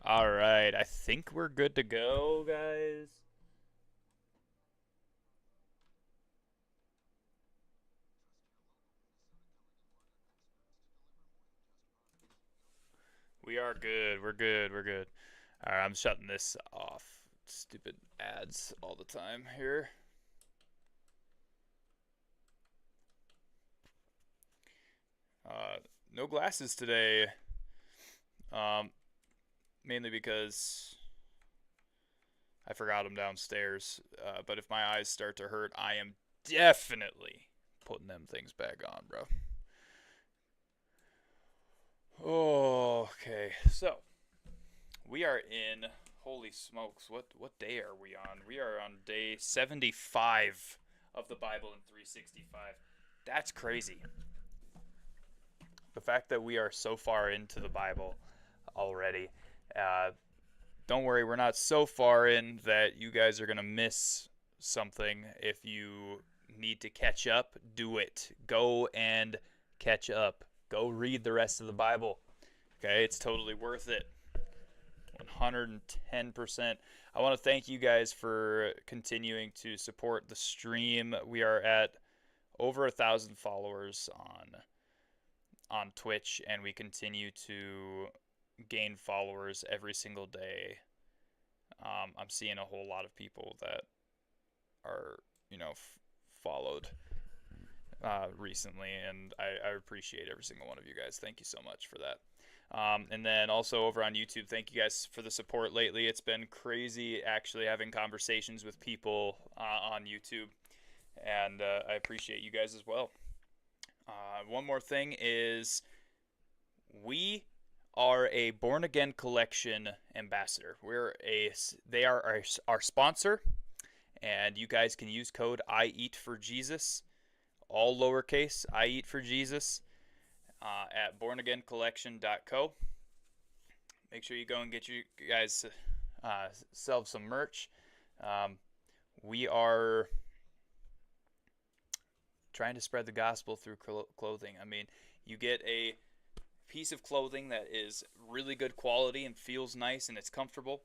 All right, I think we're good to go, guys. We are good. We're good. We're good. All right, I'm shutting this off. Stupid ads all the time here. No glasses today. Um, Mainly because I forgot them downstairs. But if my eyes start to hurt, I am definitely putting them things back on, bro. Okay, so we are in. Holy smokes! What day are we on? We are on day 75 of the Bible in 365. That's crazy. The fact that we are so far into the Bible already. Uh, don't worry, we're not so far in that you guys are gonna miss something. If you need to catch up, do it. Go and catch up. Go read the rest of the Bible. Okay, it's totally worth it. 110%. I want to thank you guys for continuing to support the stream. We are at over 1,000 followers on Twitch, and we continue to gain followers every single day. I'm seeing a whole lot of people that are, followed recently, and I appreciate every single one of you guys. Thank you so much for that. And then also over on YouTube, thank you guys for the support lately. It's been crazy actually having conversations with people on YouTube, and I appreciate you guys as well. One more thing is we are a Born Again Collection ambassador. They are our sponsor, and you guys can use code I Eat for Jesus, all lowercase, I Eat for Jesus, at bornagaincollection.co. Make sure you go and get you guys self some merch. We are trying to spread the gospel through clothing. I mean, you get a piece of clothing that is really good quality and feels nice and it's comfortable.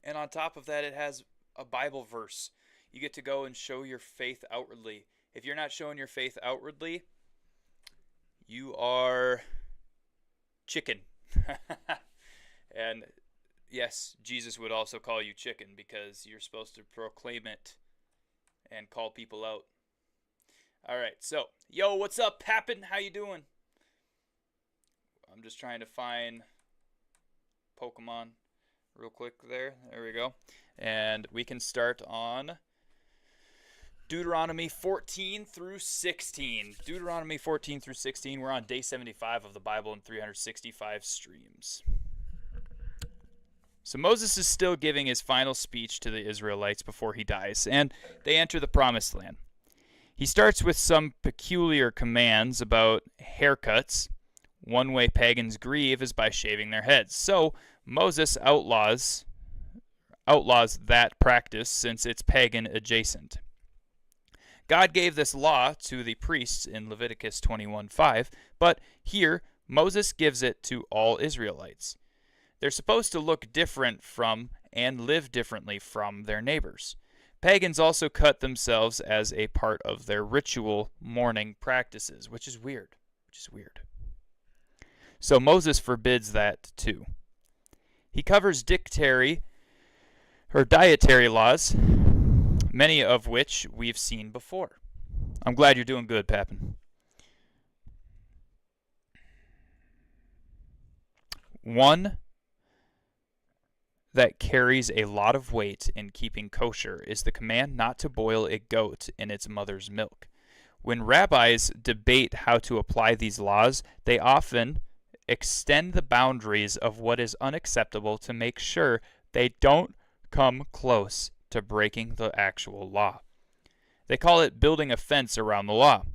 And on top of that, it has a Bible verse. You get to go and show your faith outwardly. If you're not showing your faith outwardly, you are chicken. And yes, Jesus would also call you chicken because you're supposed to proclaim it and call people out. All right, so, yo, what's up, Pappin? How you doing? I'm just trying to find Pokemon real quick there. There we go. And we can start on Deuteronomy 14 through 16. Deuteronomy 14 through 16. We're on day 75 of the Bible in 365 streams. So Moses is still giving his final speech to the Israelites before he dies, and they enter the Promised Land. He starts with some peculiar commands about haircuts. One way pagans grieve is by shaving their heads. So Moses outlaws that practice since it's pagan adjacent. God gave this law to the priests in Leviticus 21:5, but here Moses gives it to all Israelites. They're supposed to look different from and live differently from their neighbors. Pagans also cut themselves as a part of their ritual mourning practices, which is weird. So Moses forbids that too. He covers dietary laws, many of which we've seen before. I'm glad you're doing good, Pappin. One that carries a lot of weight in keeping kosher is the command not to boil a goat in its mother's milk. When rabbis debate how to apply these laws, they often extend the boundaries of what is unacceptable to make sure they don't come close to breaking the actual law. They call it building a fence around the law.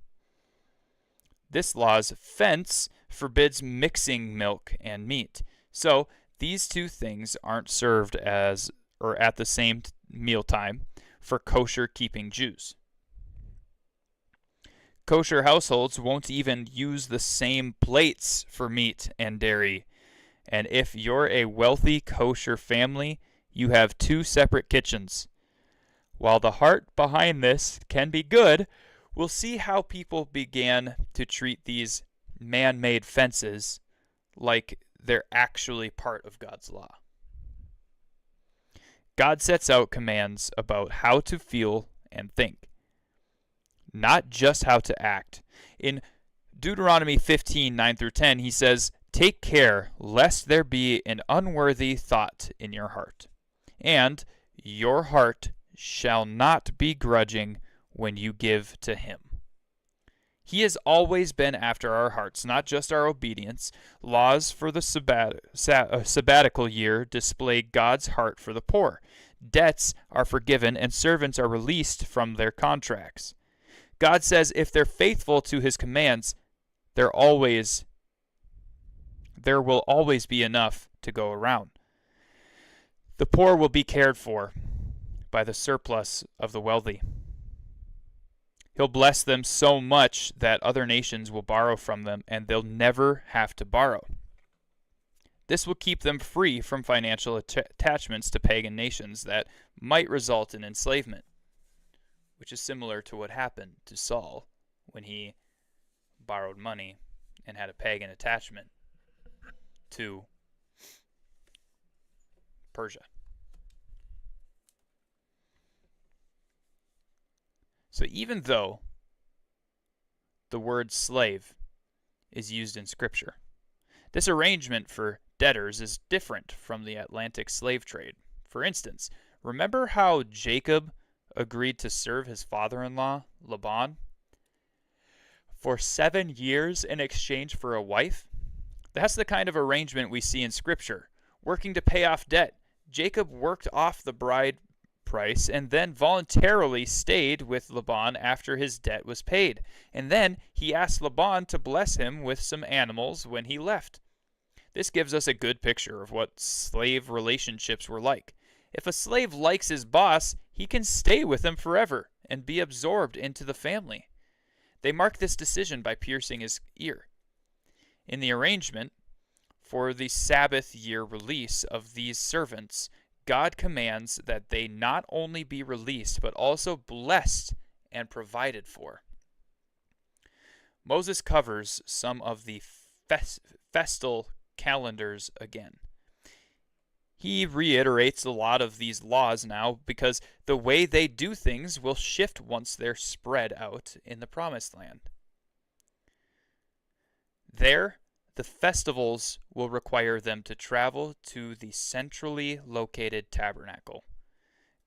This law's fence forbids mixing milk and meat. So these two things aren't served at the same mealtime for kosher keeping Jews. Kosher households won't even use the same plates for meat and dairy, And if you're a wealthy, kosher family, you have 2 separate kitchens. While the heart behind this can be good, we'll see how people began to treat these man-made fences like they're actually part of God's law. God sets out commands about how to feel and think, not just how to act. In Deuteronomy 15:9-10, he says, "Take care lest there be an unworthy thought in your heart, and your heart shall not be grudging when you give to him." He has always been after our hearts, not just our obedience. Laws for the sabbatical year display God's heart for the poor. Debts are forgiven and servants are released from their contracts. God says if they're faithful to his commands, there will always be enough to go around. The poor will be cared for by the surplus of the wealthy. He'll bless them so much that other nations will borrow from them and they'll never have to borrow. This will keep them free from financial attachments to pagan nations that might result in enslavement, which is similar to what happened to Saul when he borrowed money and had a pagan attachment to Persia. So even though the word slave is used in Scripture, this arrangement for debtors is different from the Atlantic slave trade. For instance, remember how Jacob agreed to serve his father-in-law, Laban, for 7 years in exchange for a wife? That's the kind of arrangement we see in Scripture. Working to pay off debt, Jacob worked off the bride price and then voluntarily stayed with Laban after his debt was paid. And then he asked Laban to bless him with some animals when he left. This gives us a good picture of what slave relationships were like. If a slave likes his boss, he can stay with him forever and be absorbed into the family. They mark this decision by piercing his ear. In the arrangement for the Sabbath year release of these servants, God commands that they not only be released, but also blessed and provided for. Moses covers some of the festal calendars again. He reiterates a lot of these laws now because the way they do things will shift once they're spread out in the Promised Land. There, the festivals will require them to travel to the centrally located tabernacle.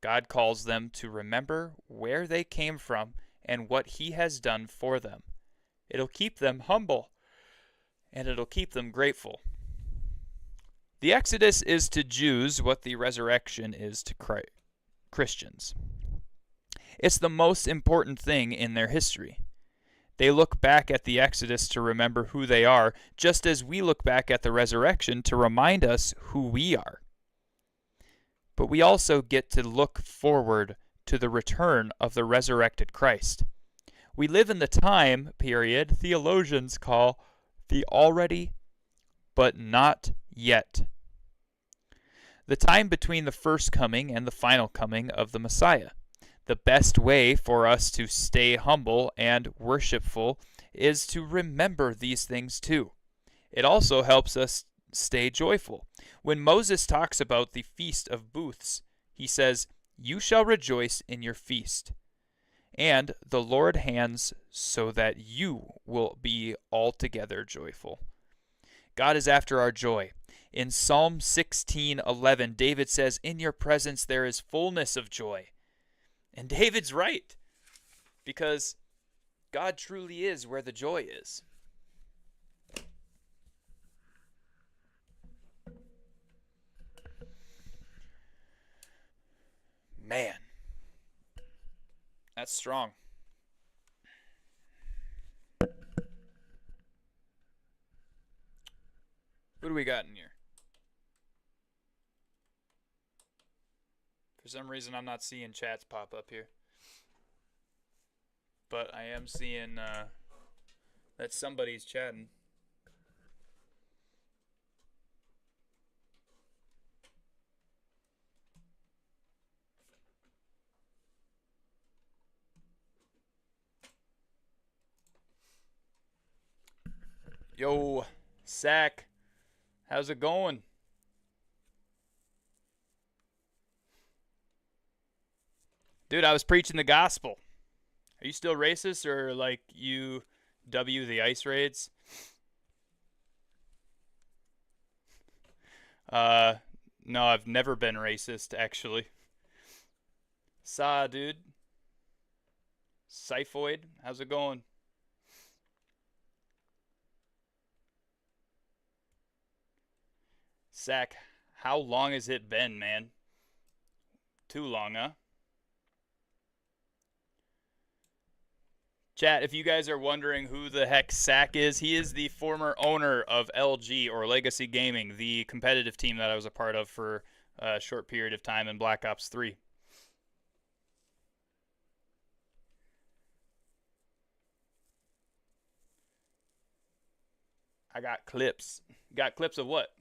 God calls them to remember where they came from and what he has done for them. It'll keep them humble, and it'll keep them grateful. The Exodus is to Jews what the resurrection is to Christians. It's the most important thing in their history. They look back at the Exodus to remember who they are, just as we look back at the resurrection to remind us who we are. But we also get to look forward to the return of the resurrected Christ. We live in the time period theologians call the already but not yet. The time between the first coming and the final coming of the Messiah. The best way for us to stay humble and worshipful is to remember these things too. It also helps us stay joyful. When Moses talks about the Feast of Booths, he says, "You shall rejoice in your feast, and the Lord hands so that you will be altogether joyful." God is after our joy. In Psalm 16:11, David says, "In your presence there is fullness of joy." And David's right, because God truly is where the joy is. Man, that's strong. What do we got in here? For some reason, I'm not seeing chats pop up here. But I am seeing that somebody's chatting. Yo, Sack, how's it going? Dude, I was preaching the gospel. Are you still racist or like you W the ice raids? Uh, no, I've never been racist actually. Saw, dude. Syphoid, how's it going? Sack, how long has it been, man? Too long, huh? Chat, if you guys are wondering who the heck Sack is, he is the former owner of LG or Legacy Gaming, the competitive team that I was a part of for a short period of time in Black Ops 3. I got clips. Got clips of what?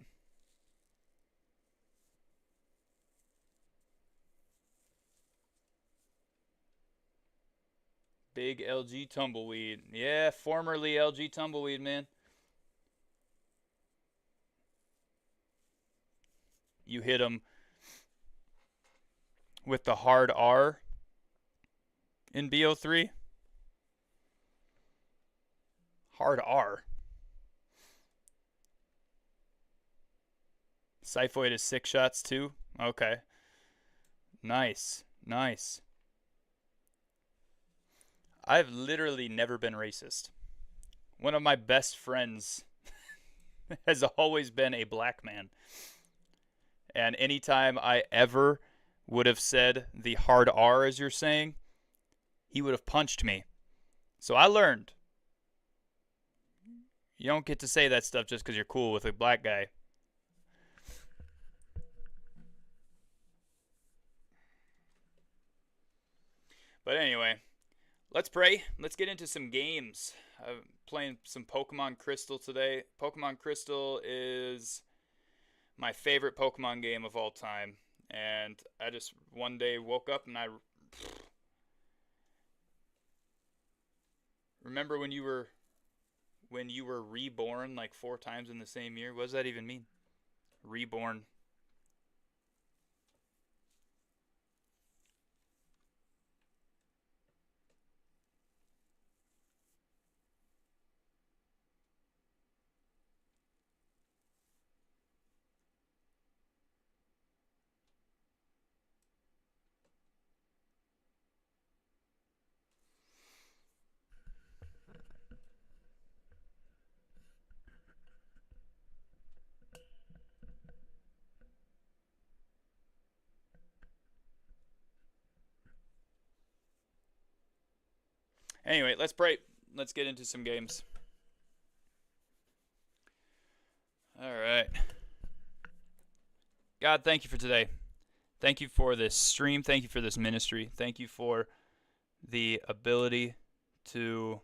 Big LG Tumbleweed. Yeah, formerly LG Tumbleweed, man. You hit him with the hard R in BO3. Hard R. Syphoid is 6 shots too. Okay. Nice. Nice. I've literally never been racist. One of my best friends has always been a black man. And anytime I ever would have said the hard R, as you're saying, he would have punched me. So I learned. You don't get to say that stuff just because you're cool with a black guy. But anyway, let's pray. Let's get into some games. I'm playing some Pokemon Crystal today. Pokemon Crystal is my favorite Pokemon game of all time. And I just one day woke up and I remember when you were reborn like 4 times in the same year. What does that even mean? Reborn. Anyway, let's pray. Let's get into some games. All right. God, thank you for today. Thank you for this stream. Thank you for this ministry. Thank you for the ability to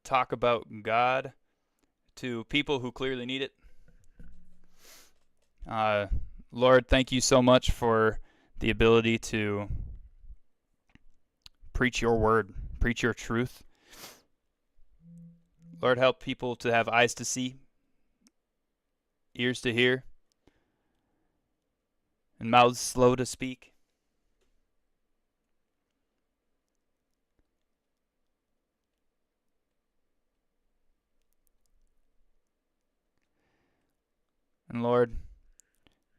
talk about God to people who clearly need it. Uh, Lord, thank you so much for the ability to preach your word, preach your truth. Lord, help people to have eyes to see, ears to hear, and mouths slow to speak. And Lord,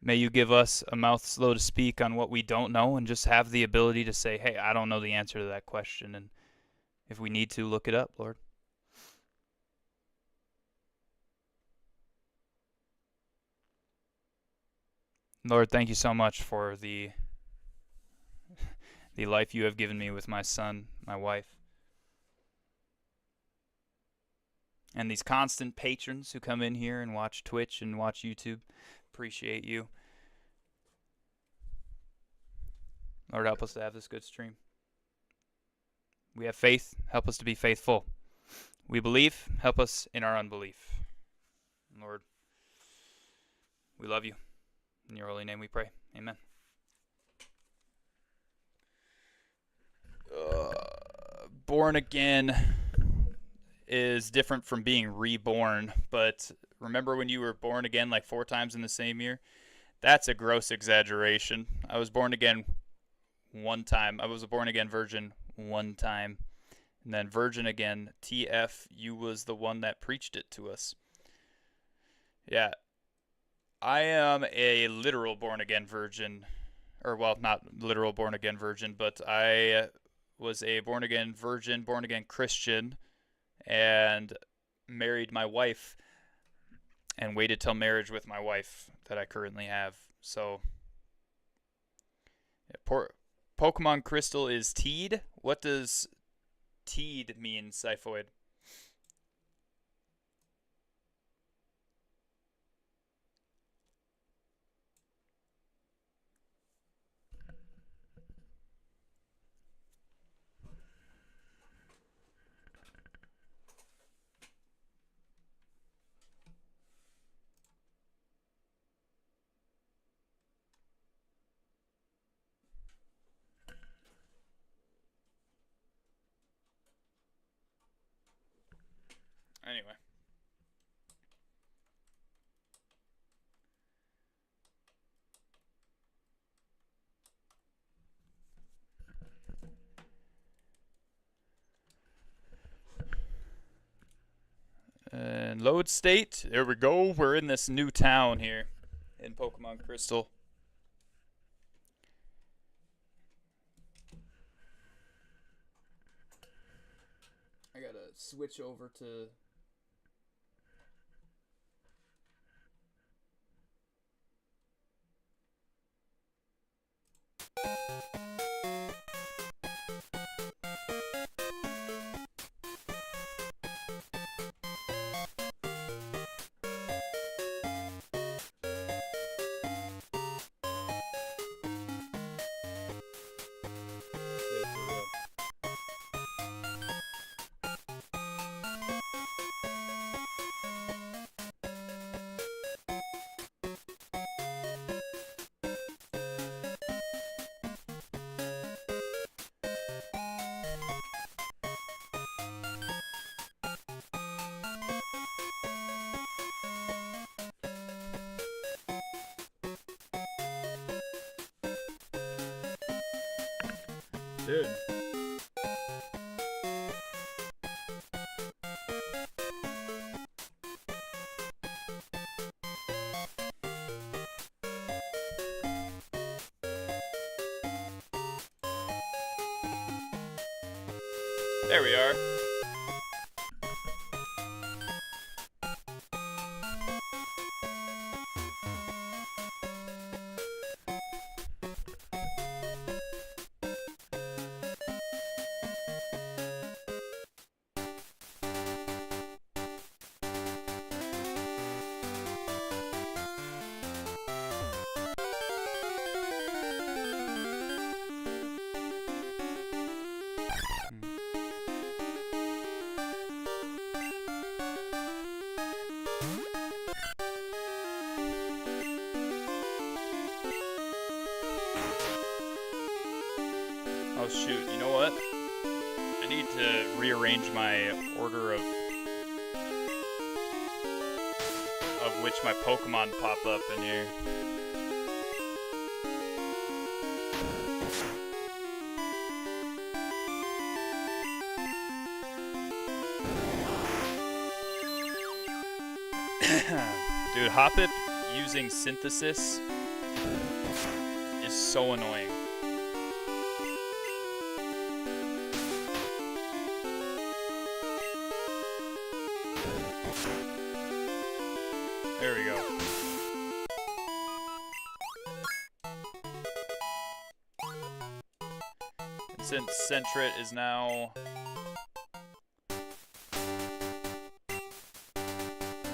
may you give us a mouth slow to speak on what we don't know and just have the ability to say, hey, I don't know the answer to that question. And if we need to, look it up, Lord. Lord, thank you so much for the life you have given me with my son, my wife, and these constant patrons who come in here and watch Twitch and watch YouTube. Appreciate you. Lord, help us to have this good stream. We have faith. Help us to be faithful. We believe. Help us in our unbelief. Lord, we love you. In your holy name we pray. Amen. born again is different from being reborn, but remember when you were born again like 4 times in the same year? That's a gross exaggeration. I was born again one time. I was a born again virgin one time. And then virgin again, TF, you was the one that preached it to us. Yeah. I am a literal born again virgin. Or, well, not literal born again virgin, but I was a born again virgin, born again Christian, and married my wife and waited till marriage with my wife that I currently have. So, yeah, Pokemon Crystal is teed. What does teed mean, Syphoid? Anyway. And load state. There we go. We're in this new town here in Pokemon Crystal. I gotta switch over to... Dude. There we are. Oh shoot, you know what? I need to rearrange my order of which my Pokemon pop up in here. Dude, Hoppip using synthesis is so annoying. There we go. And since Sentret is now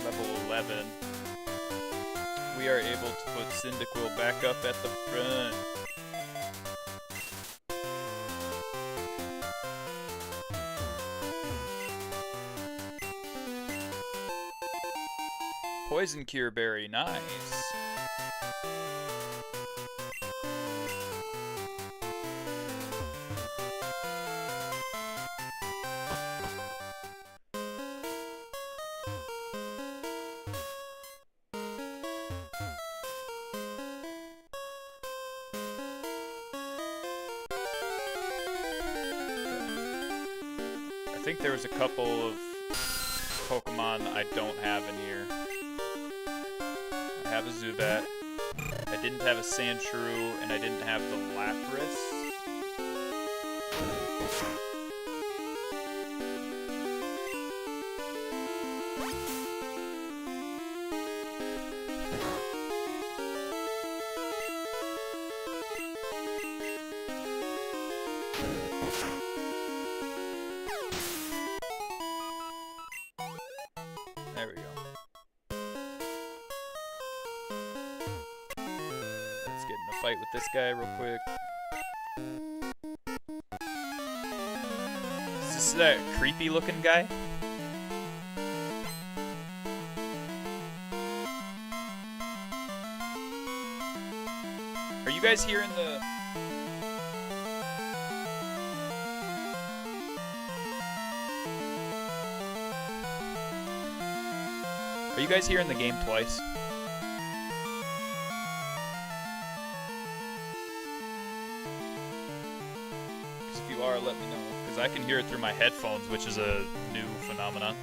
level 11, we are able to put Cyndaquil back up at the front. Poison Cure Berry, nice. think there was a couple of Pokemon I don't have in here. I have a Zubat. I didn't have a Sandshrew, and I didn't have the Lapras. There we go. Let's get in a fight with this guy real quick. Is this that creepy looking guy? Are you guys hearing the... Are you guys hearing the game twice? Because if you are, let me know. Because I can hear it through my headphones, which is a new phenomenon.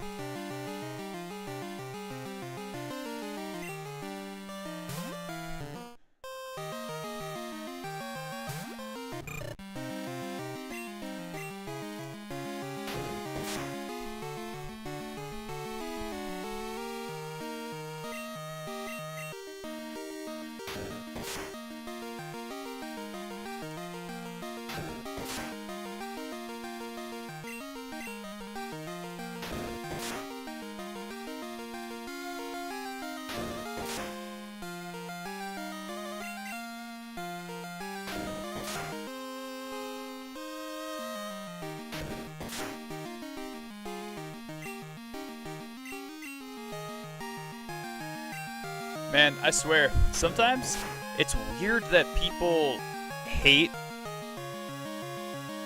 Man, I swear, sometimes it's weird that people hate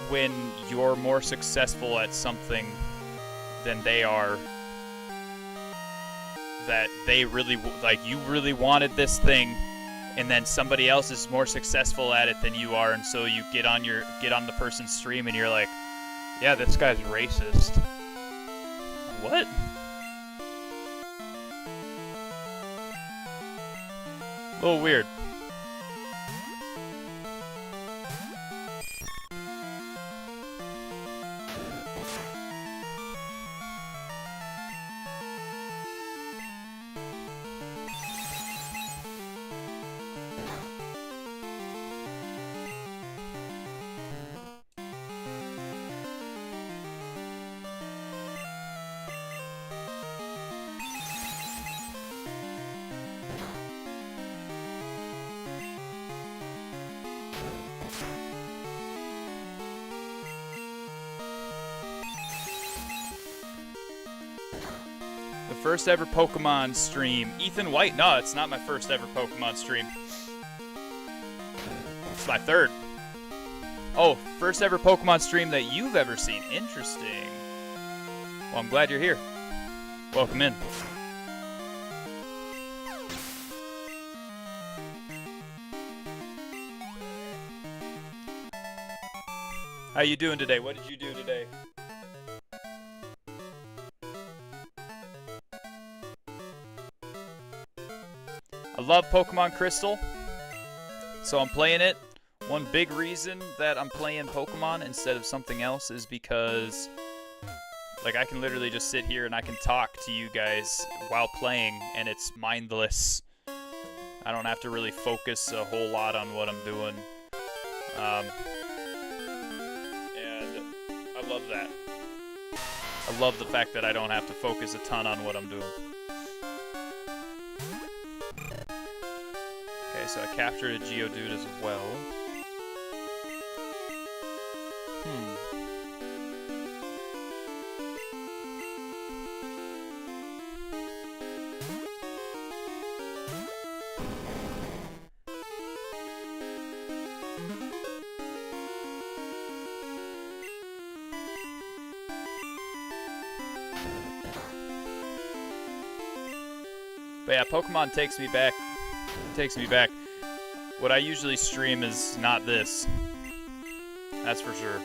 when you're more successful at something than they are. That they really, like, you really wanted this thing, and then somebody else is more successful at it than you are, and so you get on the person's stream and you're like, yeah, this guy's racist. What? A little weird. First ever Pokemon stream. Ethan White. No, it's not my first ever Pokemon stream. It's my third. Oh, first ever Pokemon stream that you've ever seen. Interesting. Well, I'm glad you're here. Welcome in. How you doing today? What did you do today? I love Pokemon Crystal, so I'm playing it. One big reason that I'm playing Pokemon instead of something else is because, like, I can literally just sit here and I can talk to you guys while playing, and it's mindless. I don't have to really focus a whole lot on what I'm doing. And I love that. I love the fact that I don't have to focus a ton on what I'm doing. Okay, so I captured a Geodude as well. But yeah, Pokemon takes me back. What I usually stream is not this. That's for sure.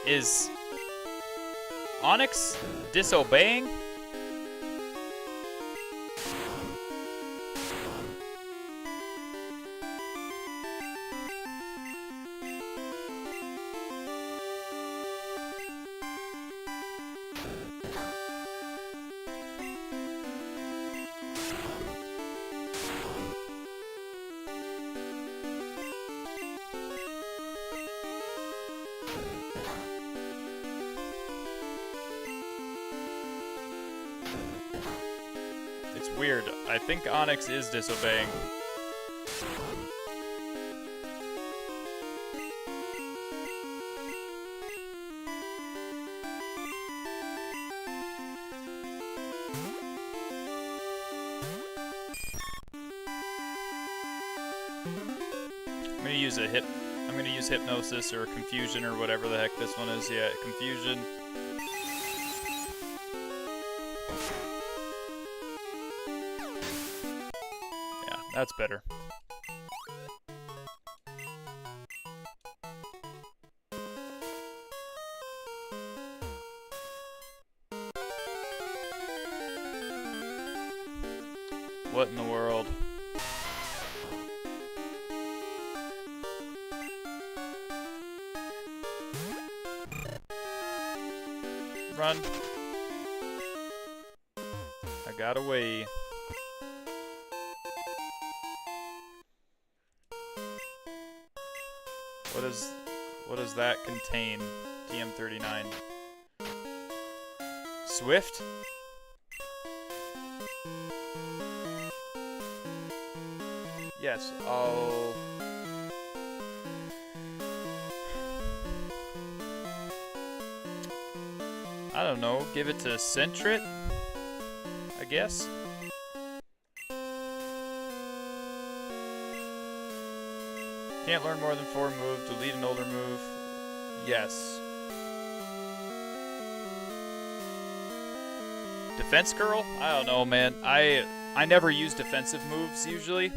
Is Onyx disobeying? Weird. I think Onyx is disobeying. I'm gonna use hypnosis or confusion or whatever the heck this one is. Yeah, confusion. That's better. What in the world? Run. I got away. What does that contain? TM39. Swift? Yes, I'll... I don't know, give it to Centrit, I guess? Can't learn more than 4 moves, delete an older move. Yes. Defense girl? I don't know, man. I never use defensive moves usually.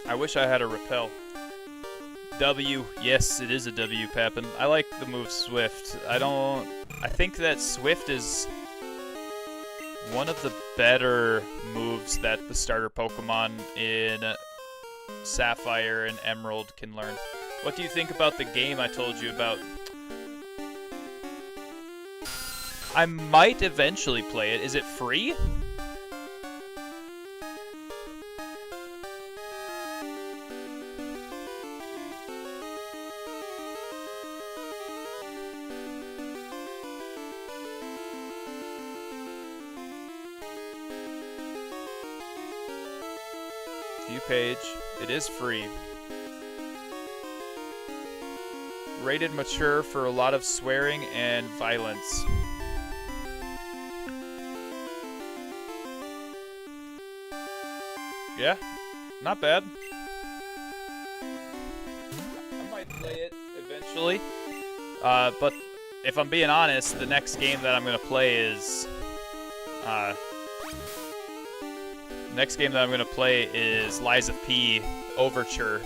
I wish I had a repel. W. Yes, it is a W, Pappin. I like the move Swift. I think that Swift is one of the better moves that the starter Pokemon in Sapphire and Emerald can learn. What do you think about the game I told you about? I might eventually play it. Is it free? Page. It is free. Rated mature for a lot of swearing and violence. Yeah, not bad. I might play it eventually. But if I'm being honest, the next game that I'm gonna play is Lies of P Overture.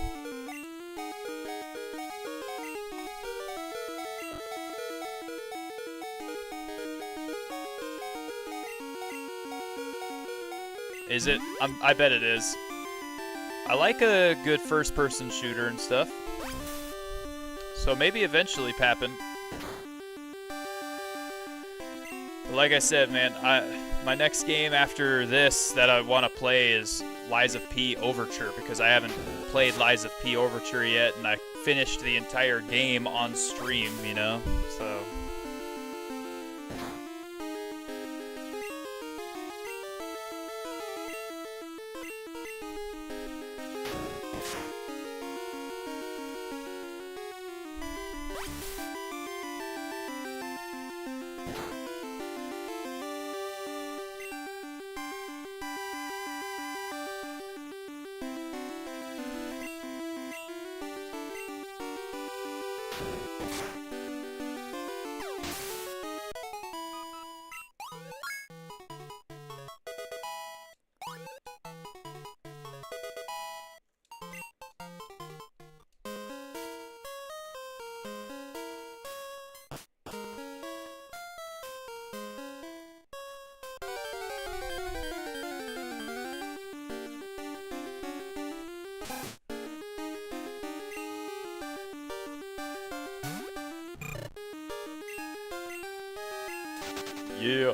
Is it? I bet it is. I like a good first-person shooter and stuff. So maybe eventually, Pappin. Like I said, man, my next game after this that I want to play is Lies of P Overture, because I haven't played Lies of P Overture yet, and I finished the entire game on stream, you know, so... Yeah.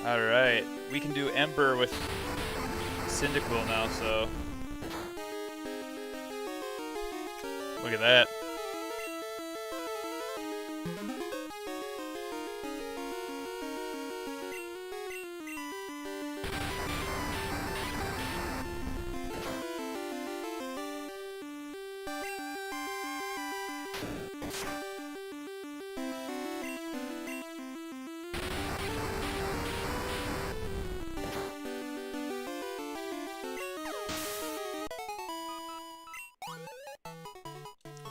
Alright, we can do Ember with Cyndaquil now, so... Look at that.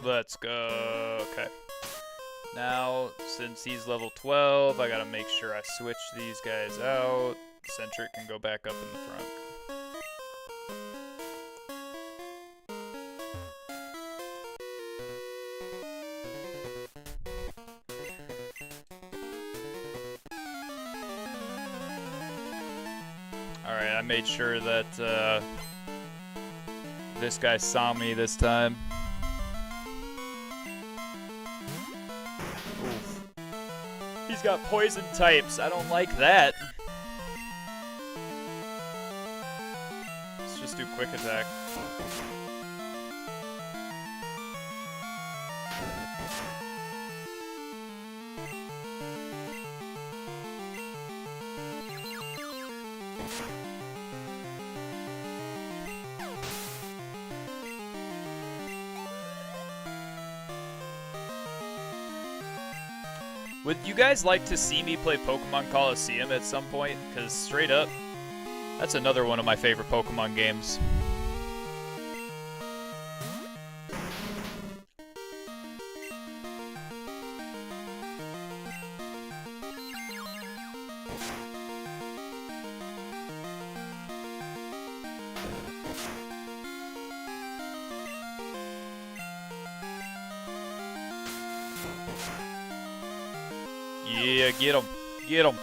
Let's go. Okay. Now, since he's level 12, I gotta make sure I switch these guys out. Centric can go back up in the front. Alright, I made sure that this guy saw me this time. He's got poison types. I don't like that. Let's just do quick attack. Would you guys like to see me play Pokemon Coliseum at some point? Because straight up, that's another one of my favorite Pokemon games. Yeah, get him. Get him.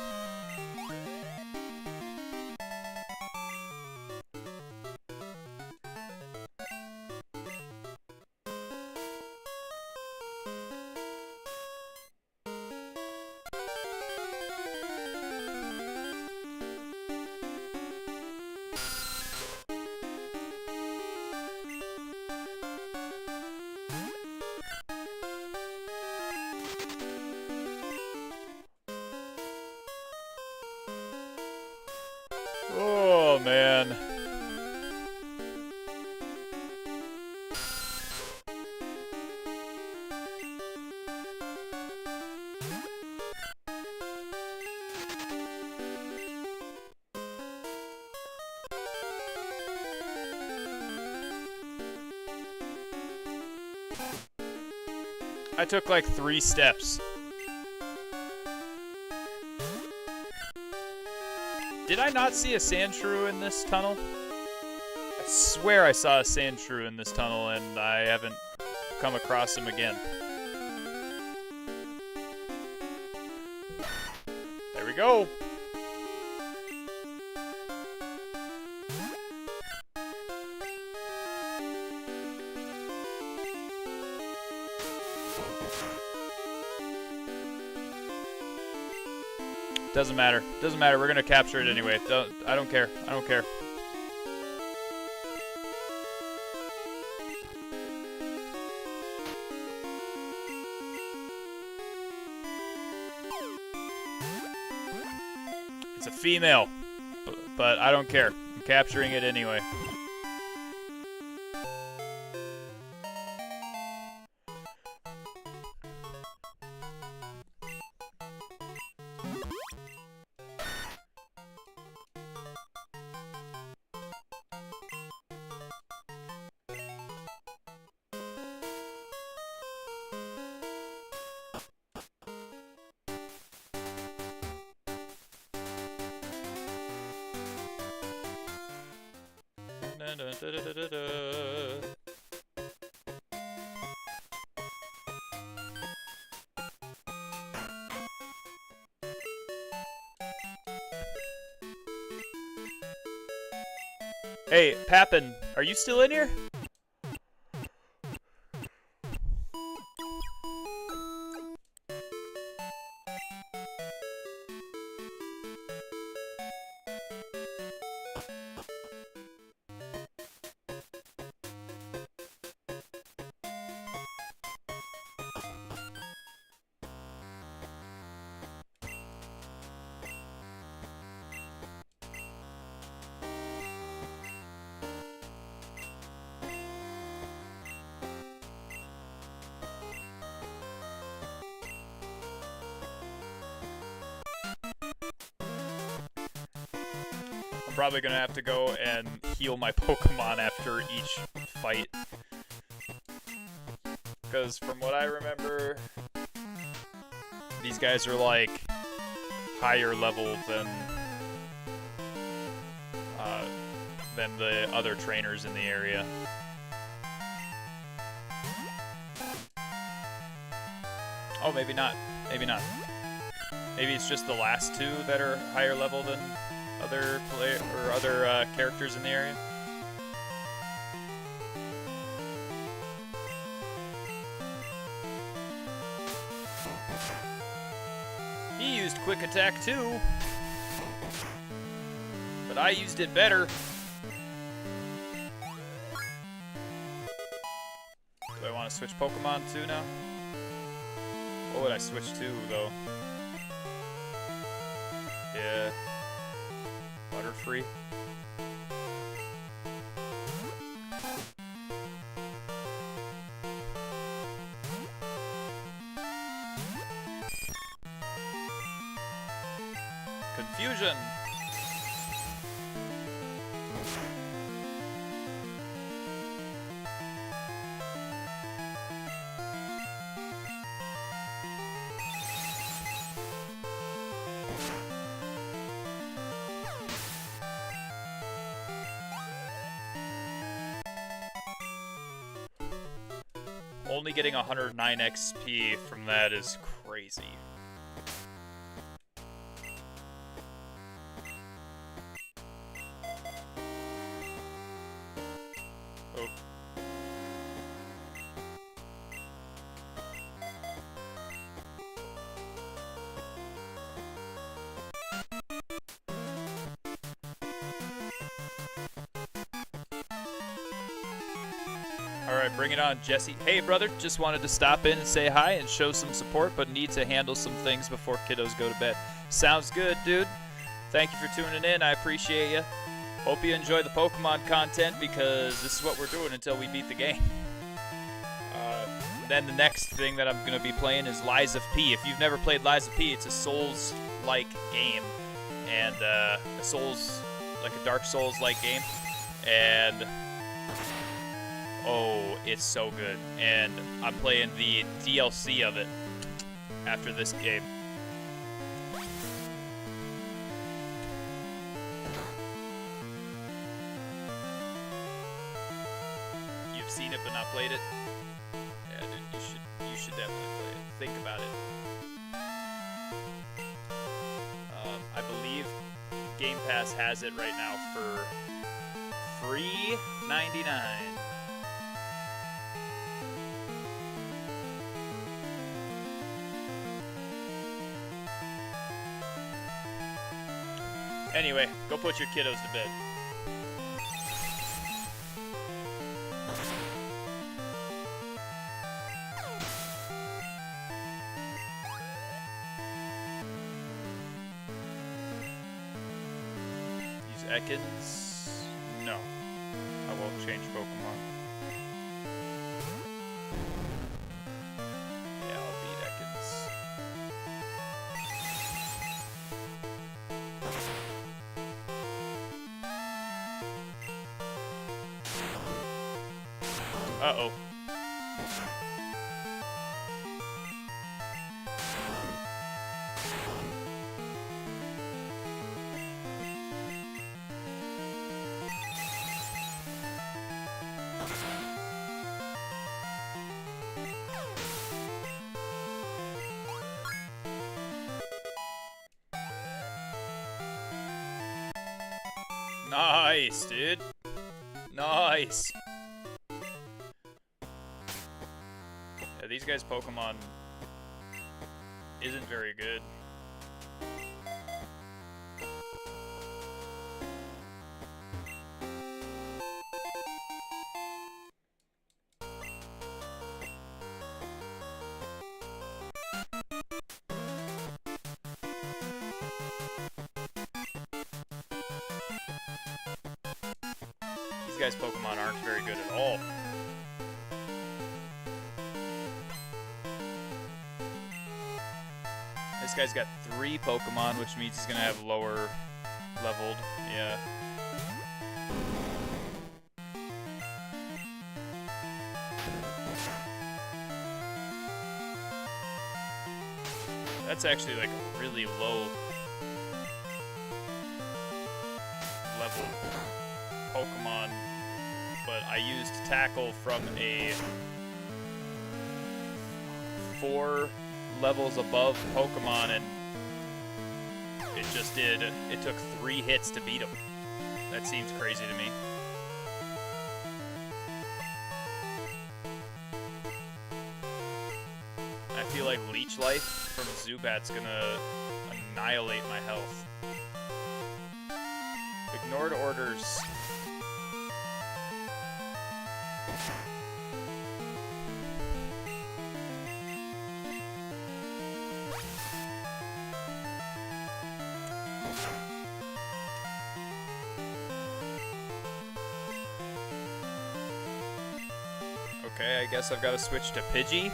Oh, man. I took like 3 steps. Did I not see a Sandshrew in this tunnel? I swear I saw a Sandshrew in this tunnel, and I haven't come across him again. There we go. Doesn't matter. Doesn't matter. We're gonna capture it anyway. I don't care. I don't care. It's a female, but I don't care. I'm capturing it anyway. Hey, Pappin, are you still in here? Probably gonna have to go and heal my Pokemon after each fight, because from what I remember, these guys are like higher level than the other trainers in the area. Oh, maybe not. Maybe not. Maybe it's just the last two that are higher level than other characters in the area. He used quick attack too, but I used it better. Do I want to switch Pokemon too now? What would I switch to though? Yeah. Butterfree. Confusion. Only getting 109 XP from that is crazy. Oh. Alright, bring it on, Jesse. Hey, brother, just wanted to stop in and say hi and show some support, but need to handle some things before kiddos go to bed. Sounds good, dude. Thank you for tuning in. I appreciate you. Hope you enjoy the Pokemon content, because this is what we're doing until we beat the game. Then the next thing that I'm going to be playing is Lies of P. If you've never played Lies of P, it's a Souls-like game. And a Dark Souls-like game. And oh, it's so good. And I'm playing the DLC of it after this game. seen it but not played it? Yeah, dude, you should definitely play it. Think about it. I believe Game Pass has it right now for free $99. Anyway, go put your kiddos to bed. Use Ekans? No. I won't change Pokemon. Yeah, I'll beat Ekans. Uh-oh. Nice, dude. Nice. Yeah, these guys' Pokemon isn't very good. These guys' Pokemon aren't very good at all. This guy's got 3 Pokemon, which means he's gonna have lower leveled. Yeah. That's actually like a really low level Pokemon, but I used Tackle from a 4 levels above Pokemon, and it just did. It took 3 hits to beat him. That seems crazy to me. I feel like Leech Life from Zubat's gonna annihilate my health. Ignored orders. Okay, I guess I've got to switch to Pidgey.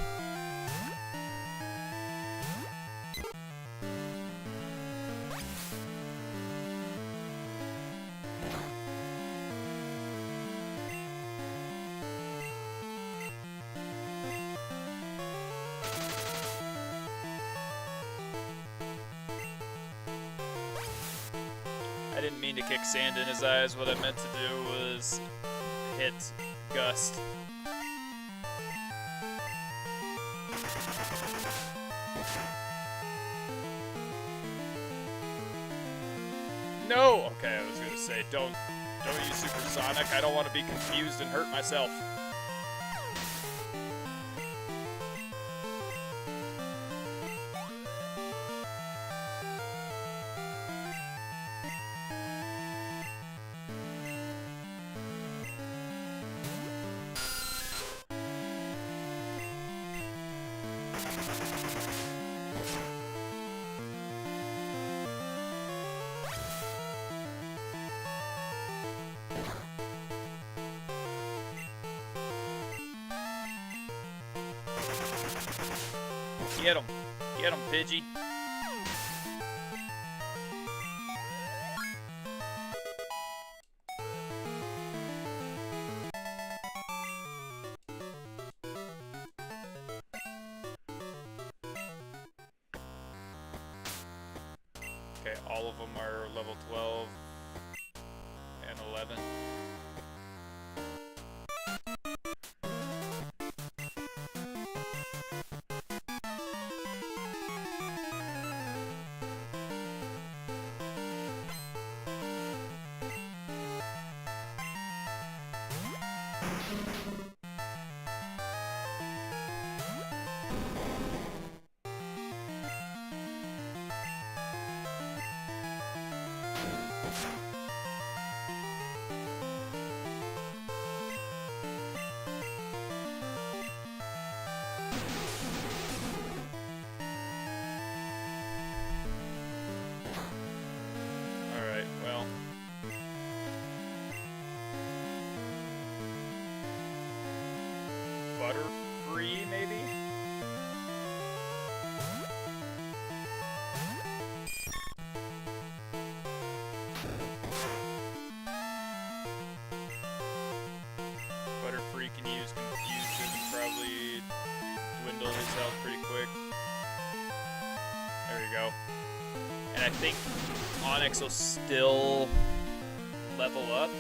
I didn't mean to kick sand in his eyes. What I meant to do was hit Gust. No! Okay, I was gonna say, don't use Supersonic. I don't want to be confused and hurt myself. Get him. Get him, Pidgey. Okay, all of them are level 12 and 11. Alright, well. Butter-free, maybe? Butterfree can use confusion and probably dwindle his health pretty quick. There we go. And I think Onyx will still level up.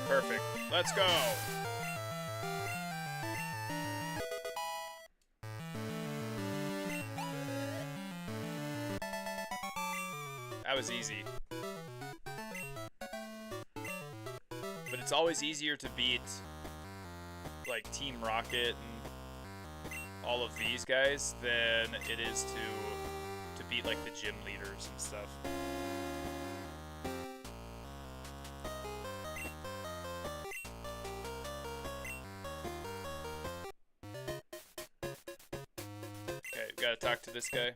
Perfect. Let's go! That was easy. But it's always easier to beat, like, Team Rocket and all of these guys than it is to beat, like, the gym leaders and stuff. Okay, we gotta talk to this guy.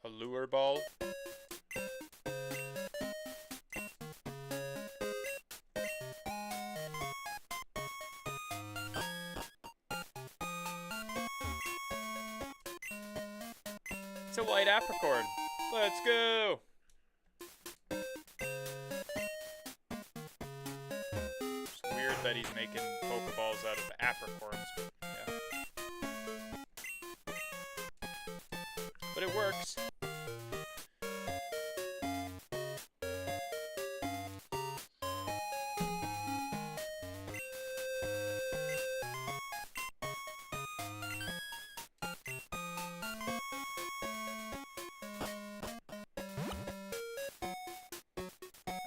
A lure ball. It's a white apricorn. Let's go! It's weird that he's making Pokeballs out of apricorns, but yeah. But it works.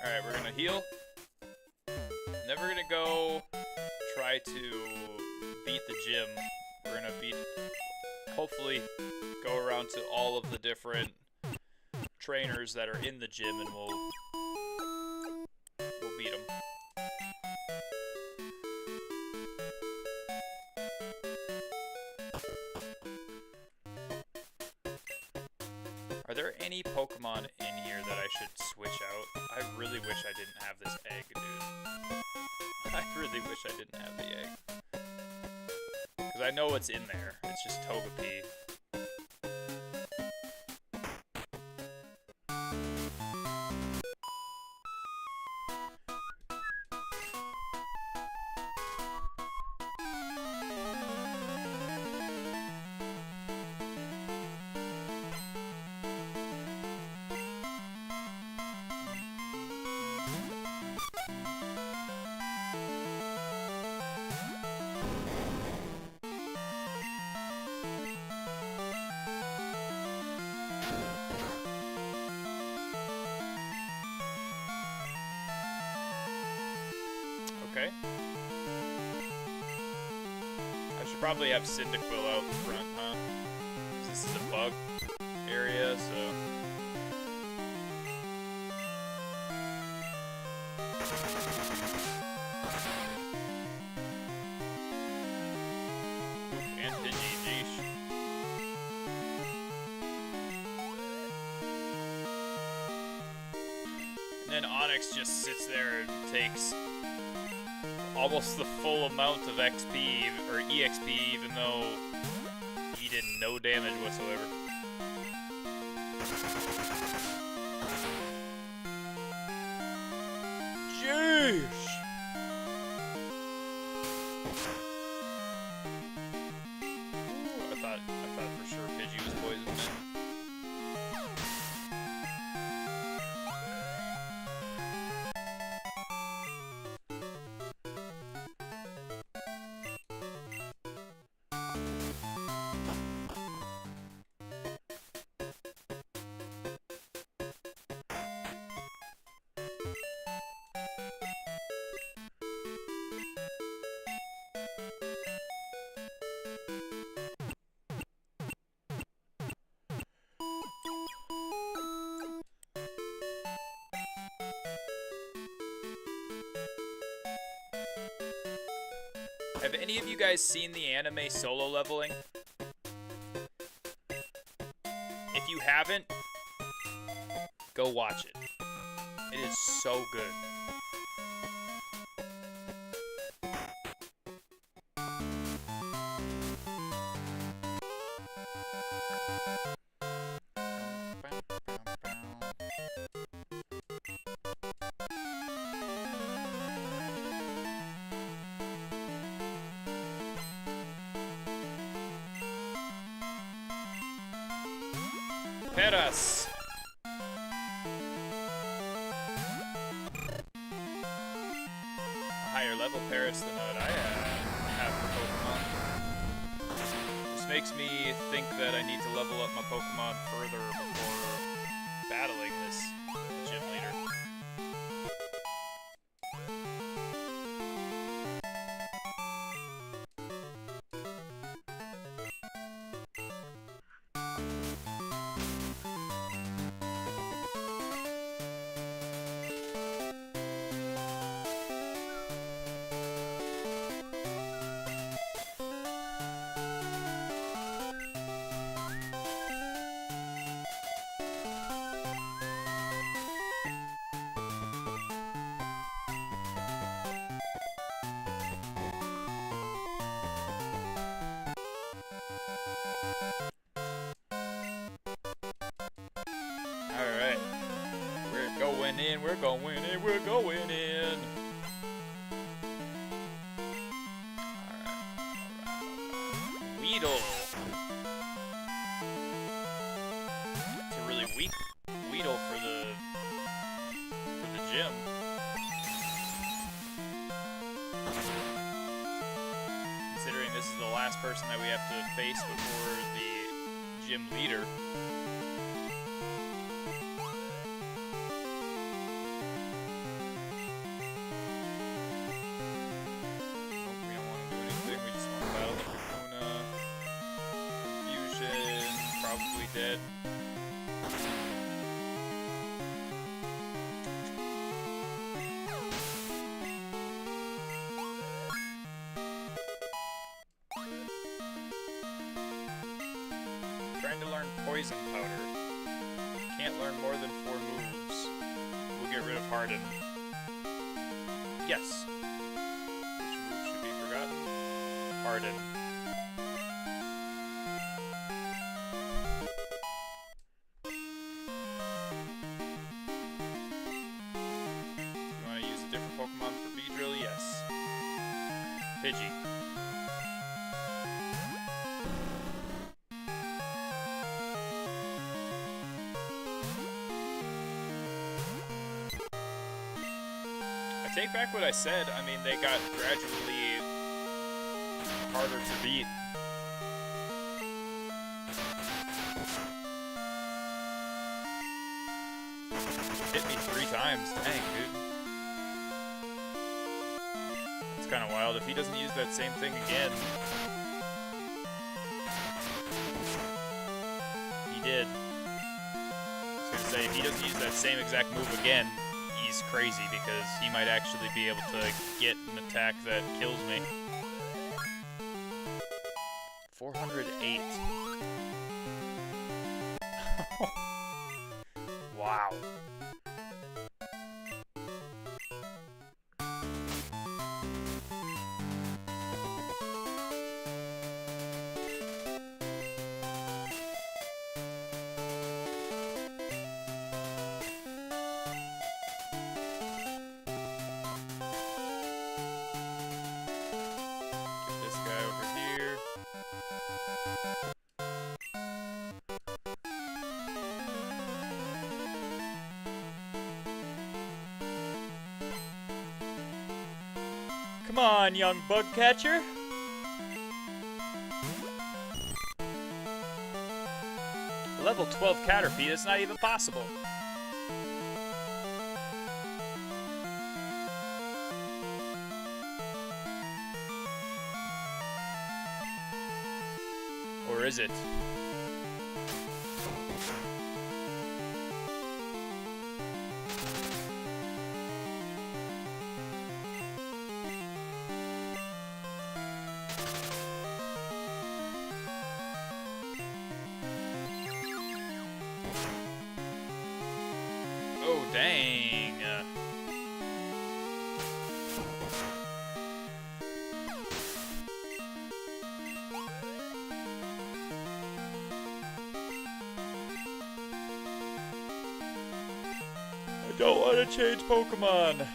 Alright, we're gonna heal. Never gonna go try to beat the gym. We're gonna hopefully go around to all of the different trainers that are in the gym and we'll beat them. Are there any Pokemon in here that I should switch out? I really wish I didn't have this egg, dude. I really wish I didn't have the egg. Because I know what's in there. It's just Togepi. Okay. I should probably have Cyndaquil out in front, huh? 'Cause this is a bug area, so... And Pidgey, and then Onyx just sits there and takes almost the full amount of XP, or EXP, even though he did no damage whatsoever. Jeez! Ooh, I thought for sure Pidgey was poisoned. Have any of you guys seen the anime Solo Leveling? If you haven't, go watch it. It is so good. Peras. A higher level Paris than what I have for Pokemon. This makes me think that I need to level up my Pokemon further before battling this gym leader. Alright. We're going in, we're going in, we're going in. Alright. Weedle. It's a really weak Weedle for the gym. Considering this is the last person that we have to face before the gym leader. Dead. Trying to learn Poison Powder. Can't learn more than 4 moves. We'll get rid of Harden. Yes. Which move should be forgotten? Harden. Pidgey. I take back what I said. I mean, they got gradually harder to beat. Hit me 3 times. Dang, dude. Kind of wild. If he doesn't use that same thing again. He did. I was gonna say, if he doesn't use that same exact move again, he's crazy because he might actually be able to get an attack that kills me. 408. Wow. Come on, young bug catcher. Level 12 Caterpie, that's not even possible. Or is it? Dang. I don't want to change Pokemon.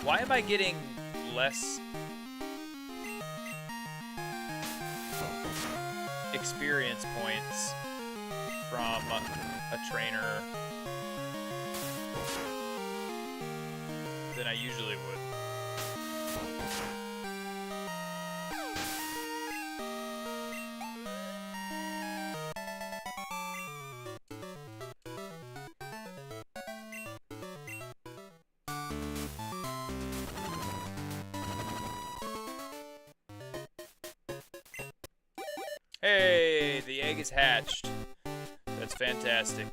Why am I getting less experience points from a trainer than I usually would? Hey, the egg is hatched. That's fantastic.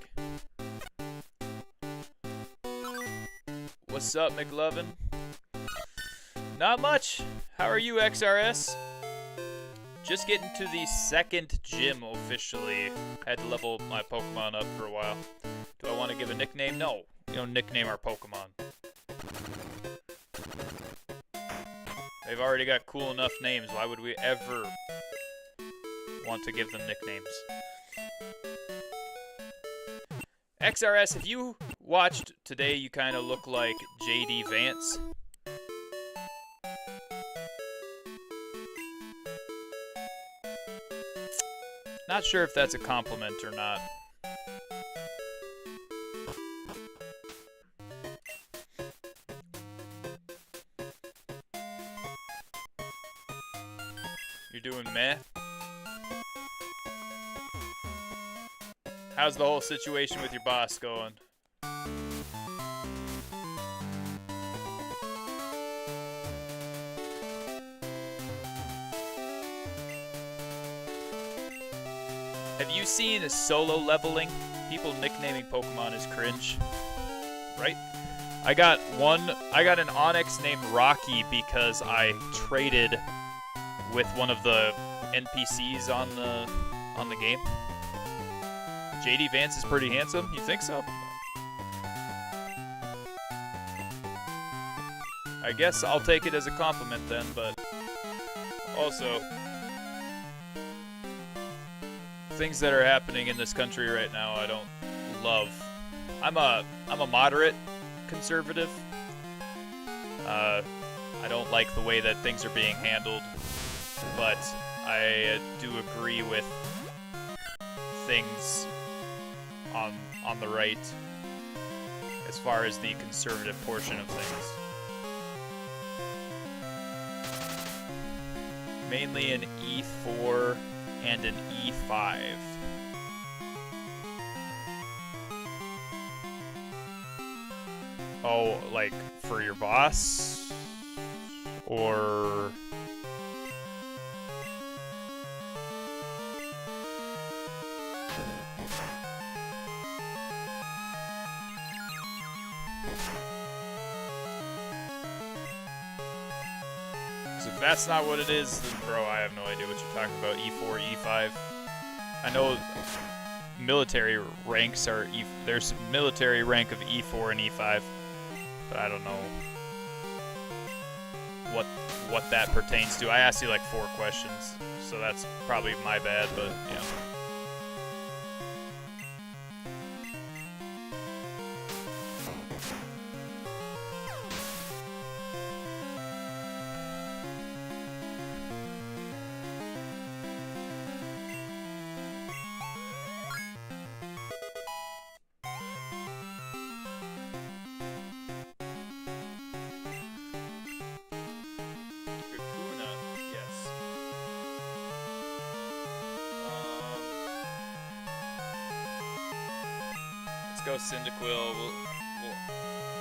What's up, McLovin? Not much. How are you, XRS? Just getting to the second gym officially. Had to level my Pokemon up for a while. Do I want to give a nickname? No. You don't nickname our Pokemon. They've already got cool enough names. Why would we ever want to give them nicknames? XRS, if you watched today, you kind of look like JD Vance. Not sure if that's a compliment or not. You're doing meh? How's the whole situation with your boss going? Have you seen solo leveling? People nicknaming Pokemon is cringe, right? I got an Onyx named Rocky because I traded with one of the NPCs on the game. JD Vance is pretty handsome. You think so? I guess I'll take it as a compliment then, but also things that are happening in this country right now I don't love. I'm a moderate conservative. I don't like the way that things are being handled, but I do agree with things on the right as far as the conservative portion of things. Mainly an E4 and an E5. Oh, like for your boss? Or if that's not what it is, then bro, I have no idea what you're talking about. E4, E5. I know military ranks are there's military rank of E4 and E5, but I don't know what that pertains to. I asked you like 4 questions, so that's probably my bad, but you know. Go Cyndaquil, we'll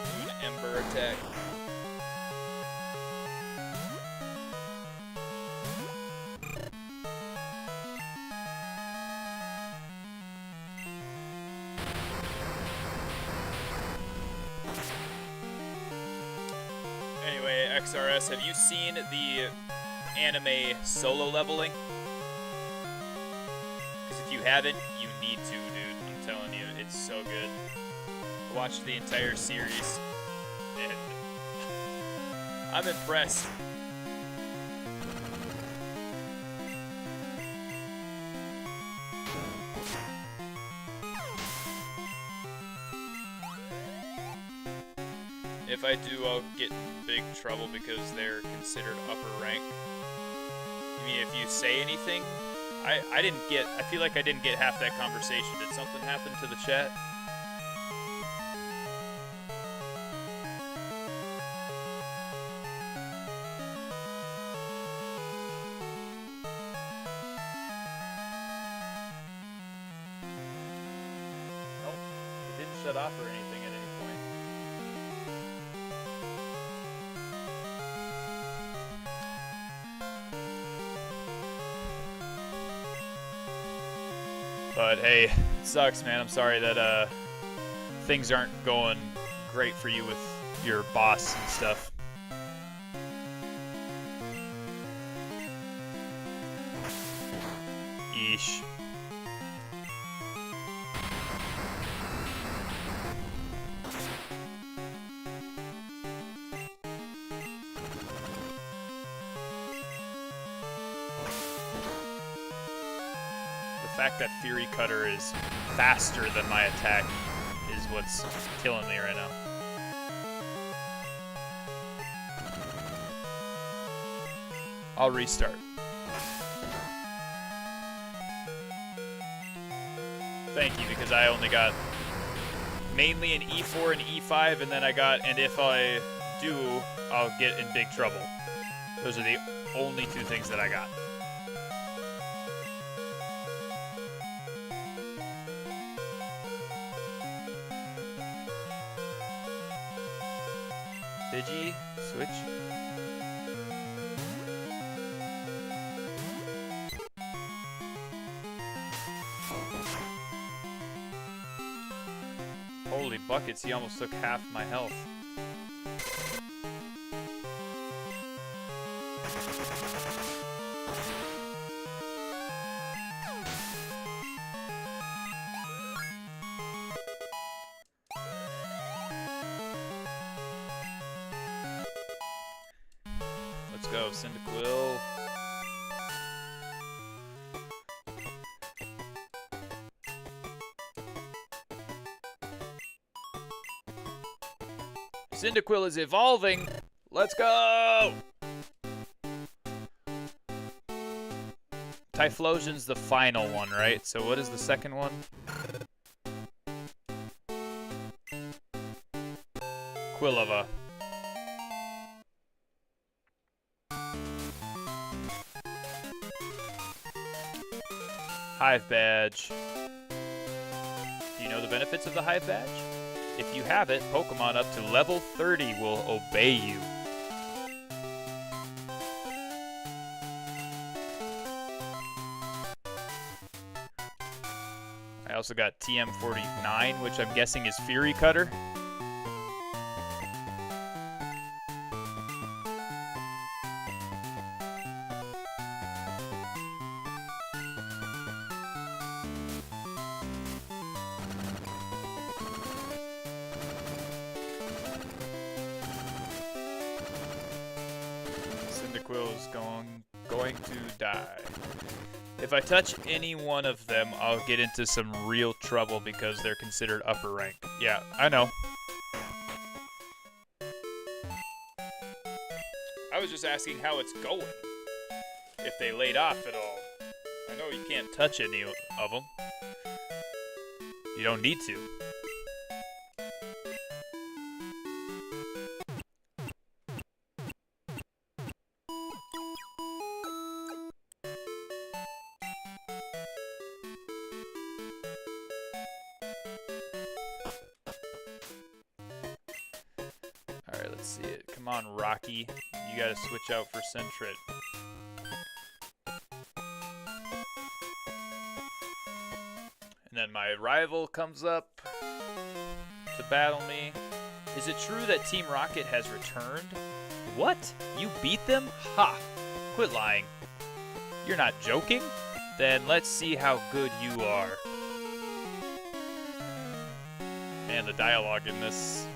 do an Ember attack. Anyway, XRS, have you seen the anime Solo Leveling? Because if you haven't, you need to, dude. I'm telling you, it's so good. I watched the entire series, and I'm impressed. If I do, I'll get in big trouble because they're considered upper rank. I mean, if you say anything, I feel like I didn't get half that conversation. Did something happen to the chat? Nope, it didn't shut off or anything at any point. But hey, it sucks, man. I'm sorry that things aren't going great for you with your boss and stuff. Yeesh. The fact that Fury Cutter is faster than my attack is what's killing me right now. I'll restart. Thank you, because I only got mainly an E4 and E5, and then I got, and if I do, I'll get in big trouble. Those are the only two things that I got. Digi, switch. Holy buckets, he almost took half my health. Let's go, Cyndaquil. Cyndaquil is evolving. Let's go! Typhlosion's the final one, right? So what is the second one? Quilava. Hive Badge. Do you know the benefits of the Hive Badge? If you have it, Pokemon up to level 30 will obey you. I also got TM49, which I'm guessing is Fury Cutter. Cyndaquil is going to die. If I touch any one of them, I'll get into some real trouble because they're considered upper rank. Yeah, I know. I was just asking how it's going. If they laid off at all. I know you can't touch any of them. You don't need to. Alright, let's see it. Come on, Rocky. You gotta switch out for Sentret. And then my rival comes up to battle me. Is it true that Team Rocket has returned? What? You beat them? Ha! Quit lying. You're not joking? Then let's see how good you are. Man, the dialogue in this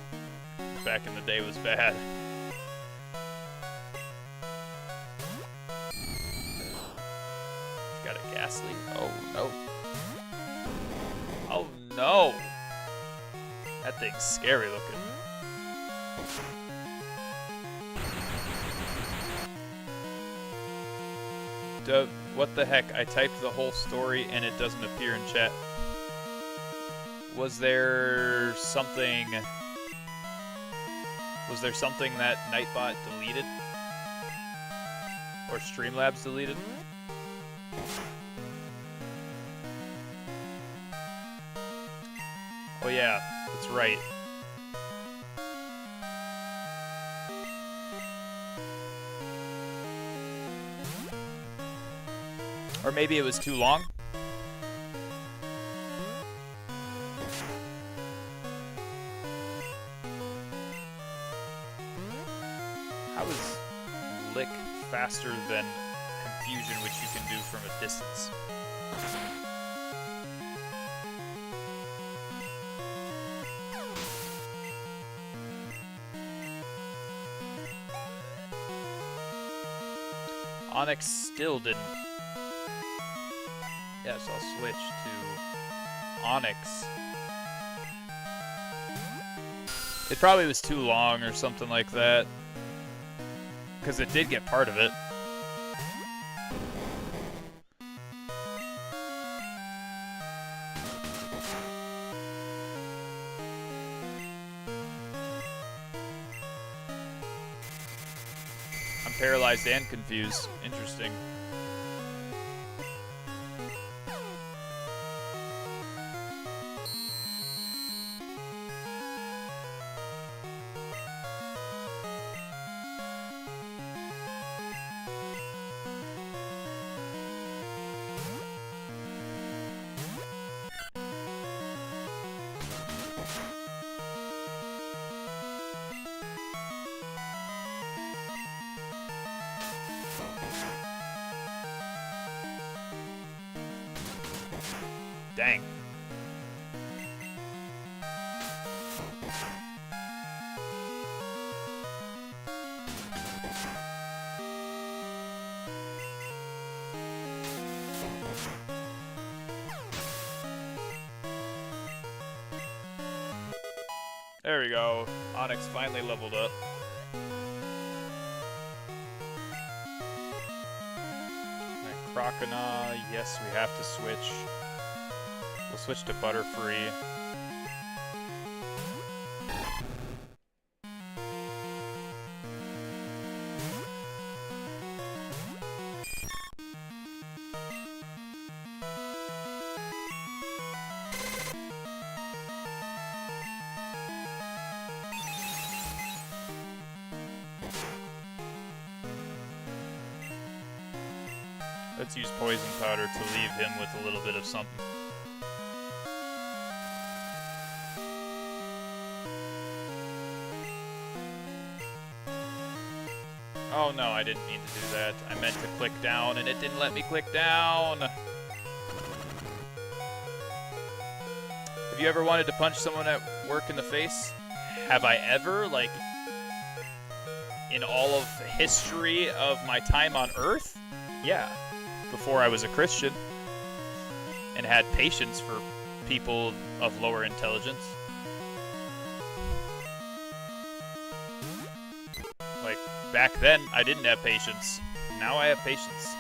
back in the day was bad. Got a gas leak? Oh no. Oh no! That thing's scary looking. What the heck? I typed the whole story and it doesn't appear in chat. Was there something that Nightbot deleted? Or Streamlabs deleted? Oh yeah, that's right. Or maybe it was too long? How is lick faster than confusion, which you can do from a distance? Onyx still didn't. Yes, I'll switch to Onyx. It probably was too long or something like that. Because it did get part of it. I'm paralyzed and confused. Interesting. Dang. There we go. Onyx finally leveled up. Crocodile, yes, we have to switch. We'll switch to Butterfree. Let's use Poison Powder to leave him with a little bit of something. Oh no, I didn't mean to do that. I meant to click down and it didn't let me click down. Have you ever wanted to punch someone at work in the face? Have I ever? Like, in all of history of my time on Earth? Yeah. Before I was a Christian and had patience for people of lower intelligence. Like, back then, I didn't have patience. Now I have patience.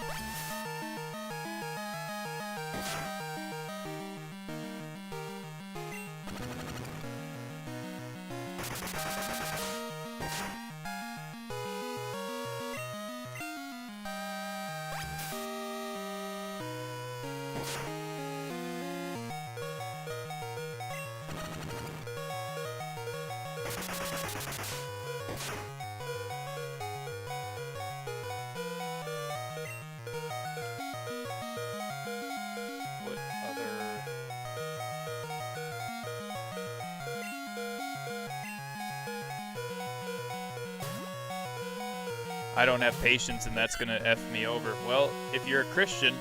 I don't have patience and that's going to F me over. Well, if you're a Christian,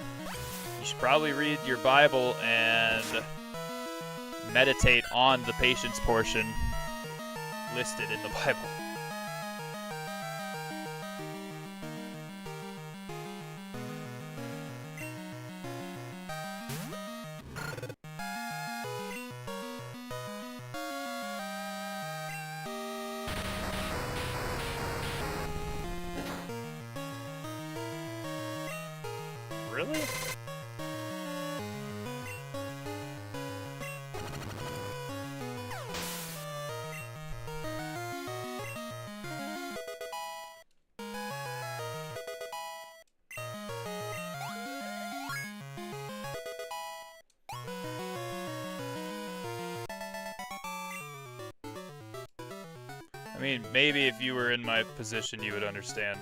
you should probably read your Bible and meditate on the patience portion listed in the Bible. Really? I mean, maybe if you were in my position, you would understand.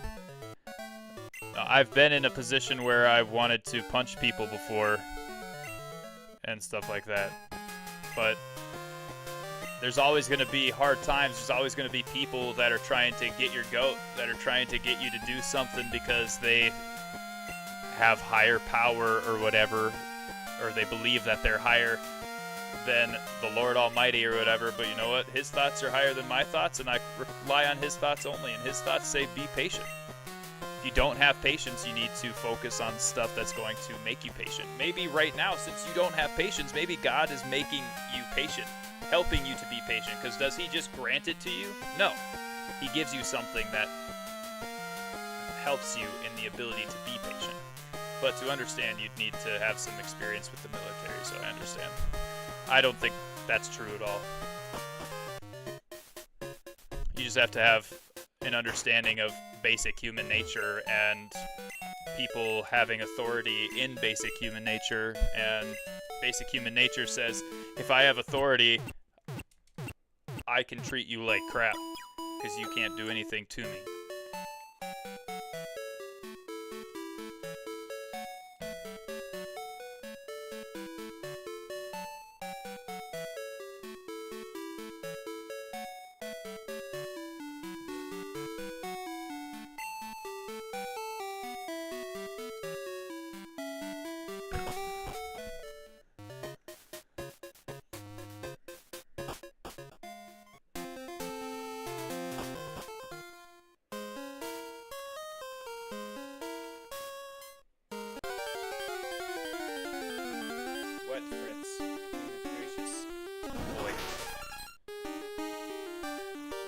I've been in a position where I've wanted to punch people before and stuff like that. But there's always going to be hard times. There's always going to be people that are trying to get your goat, that are trying to get you to do something because they have higher power or whatever, or they believe that they're higher than the Lord Almighty or whatever. But you know what? His thoughts are higher than my thoughts, and I rely on his thoughts only. And his thoughts say, be patient. If you don't have patience, you need to focus on stuff that's going to make you patient. Maybe right now, since you don't have patience, maybe God is making you patient, helping you to be patient. Because does he just grant it to you? No. He gives you something that helps you in the ability to be patient. But to understand, you'd need to have some experience with the military, so I understand. I don't think that's true at all. You just have to have an understanding of basic human nature and people having authority in basic human nature. And basic human nature says, if I have authority, I can treat you like crap because you can't do anything to me.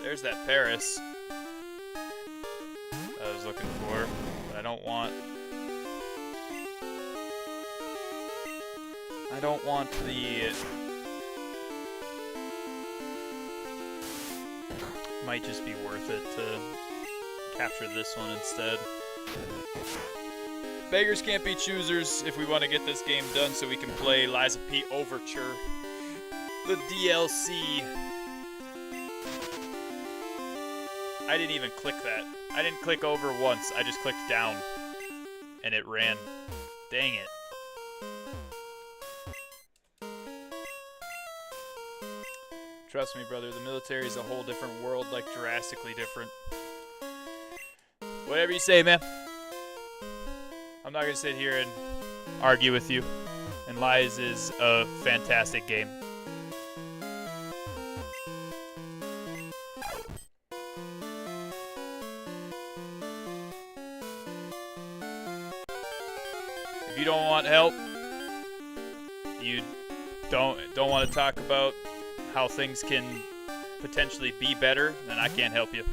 There's that Paris I was looking for, but I don't want the might just be worth it to capture this one instead. Beggars can't be choosers if we want to get this game done so we can play Lies of P Overture, the DLC. I didn't even click that. I didn't click over once. I just clicked down. And it ran. Dang it. Trust me, brother. The military is a whole different world, like drastically different. Whatever you say, man. I'm not going to sit here and argue with you. And Lies is a fantastic game. If you don't want help, you don't want to talk about how things can potentially be better, then I can't help you.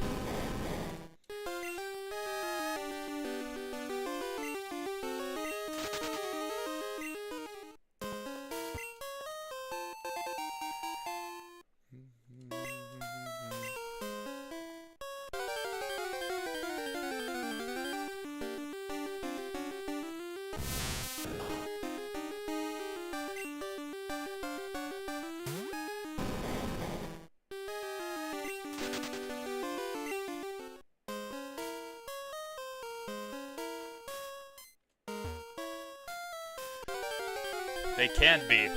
They can be.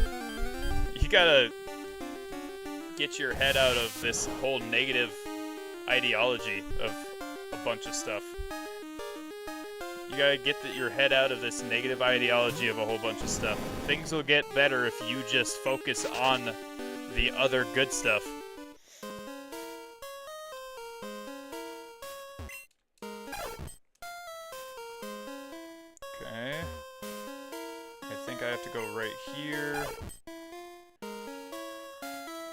You gotta get your head out of this whole negative ideology of a bunch of stuff. You gotta get your head out of this negative ideology of a whole bunch of stuff. Things will get better if you just focus on the other good stuff. Okay. I think I have to go right here.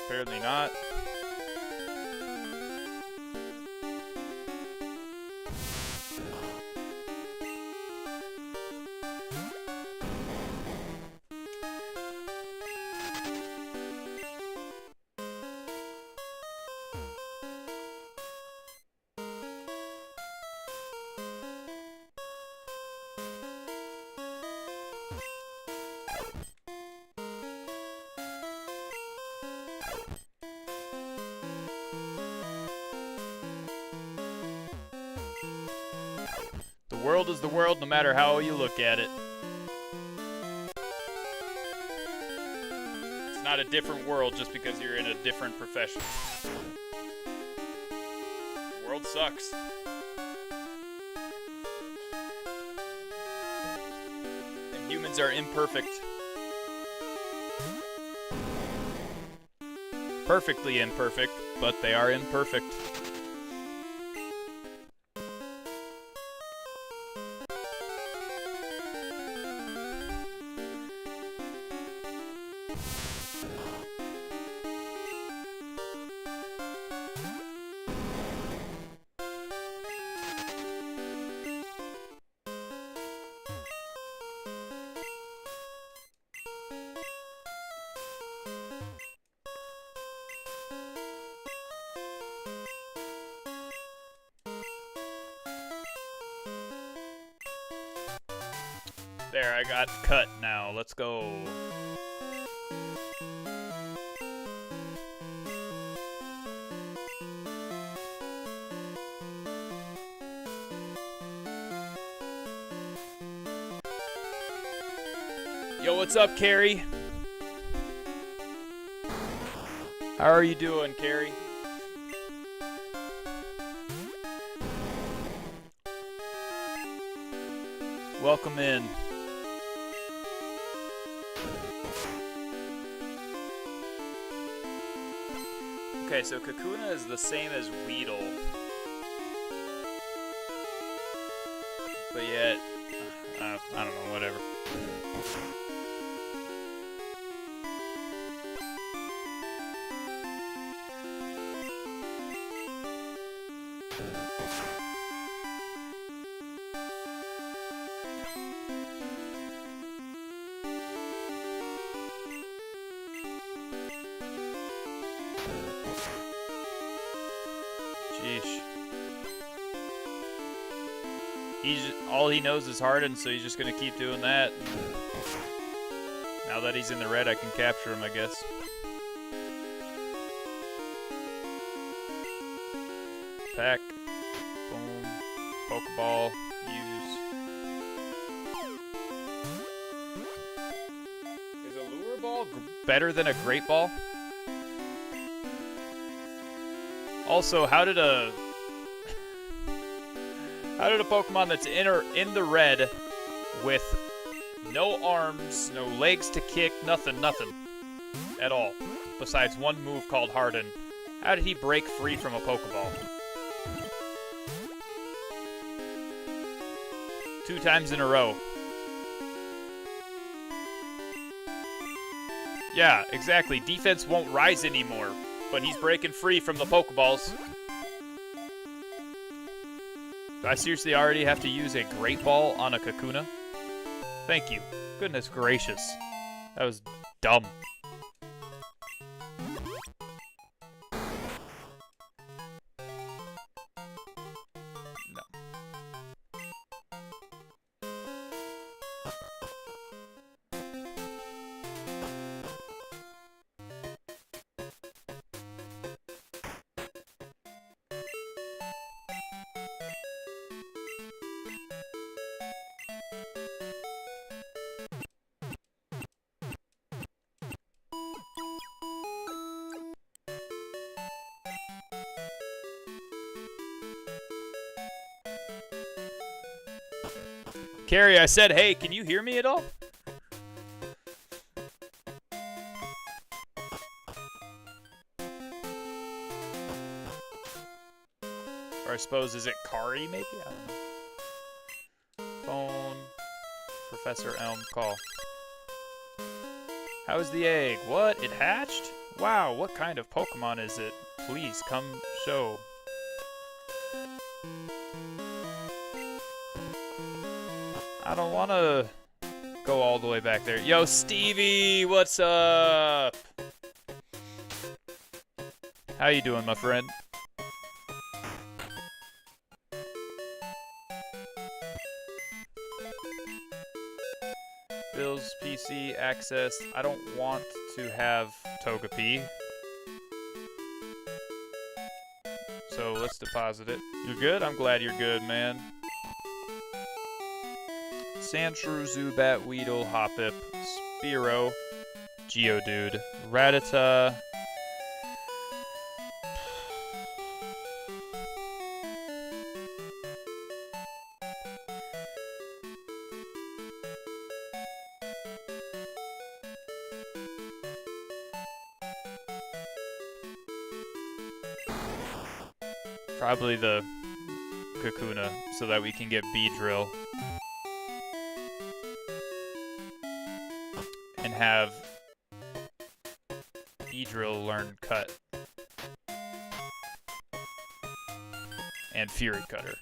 Apparently not. The world is the world, no matter how you look at it. It's not a different world just because you're in a different profession. The world sucks. And humans are imperfect. Perfectly imperfect, but they are imperfect. There, I got cut now. Let's go. Yo, what's up, Carrie? How are you doing, Carrie? Welcome in. Okay, so Kakuna is the same as Weedle. But yet, I don't know, whatever. Sheesh. All he knows is Harden, so he's just gonna keep doing that. Now that he's in the red, I can capture him, I guess. Pack. Boom. Pokeball. Use. Is a lure ball better than a great ball? Also, how did a Pokemon that's in the red with no arms, no legs to kick, nothing at all, besides one move called Harden, how did he break free from a Pokeball? 2 times in a row. Yeah, exactly. Defense won't rise anymore, but he's breaking free from the Pokeballs. Do I seriously already have to use a Great Ball on a Kakuna? Thank you. Goodness gracious. That was dumb. No. Carrie, I said, hey, can you hear me at all? Or I suppose, is it Kari, maybe? I don't know. Phone. Professor Elm, call. How's the egg? What? It hatched? Wow, what kind of Pokemon is it? Please, come show. I don't want to go all the way back there. Yo, Stevie, what's up? How you doing, my friend? Bill's PC access. I don't want to have Togepi. So let's deposit it. You're good? I'm glad you're good, man. Sandshrew, Zubat, Weedle, Hoppip, Spearow, Geodude, Rattata. Probably the Kakuna, so that we can get Beedrill. And have Beedrill learn Cut. And Fury Cutter.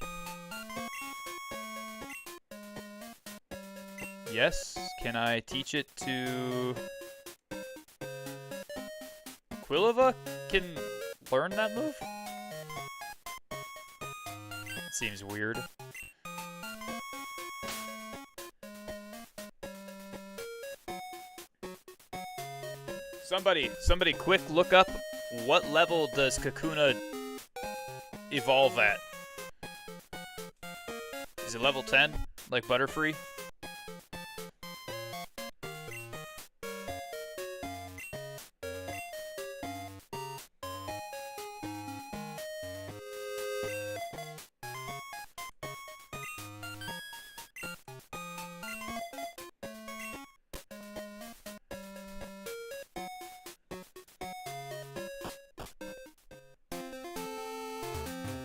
Yes, can I teach it to... Quilava can learn that move? Seems weird. Somebody quick look up what level does Kakuna evolve at? Is it level 10? Like Butterfree?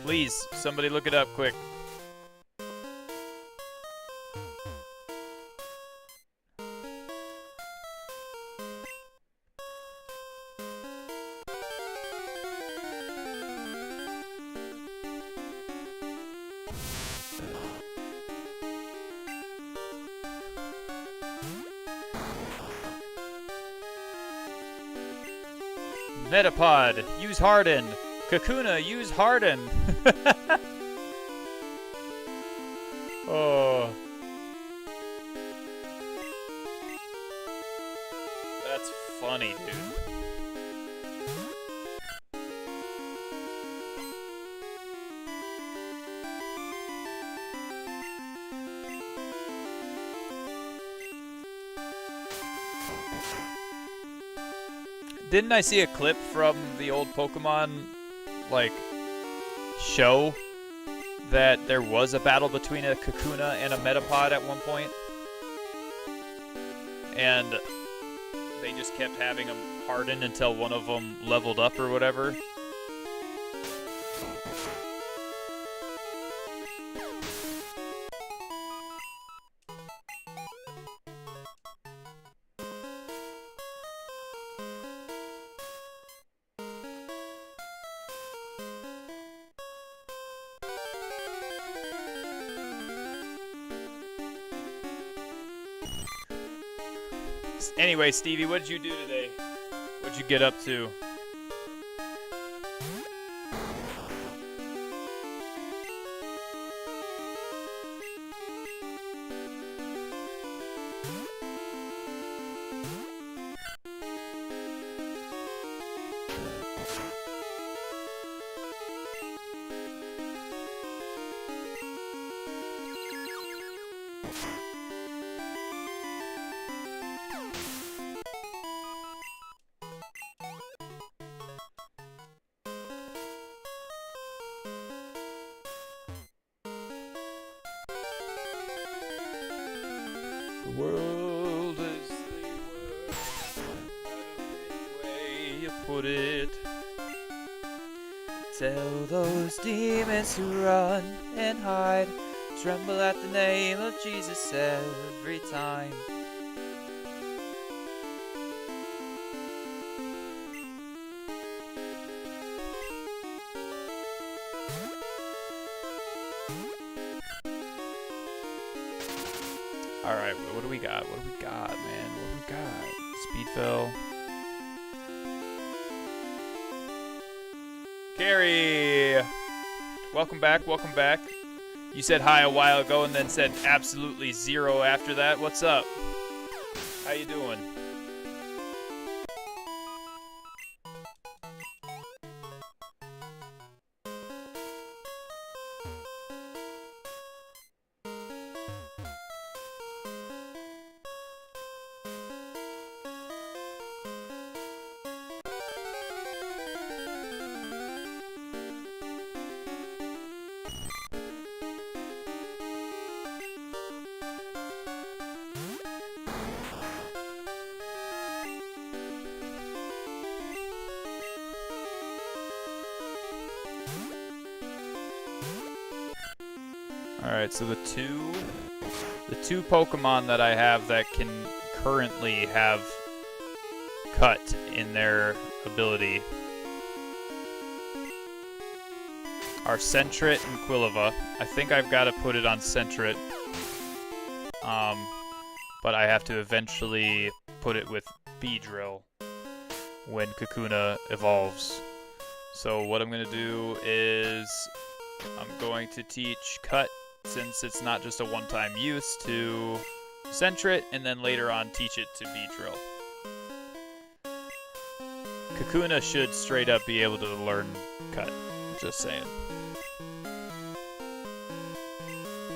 Please, somebody look it up quick. Metapod, use Harden. Kakuna, use Harden. Oh. That's funny, dude. Didn't I see a clip from the old Pokemon, like, show that there was a battle between a Kakuna and a Metapod at one point? And they just kept having them harden until one of them leveled up or whatever. Anyway, Stevie, what did you do today? What'd you get up to? The world is the world, way you put it. Tell those demons to run and hide. Tremble at the name of Jesus every time. Alright, what do we got? What do we got, man? What do we got? Speed fell. Gary! Welcome back, welcome back. You said hi a while ago and then said absolutely zero after that. What's up? How you doing? Alright, so the two Pokemon that I have that can currently have cut in their ability are Sentret and Quilava. I think I've got to put it on Sentret, but I have to eventually put it with Beedrill when Kakuna evolves. So what I'm going to do is I'm going to teach Cut, since it's not just a one-time use, to Sentret, and then later on teach it to Beedrill. Kakuna should straight up be able to learn Cut, just saying.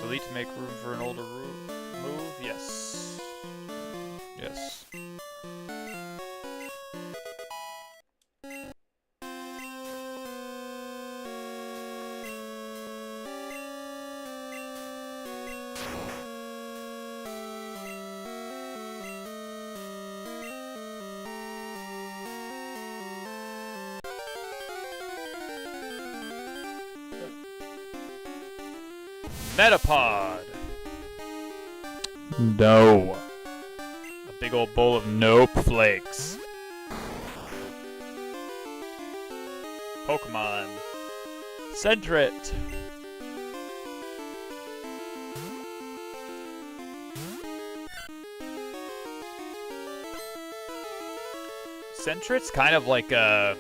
Delete to make room for an older move? Yes. Yes. Metapod. No. A big old bowl of nope flakes. Pokemon. Sentret. Sentret's kind of like a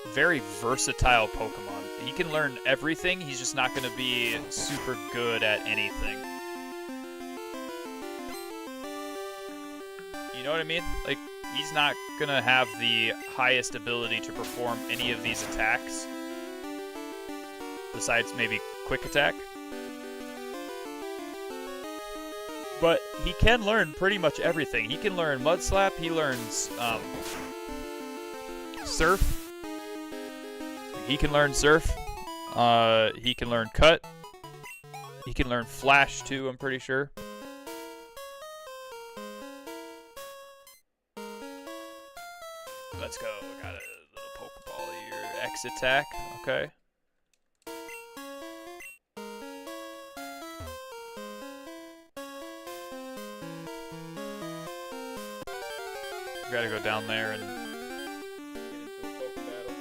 very versatile Pokemon. He can learn everything, he's just not going to be super good at anything. You know what I mean? Like, he's not going to have the highest ability to perform any of these attacks, besides maybe Quick Attack. But he can learn pretty much everything. He can learn Mud Slap, he learns Surf. He can learn Surf. He can learn Cut. He can learn Flash too, I'm pretty sure. Let's go. Got a little Pokeball here. X attack. Okay. Gotta go down there and get into a Poke battle.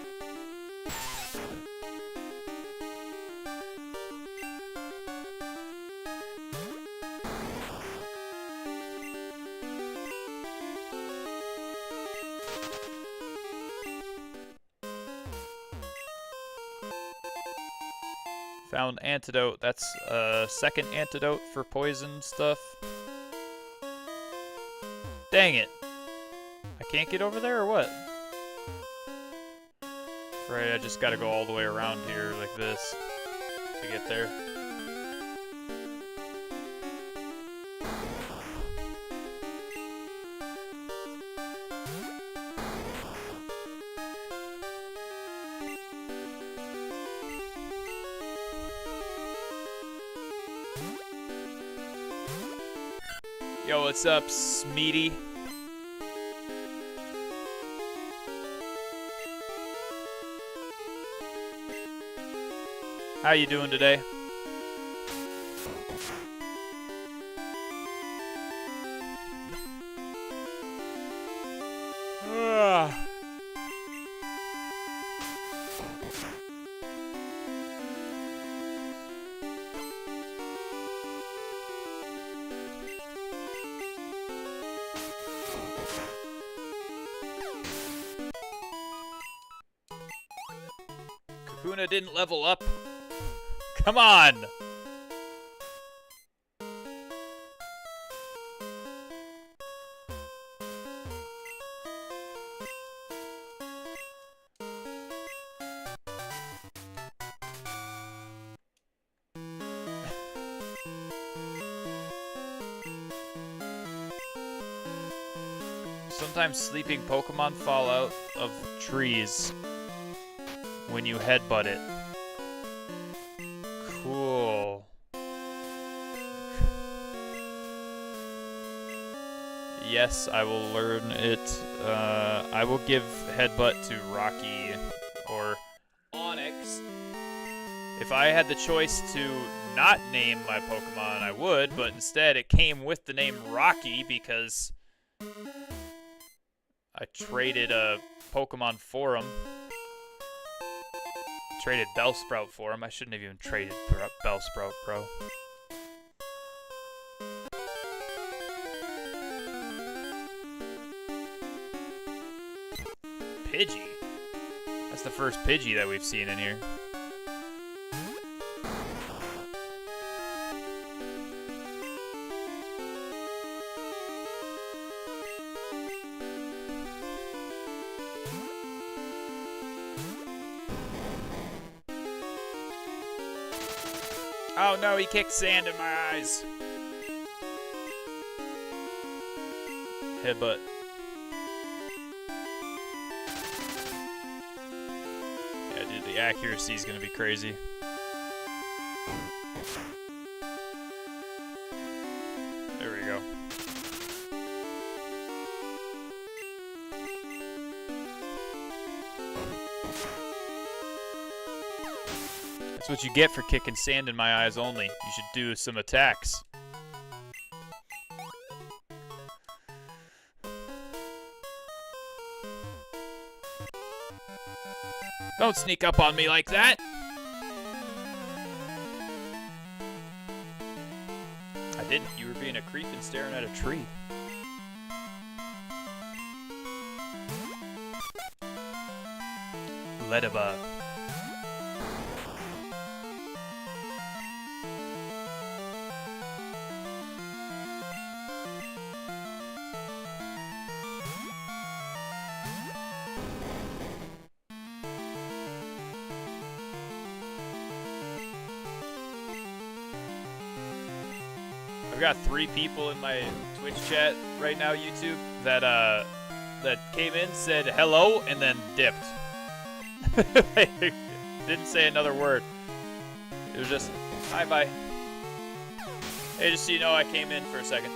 Found antidote. That's a second antidote for poison stuff. Dang it. I can't get over there or what? Right, I just gotta go all the way around here like this to get there. Yo, what's up, Smeety? How you doing today? Kakuna didn't level up. Come on! Sometimes sleeping Pokemon fall out of trees when you headbutt it. Cool. Yes, I will learn it. I will give headbutt to Rocky or Onyx. If I had the choice to not name my Pokemon, I would, but instead it came with the name Rocky because I traded a Pokemon for him. Traded Bellsprout for him. I shouldn't have even traded Bellsprout, bro. Pidgey? That's the first Pidgey that we've seen in here. Oh no, he kicked sand in my eyes. Headbutt. Yeah, dude, the accuracy is gonna be crazy. There we go. That's what you get for kicking sand in my eyes only. You should do some attacks. Don't sneak up on me like that! I didn't. You were being a creep and staring at a tree. Ledabug. I've got 3 people in my Twitch chat right now, YouTube, that came in, said hello, and then dipped. Didn't say another word. It was just, hi, bye. Hey, just so you know, I came in for a second.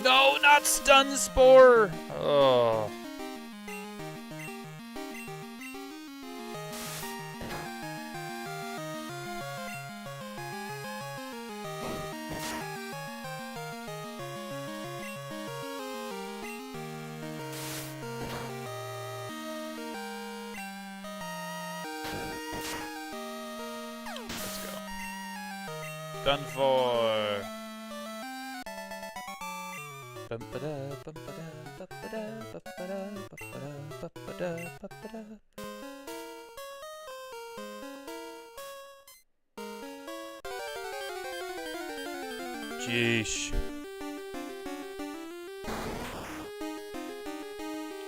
No, not Stun Spore! Oh. Let's go. Done for. Jeesh.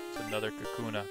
It's another Kakuna.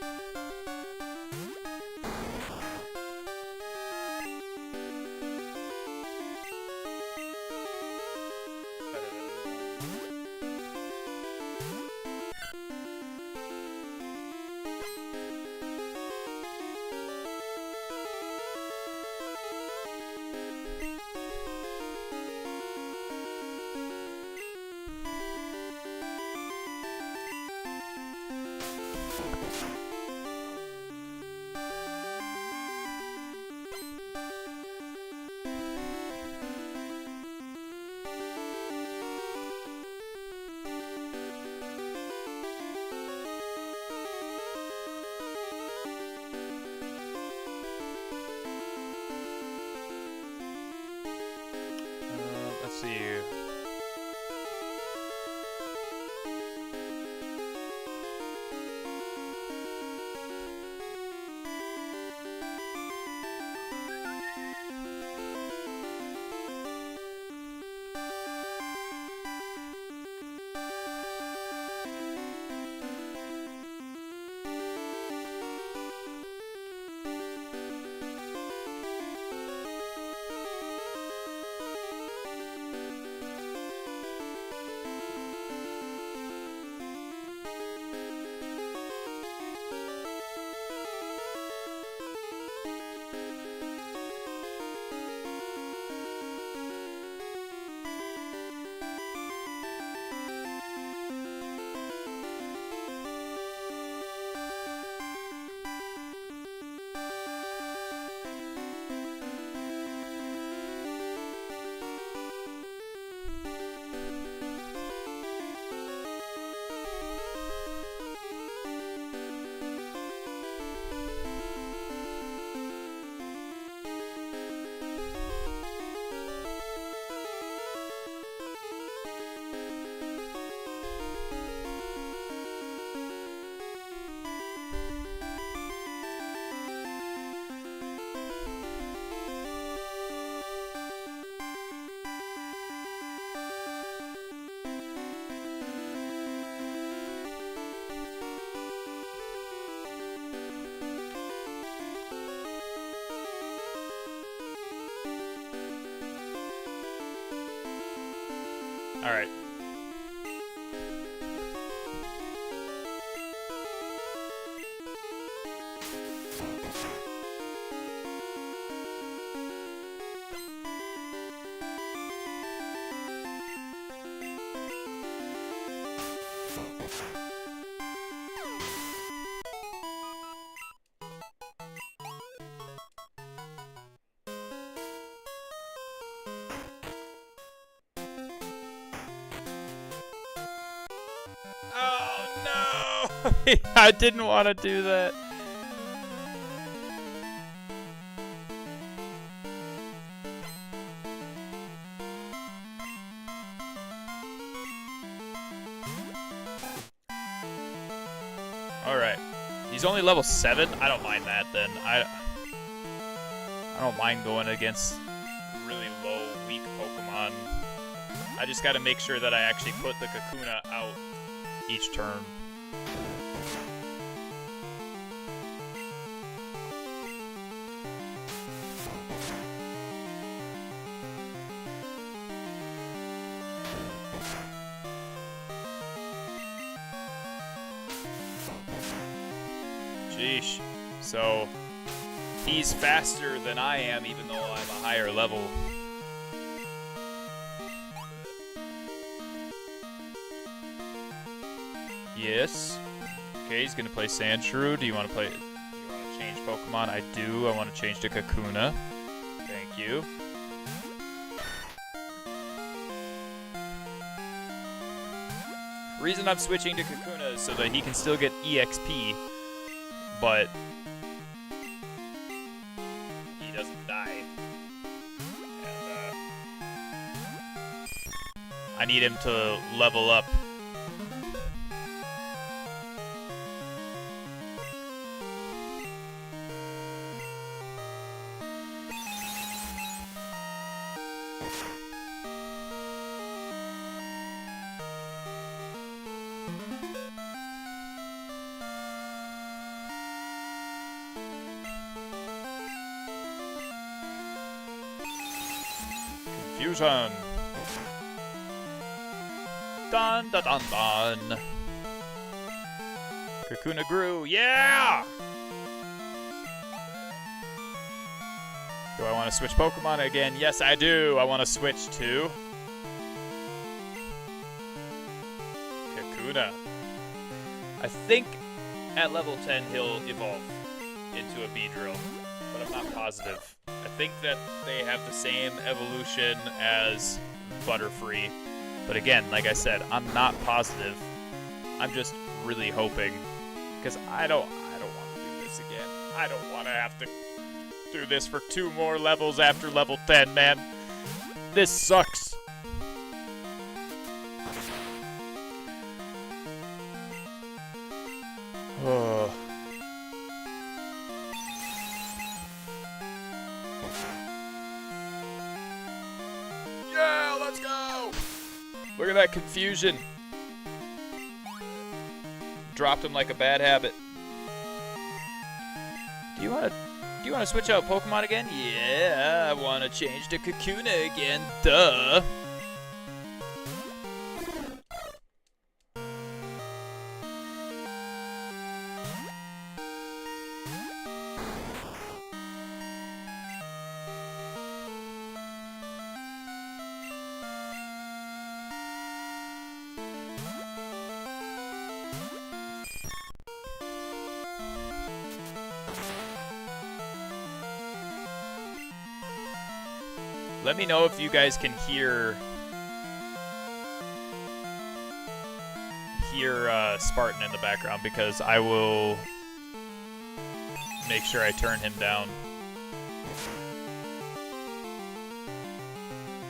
Alright. Oh no! I didn't want to do that. Alright. He's only level 7? I don't mind that then. I don't mind going against really low, weak Pokemon. I just gotta make sure that I actually put the Kakuna out each turn. Sheesh. So, he's faster than I am, even though I'm a higher level. Yes. Okay, he's gonna play Sandshrew. Do you want to play? Do you want to change Pokemon? I do. I want to change to Kakuna. Thank you. Reason I'm switching to Kakuna is so that he can still get EXP, but he doesn't die. And I need him to level up. Confusion. Dun dun dun dun. Kakuna grew. Yeah! Do I want to switch Pokemon again? Yes, I do. I want to switch to Kakuna. I think at level 10 he'll evolve into a Beedrill, but I'm not positive. I think that they have the same evolution as Butterfree, but again, like I said, I'm not positive. I'm just really hoping, because I don't want to do this again. I don't want to have to do this for 2 more levels after level 10, man. This sucks. Oh. Yeah, let's go! Look at that confusion. Dropped him like a bad habit. Do you want to switch out Pokemon again? Yeah, I want to change to Kakuna again. Duh. Let me know if you guys can hear Spartan in the background, because I will make sure I turn him down.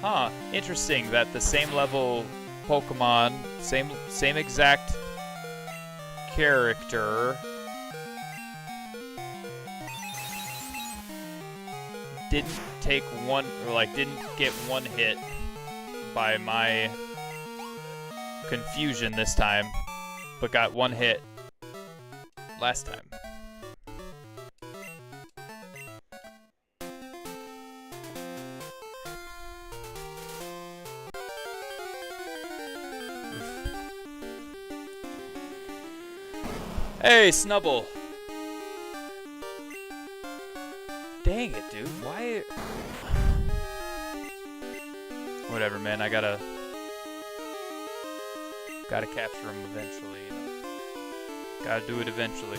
Huh, interesting that the same level Pokemon, same exact character, didn't get one hit by my confusion this time, but got 1 hit last time. Hey, Snubble. Dang it, dude. Why? Whatever, man. I gotta capture him eventually. You know? Gotta do it eventually.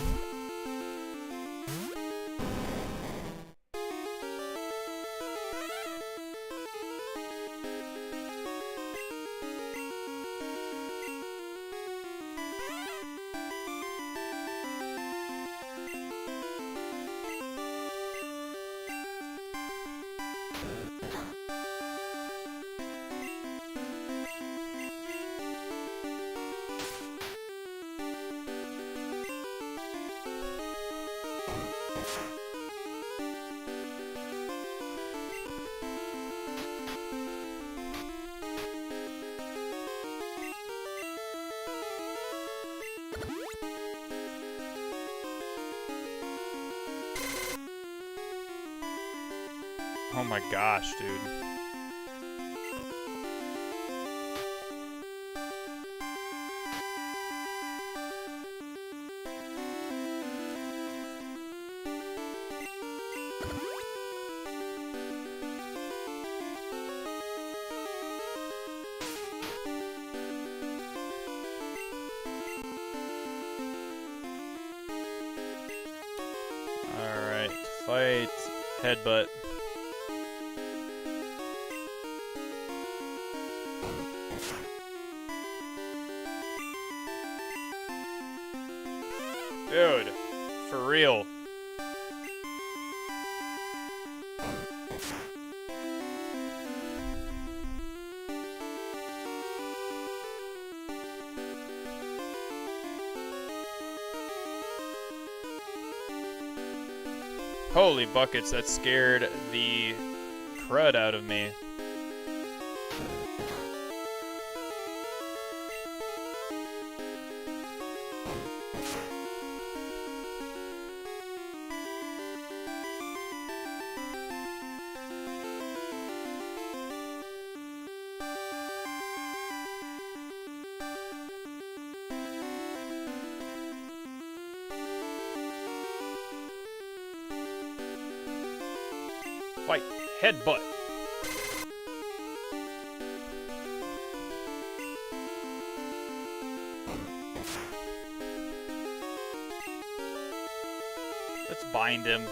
Oh my gosh, dude. Alright, fight, headbutt. Dude, for real. Holy buckets, that scared the crud out of me. Fight. Headbutt. Let's bind him.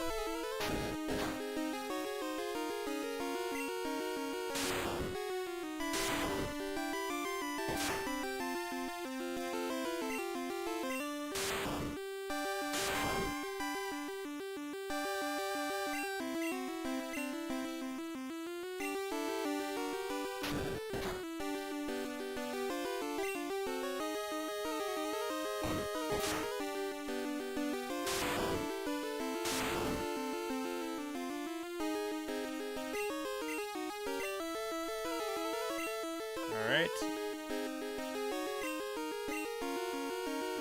Alright.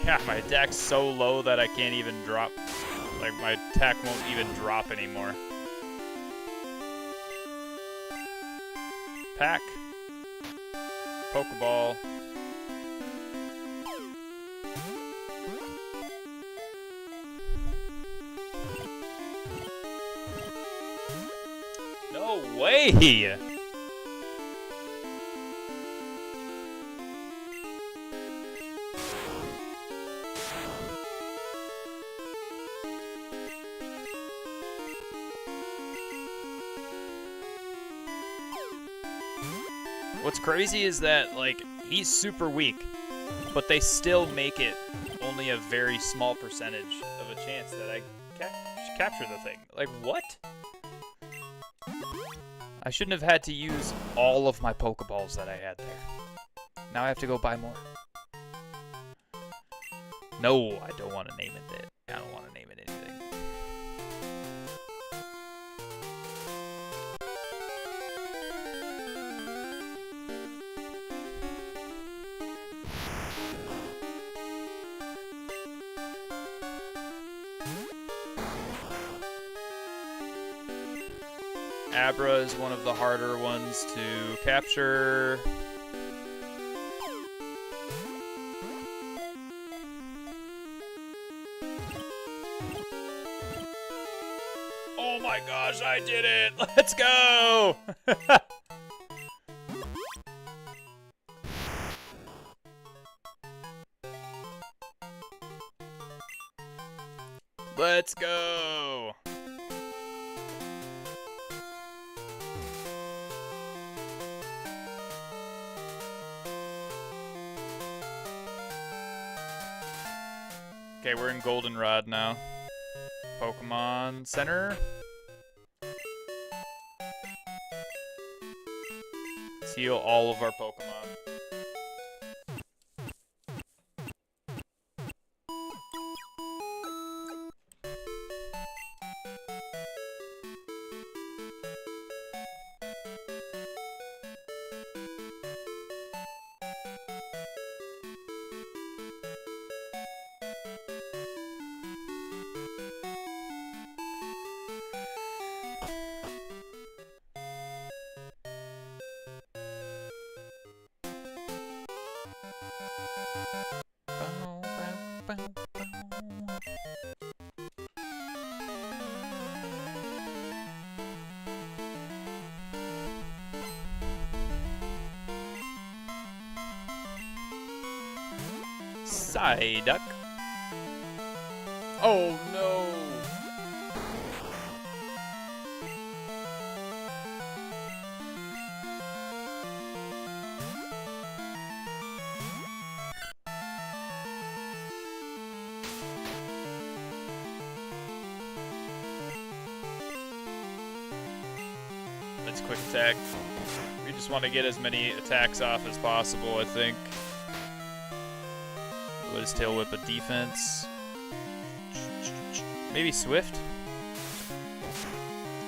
Yeah, my attack's so low that I can't even drop. Like, my attack won't even drop anymore. Pack. Pokeball. No way! What's crazy is that, like, he's super weak, but they still make it only a very small percentage of a chance that I capture the thing. Like, what? I shouldn't have had to use all of my Pokeballs that I had there. Now I have to go buy more. No, I don't want to name it that. I don't want to name it anything. Abra is one of the harder ones to capture. my gosh, I did it! Let's go! Let's go! Okay, we're in Goldenrod now. Pokemon Center. Let's heal all of our Pokemon. Psyduck. Oh no! Let's quick attack. We just want to get as many attacks off as possible, I think. Let his tail whip a defense. Maybe Swift?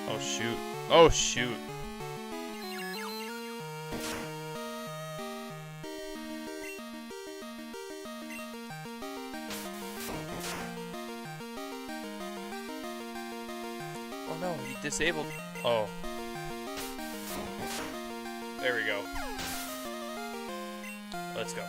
Oh shoot. Oh shoot. Oh no, he disabled. Oh. There we go. Let's go.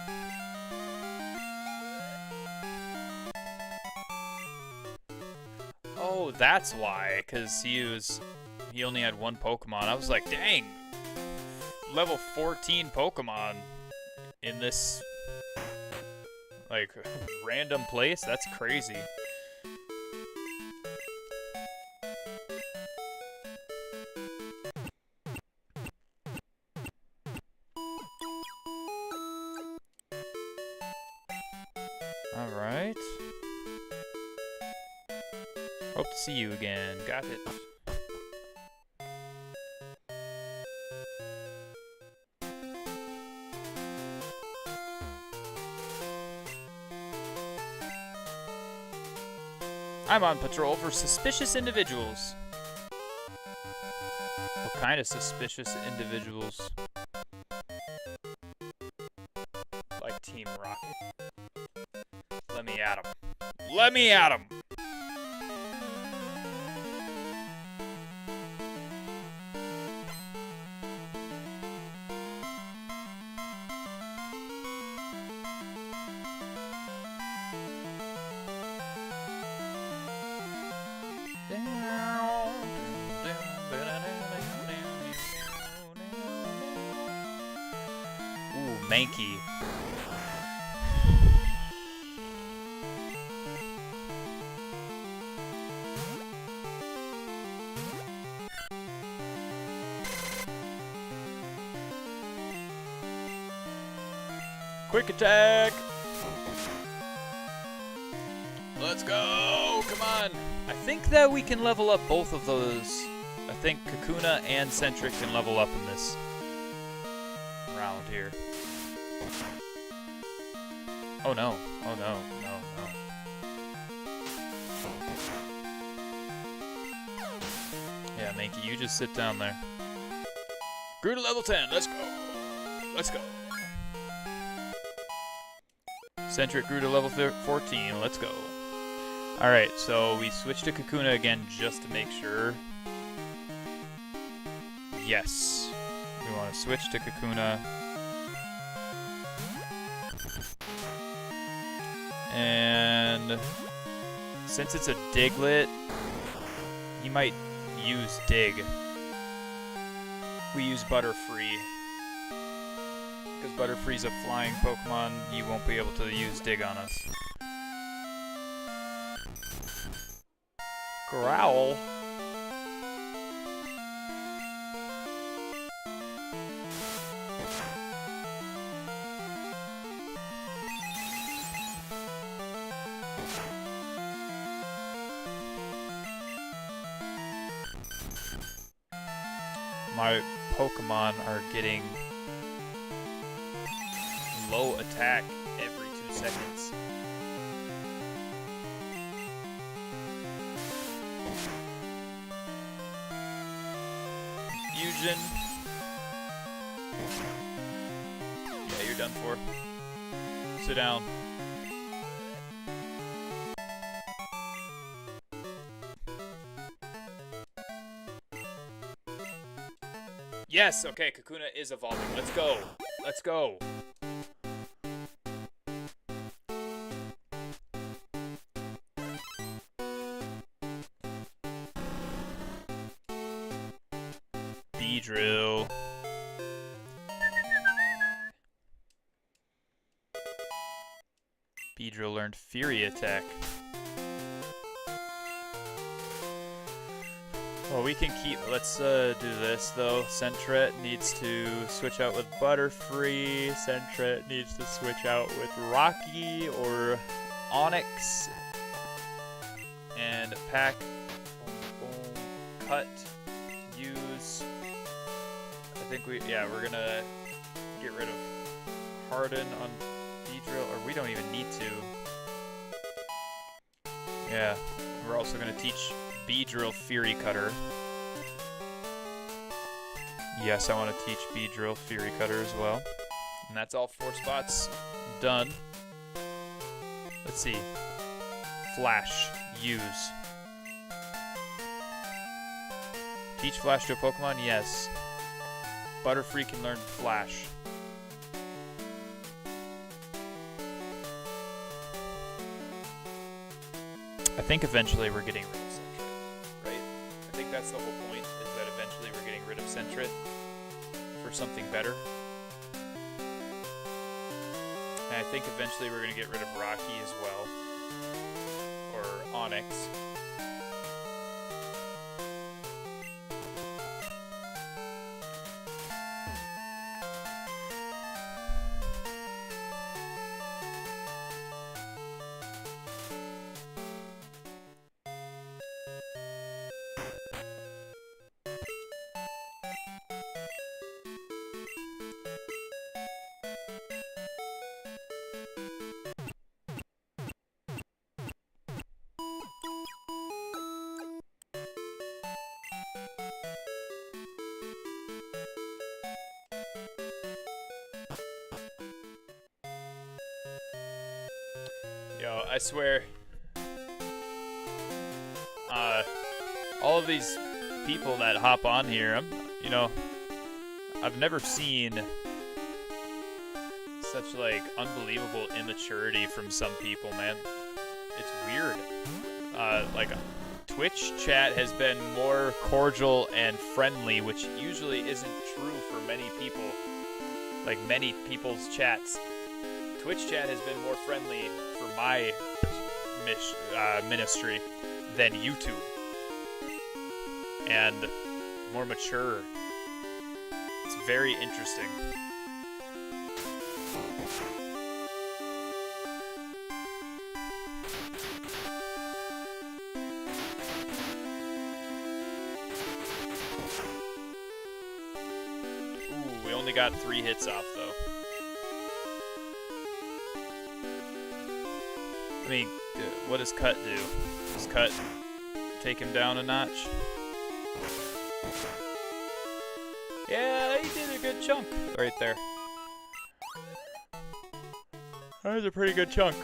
Oh, that's why, because he only had one Pokemon. I was like, dang, level 14 Pokemon in this, like, random place? That's crazy. Alright. Hope to see you again. Got it. I'm on patrol for suspicious individuals. What kind of suspicious individuals? Like Team Rocket. Let me at him. Let me at him! Ooh, Mankey. Quick attack! Let's go! Come on! I think that we can level up both of those. I think Kakuna and Centric can level up in this round here. Oh no. Oh no. No, no. Yeah, Mankey, you just sit down there. Grew to level 10. Let's go. Let's go. Centric grew to level 14. Let's go. Alright, so we switch to Kakuna again just to make sure. Yes. We want to switch to Kakuna. And since it's a Diglett, he might use dig. We use Butterfree. Because Butterfree's a flying Pokemon, you won't be able to use dig on us. Growl? My Pokemon are getting low attack every 2 seconds. Fusion. Yeah, you're done for. Sit down. Yes, okay, Kakuna is evolving. Let's go. Let's go. Beedrill. Beedrill learned Fury Attack. Well, we can keep, let's do this though. Sentret needs to switch out with Butterfree. Sentret needs to switch out with Rocky or Onyx. And pack, boom, boom, cut, use. I think we're gonna get rid of Harden on Beedrill, or we don't even need to. Yeah, we're also gonna teach Beedrill Fury Cutter. Yes, I want to teach Beedrill Fury Cutter as well. And that's all 4 spots done. Let's see. Flash. Use. Teach Flash to a Pokemon? Yes. Butterfree can learn Flash. I think eventually we're getting rid of Sentret, right? I think that's the whole point, is that eventually we're getting rid of Sentret for something better. And I think eventually we're going to get rid of Rocky as well. Or Onyx. Yo, I swear, all of these people that hop on here, I've never seen such, like, unbelievable immaturity from some people, man. It's weird. Like, Twitch chat has been more cordial and friendly, which usually isn't true for many people. Like, many people's chats. Twitch chat has been more friendly for my ministry than YouTube. And more mature. It's very interesting. Ooh, we only got 3 hits off, though. I mean, what does Cut do? Does Cut take him down a notch? Yeah, he did a good chunk right there. That was a pretty good chunk.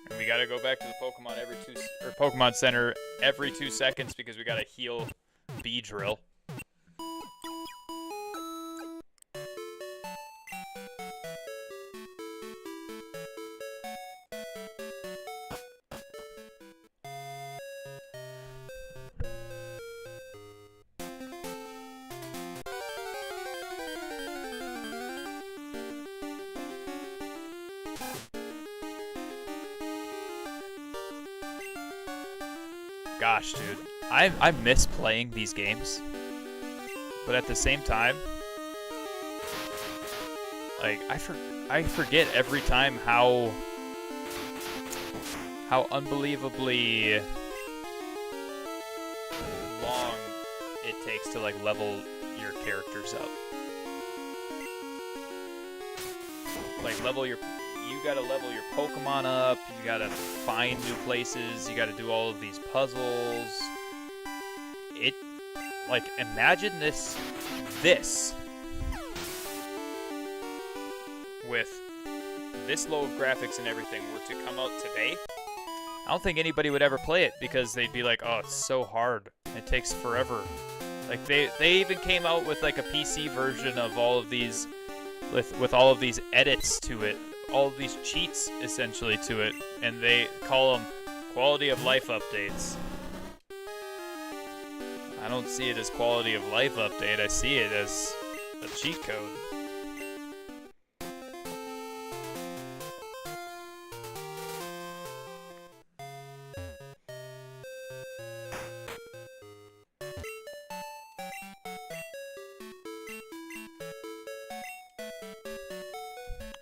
And we gotta go back to the Pokemon Center every 2 seconds because we gotta heal Beedrill. gosh, dude. I miss playing these games. But at the same time, like, I forget every time how unbelievably long it takes to, like, level your characters up. Like, you gotta level your Pokemon up, you gotta find new places, you gotta do all of these puzzles. Like, imagine this with this low of graphics and everything were to come out today. I don't think anybody would ever play it because they'd be like, oh, it's so hard. It takes forever. Like, they even came out with, like, a PC version of all of these, with all of these edits to it, all of these cheats, essentially, to it, and they call them quality of life updates. I don't see it as quality of life update, I see it as a cheat code.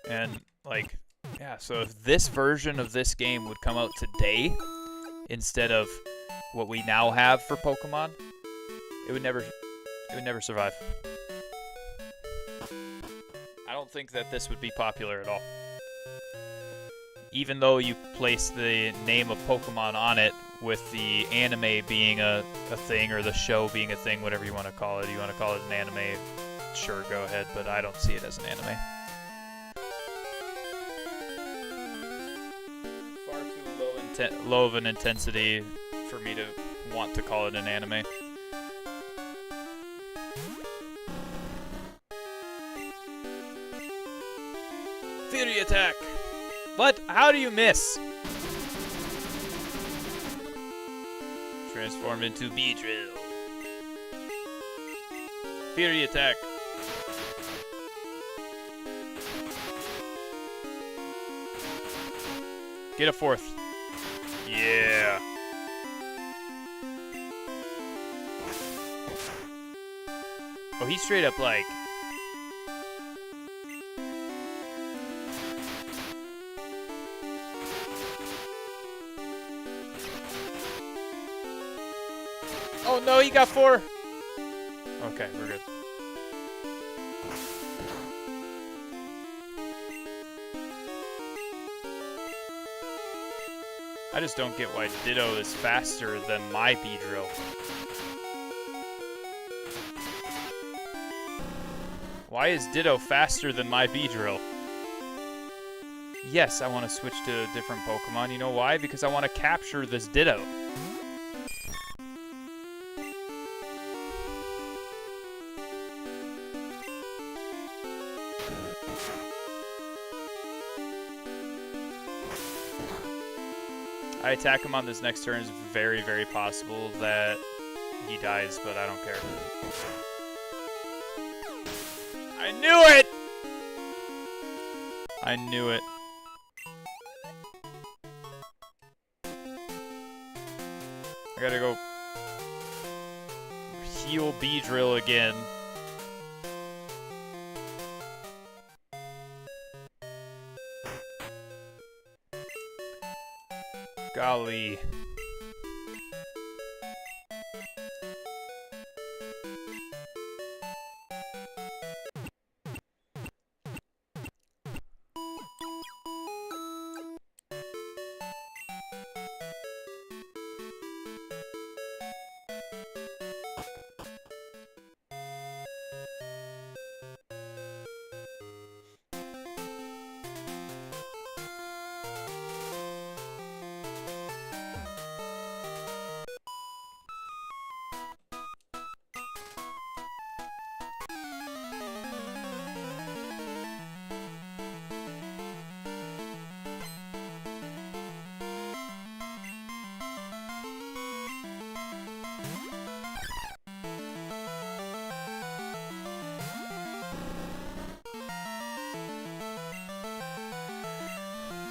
And, like, yeah, so if this version of this game would come out today instead of what we now have for Pokemon, it would never survive. I don't think that this would be popular at all. Even though you place the name of Pokemon on it with the anime being a thing, or the show being a thing, whatever you want to call it. You want to call it an anime, sure, go ahead, but I don't see it as an anime. Far too low of an intensity for me to want to call it an anime. Fury attack! What? How do you miss? Transform into Beedrill. Fury attack. Get a fourth. Yeah. Oh, he's straight up like... Oh no, he got 4! Okay, we're good. I just don't get why Ditto is faster than my Beedrill. Why is Ditto faster than my Beedrill? Yes, I want to switch to a different Pokemon. You know why? Because I want to capture this Ditto. I attack him on this next turn, it's very, very possible that he dies, but I don't care. I knew it! I knew it. I gotta go heal Beedrill again. Golly.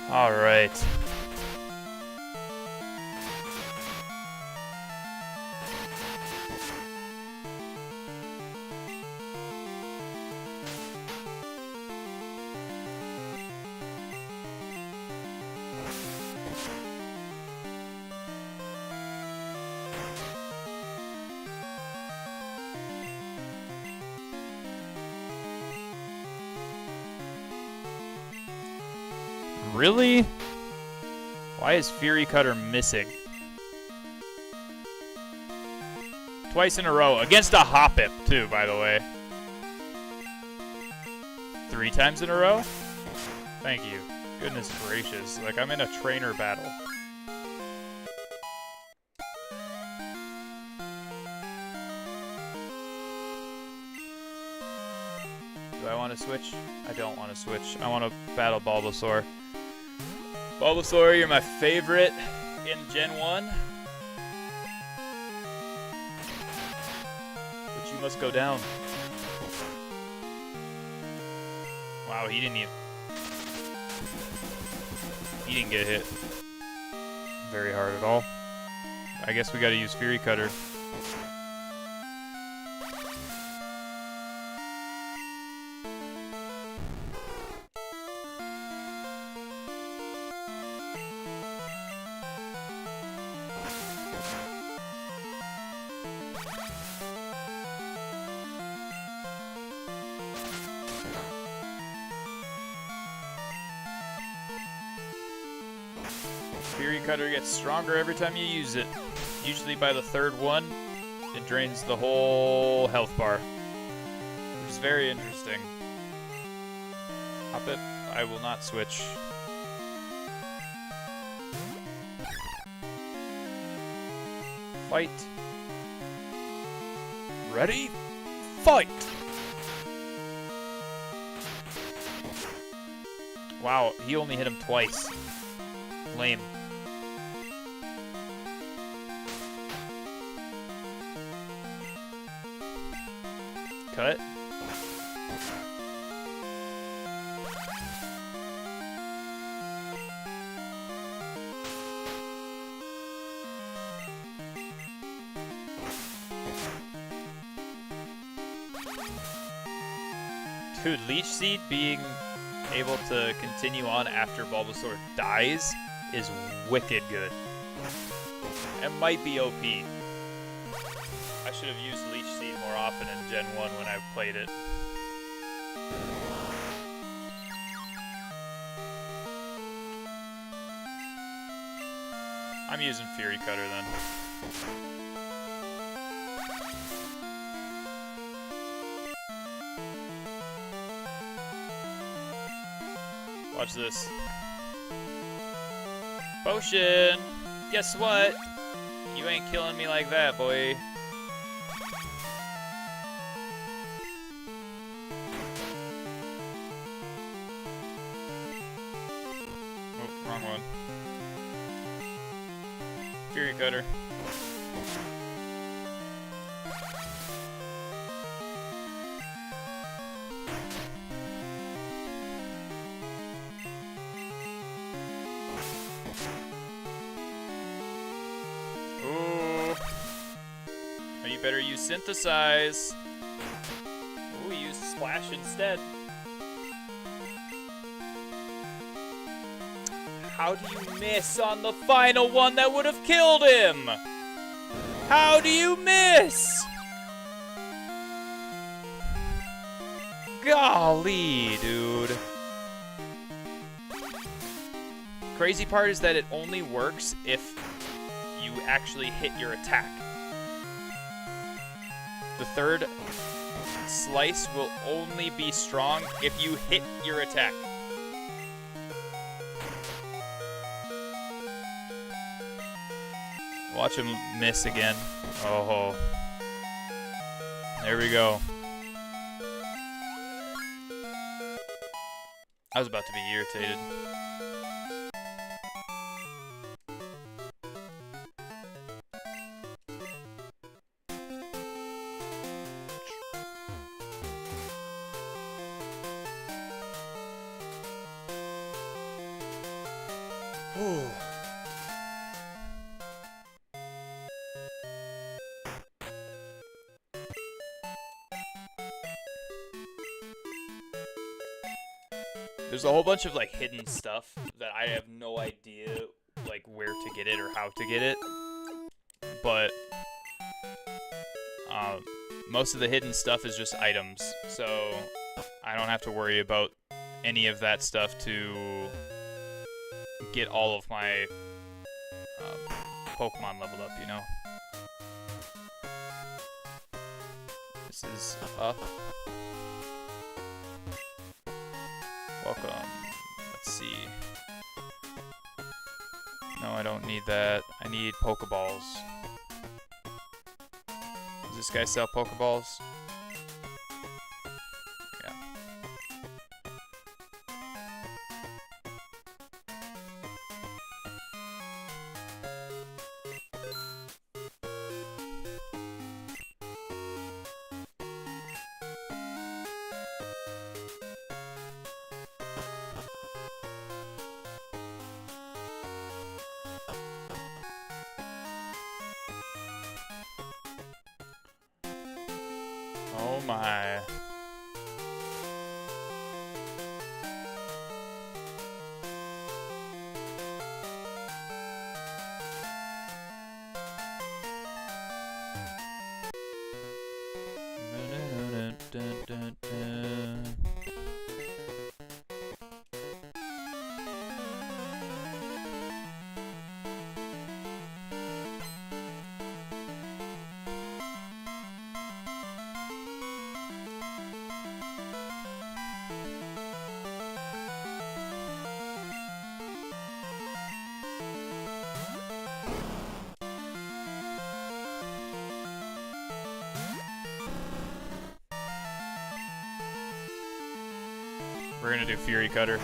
All right. Really? Why is Fury Cutter missing? Twice in a row. Against a Hoppip, too, by the way. 3 times in a row? Thank you. Goodness gracious. Like, I'm in a trainer battle. Do I want to switch? I don't want to switch. I want to battle Bulbasaur. Bulbasaur, you're my favorite in Gen 1. But you must go down. Wow, he didn't get hit very hard at all. I guess we gotta use Fury Cutter. Fury Cutter gets stronger every time you use it. Usually by the 3rd one, it drains the whole health bar. Which is very interesting. Hoppip, I will not switch. Fight. Ready? Fight! Wow, he only hit him twice. Lame. Cut. Dude, Leech Seed being able to continue on after Bulbasaur dies is wicked good. It might be OP. I should have used Leech Seed more often in Gen 1 when I played it. I'm using Fury Cutter then. Watch this. Potion! Guess what? You ain't killing me like that, boy. Oh, wrong one. Fury Cutter. You better use Synthesize. Ooh, use Splash instead. How do you miss on the final one that would have killed him? How do you miss? Golly, dude. Crazy part is that it only works if you actually hit your attack. The 3rd slice will only be strong if you hit your attack. Watch him miss again. Oh. There we go. I was about to be irritated. Ooh. There's a whole bunch of like hidden stuff that I have no idea like where to get it or how to get it. But most of the hidden stuff is just items, so I don't have to worry about any of that stuff to get all of my Pokemon leveled up, you know? This is up. Welcome. Let's see. No, I don't need that. I need Pokeballs. Does this guy sell Pokeballs? Yeah. Oh my. We're gonna do Fury Cutter.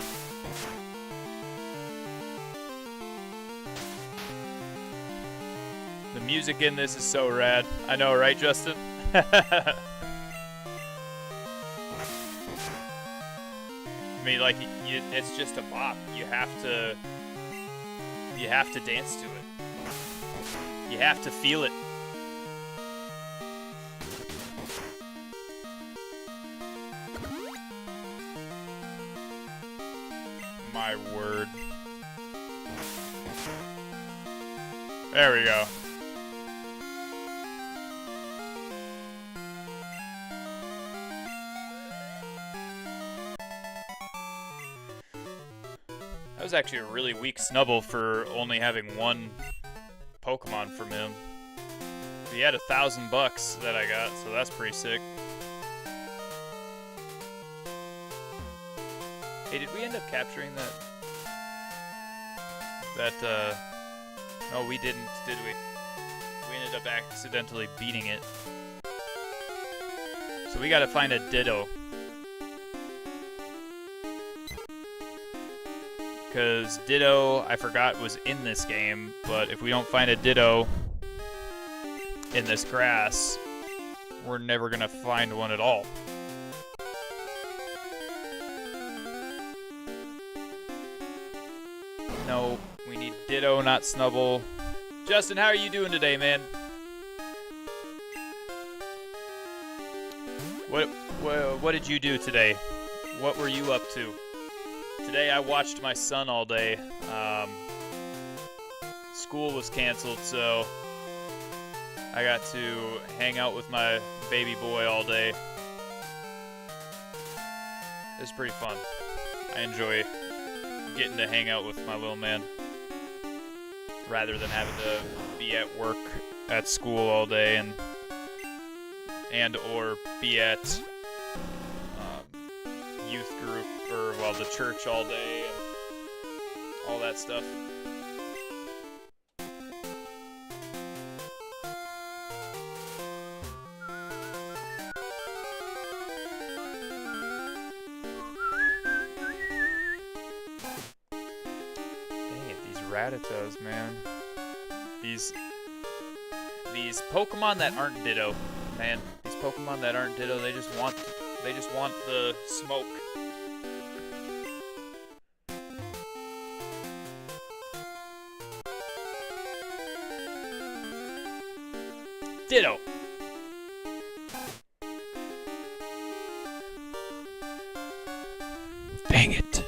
The music in this is so rad. I know, right, Justin? I mean, like, it's just a bop. You have to dance to it. You have to feel it. My word. There we go. That was actually a really weak snubble for only having one Pokemon from him. He had $1,000 that I got, so that's pretty sick. Hey, did we end up capturing that? No, we didn't, did we? We ended up accidentally beating it. So we gotta find a Ditto. Because Ditto, I forgot, was in this game, but if we don't find a Ditto in this grass, we're never gonna find one at all. No, we need Ditto, not Snubble. Justin, how are you doing today, man? What did you do today? What were you up to? Today I watched my son all day. School was canceled, so I got to hang out with my baby boy all day. It was pretty fun. I enjoy getting to hang out with my little man rather than having to be at work, at school all day, and or be at youth group or the church all day and all that stuff. Rattatas, man. These Pokemon that aren't Ditto, man. These Pokemon that aren't Ditto, they just want the smoke. Ditto. Dang it.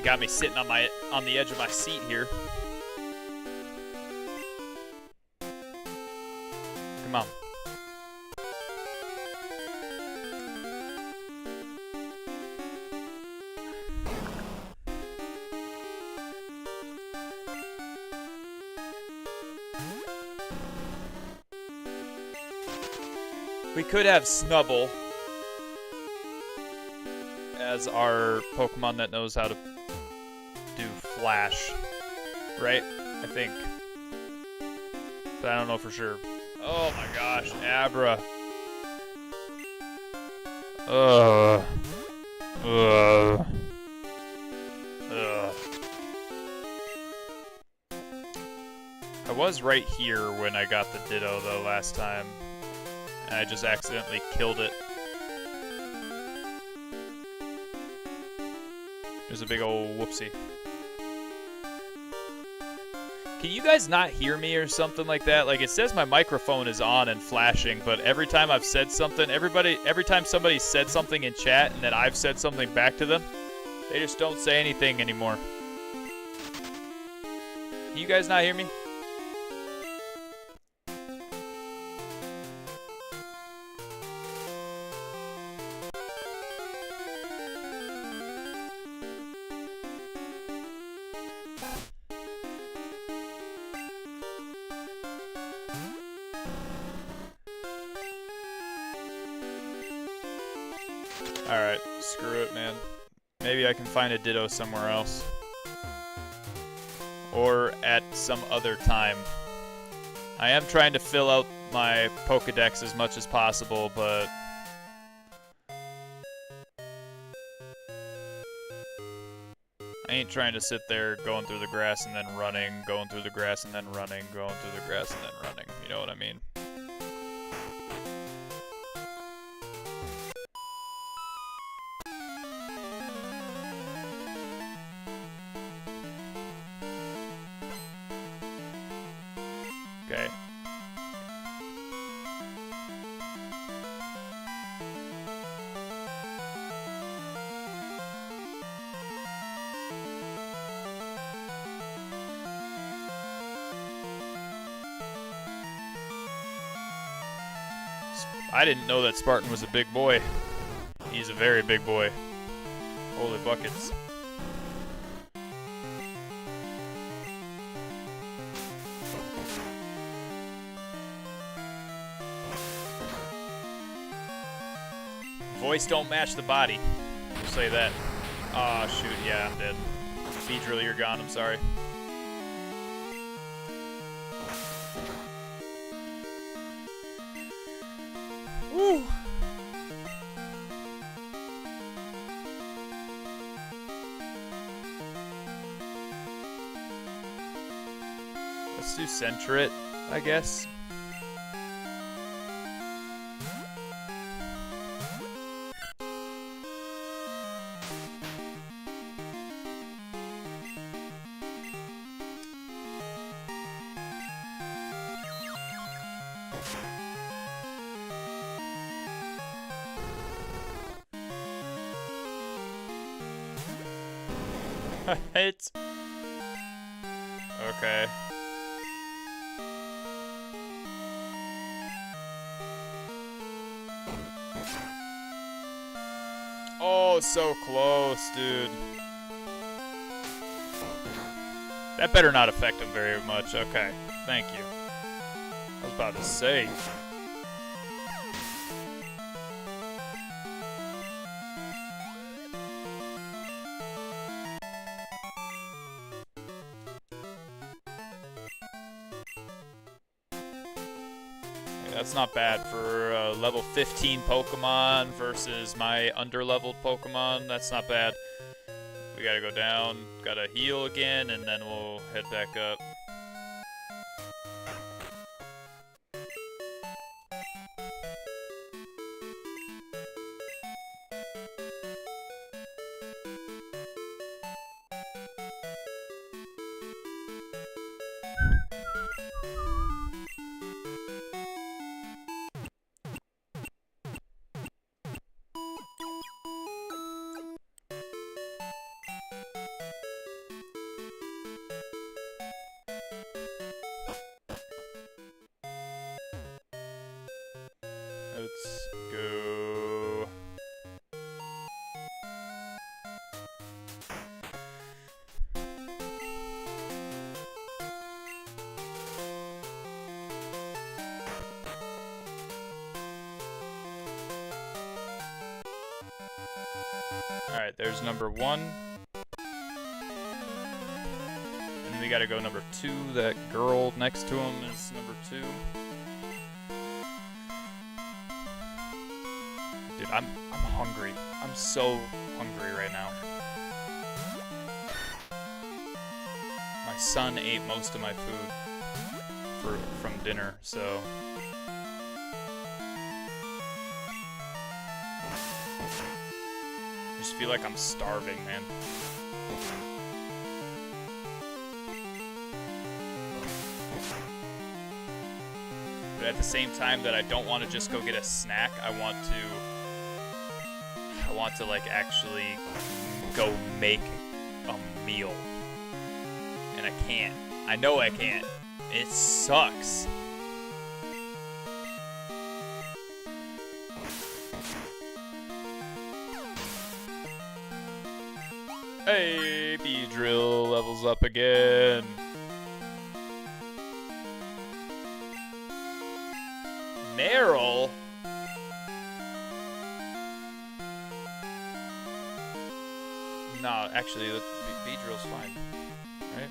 Got me sitting on the edge of my seat here. Come on. We could have Snubble as our Pokemon that knows how to do Flash, right? I think. But I don't know for sure. Oh my gosh, Abra. Ugh. Ugh. Ugh. I was right here when I got the Ditto though last time. And I just accidentally killed it. It was a big old whoopsie. Can you guys not hear me or something like that? Like, it says my microphone is on and flashing, but every time I've said something, every time somebody said something in chat and then I've said something back to them, they just don't say anything anymore. Can you guys not hear me? Alright, screw it, man. Maybe I can find a Ditto somewhere else. Or at some other time. I am trying to fill out my Pokedex as much as possible, but... I ain't trying to sit there going through the grass and then running, going through the grass and then running, going through the grass and then running. You know what I mean? Okay. I didn't know that Spartan was a big boy. He's a very big boy. Holy buckets. Voice don't match the body. We'll say that. Aw, shoot, yeah, I'm dead. Beedrill, you're gone, I'm sorry. Woo! Let's do Centrit, I guess. It's okay. Oh, so close, dude. That better not affect him very much. Okay, thank you. I was about to say. That's not bad for a level 15 Pokemon versus my under-leveled Pokemon. That's not bad. We gotta go down, gotta heal again, and then we'll head back up. Alright, there's number 1. And we gotta go number 2. That girl next to him is number 2. Dude, I'm hungry. I'm so hungry right now. My son ate most of my food from dinner, so... I just feel like I'm starving, man. But at the same time that I don't want to just go get a snack, I want to like actually go make a meal. And I can't. I know I can't. It sucks. Hey, B-Drill levels up again. Meryl? No, actually, B-Drill's fine. Right?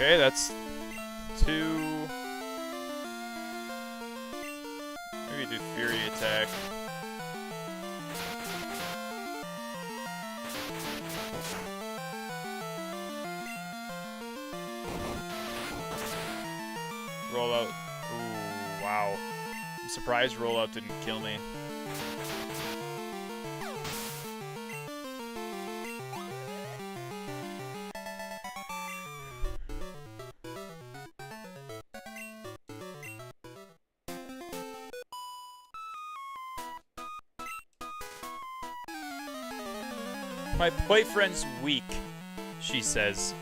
Okay, that's 2. Maybe do Fury Attack. Rollout. Ooh, wow. I'm surprised Rollout didn't kill me. My boyfriend's weak, she says.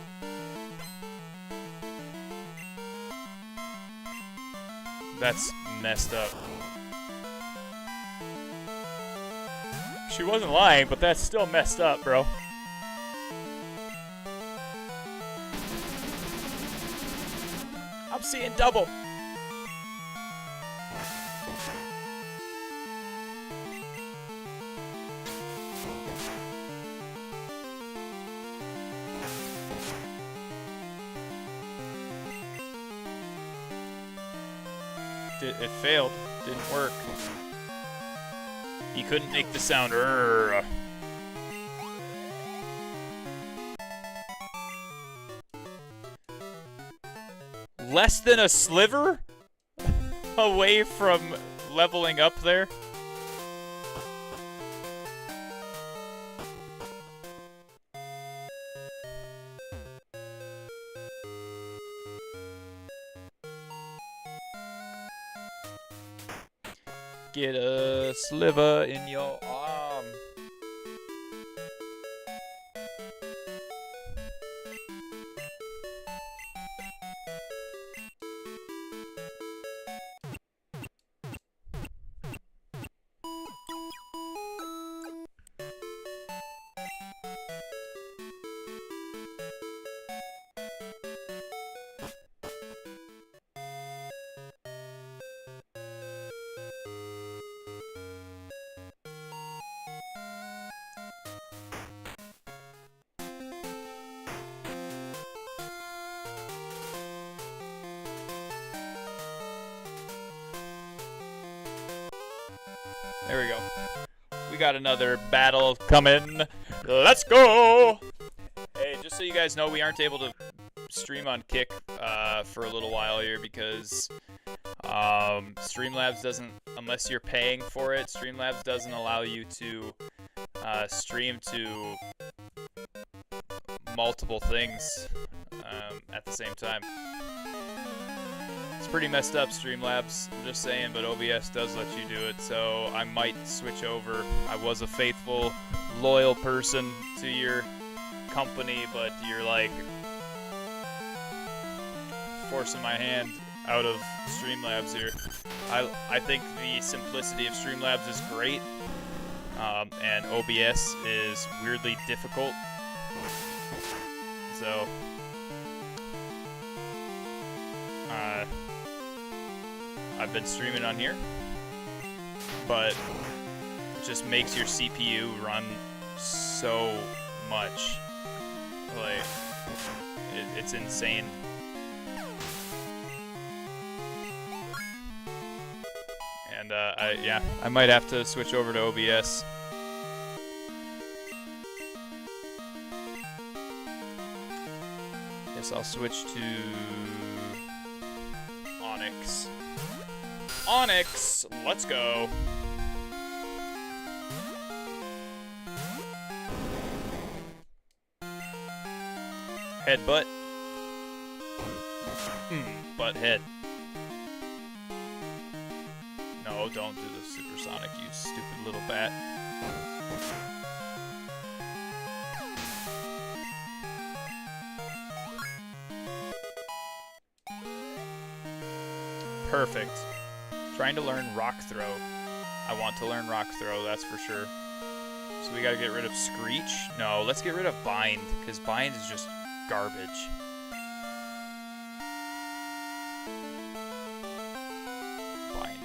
That's messed up. She wasn't lying, but that's still messed up, bro. I'm seeing double. It failed. Didn't work. He couldn't make the sound. Less than a sliver away from leveling up there. Get a sliver in your arm. There we go. We got another battle coming. Let's go! Hey, just so you guys know, we aren't able to stream on Kick for a little while here because Streamlabs doesn't, unless you're paying for it, Streamlabs doesn't allow you to stream to multiple things at the same time. It's pretty messed up, Streamlabs, I'm just saying, but OBS does let you do it, so I might switch over. I was a faithful, loyal person to your company, but you're like forcing my hand out of Streamlabs here. I think the simplicity of Streamlabs is great, and OBS is weirdly difficult. So, I've been streaming on here, but it just makes your CPU run so much. Like, it's insane. And I might have to switch over to OBS. Guess I'll switch to Onyx. Onyx, let's go. Headbutt. Butthead. No, don't do the supersonic, you stupid little bat. Perfect. Trying to learn rock throw. I want to learn rock throw, that's for sure. So we gotta get rid of Screech. No, let's get rid of Bind, because Bind is just garbage. Bind.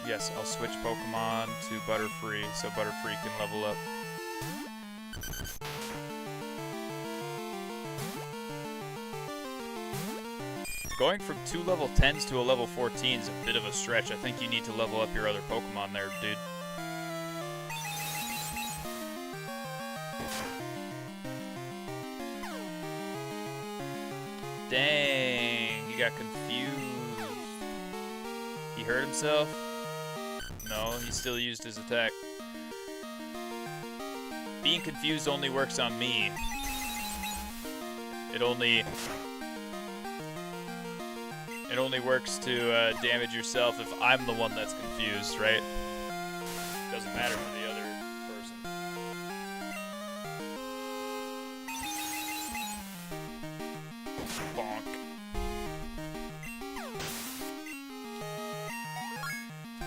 Yes, I'll switch Pokemon to Butterfree so Butterfree can level up. Going from 2 level 10s to a level 14 is a bit of a stretch. I think you need to level up your other Pokemon there, dude. Dang, he got confused. He hurt himself? No, he still used his attack. Being confused only works on me. It only works to damage yourself if I'm the one that's confused, right? Doesn't matter for the other person. Bonk.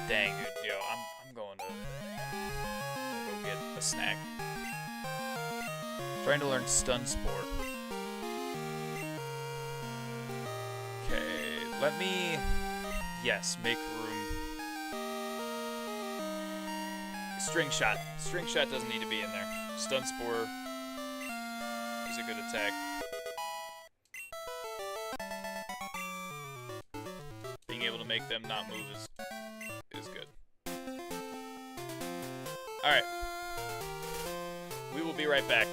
Dang, dude, yo, I'm going to go get a snack. Trying to learn Stun Spore. Okay, let me, yes, make room. String Shot. String Shot doesn't need to be in there. Stun Spore is a good attack. Being able to make them not move is good. Alright. We will be right back.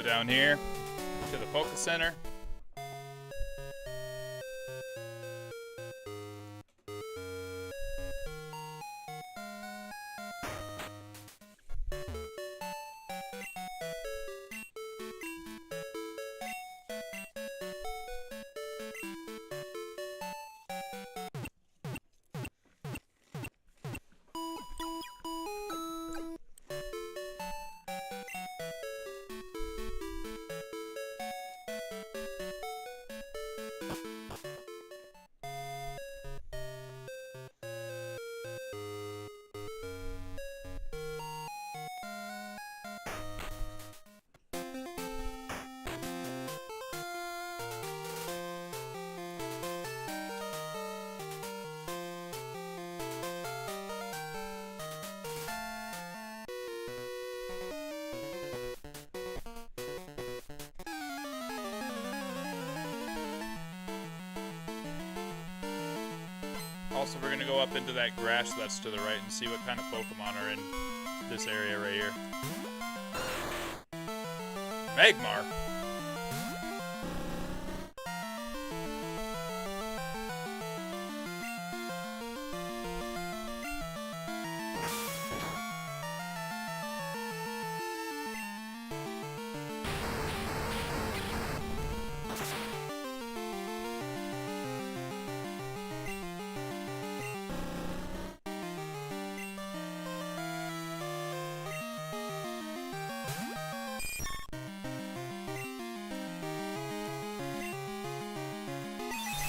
down here to the Polka Center. Also, we're going to go up into that grass that's to the right and see what kind of Pokemon are in this area right here. Magmar!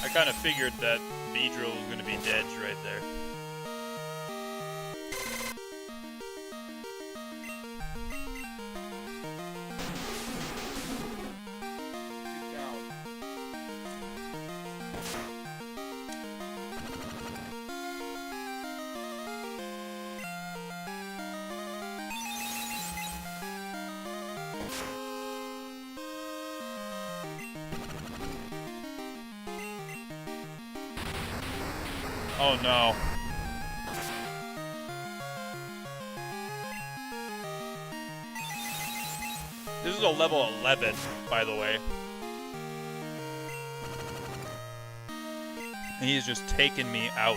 I kind of figured that Beedrill was going to be dead right there. Oh no. This is a level 11, by the way. And he's just taken me out.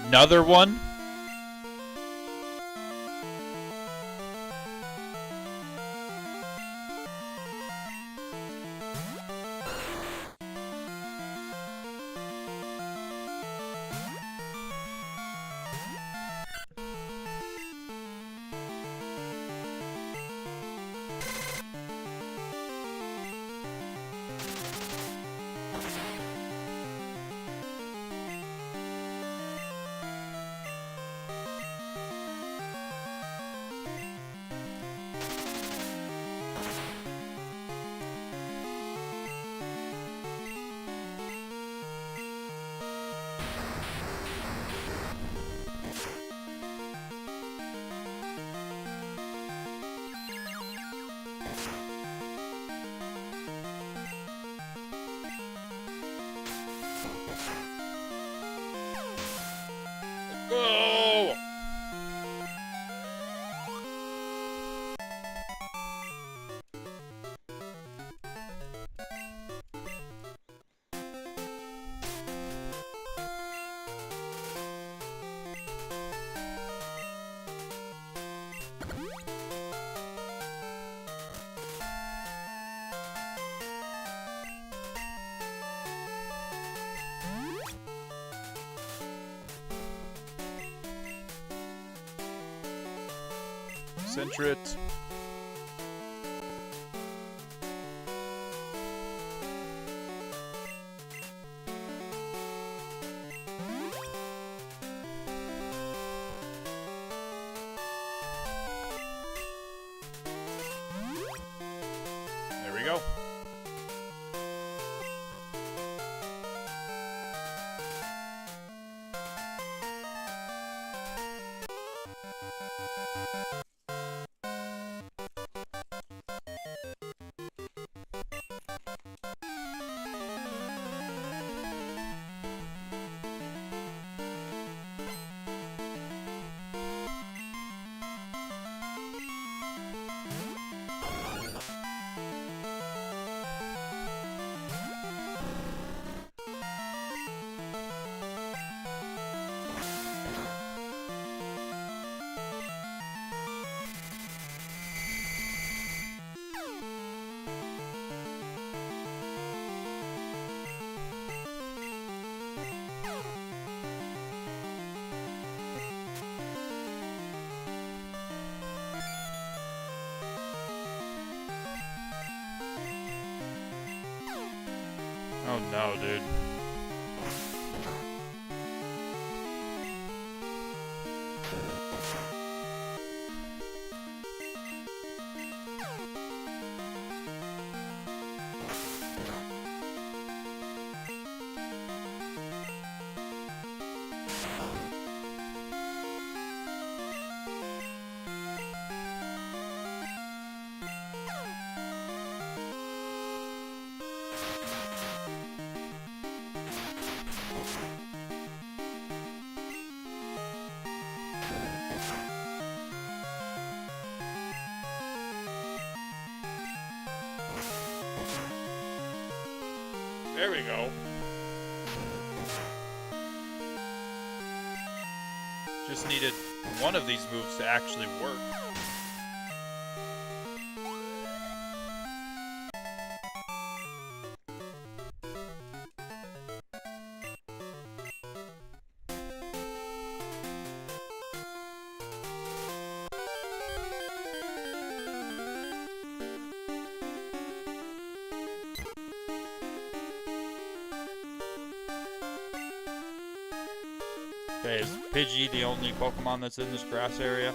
Another one? Go! Center it. There we go. No, dude. There we go. Just needed one of these moves to actually work. Okay, is Pidgey the only Pokemon that's in this grass area?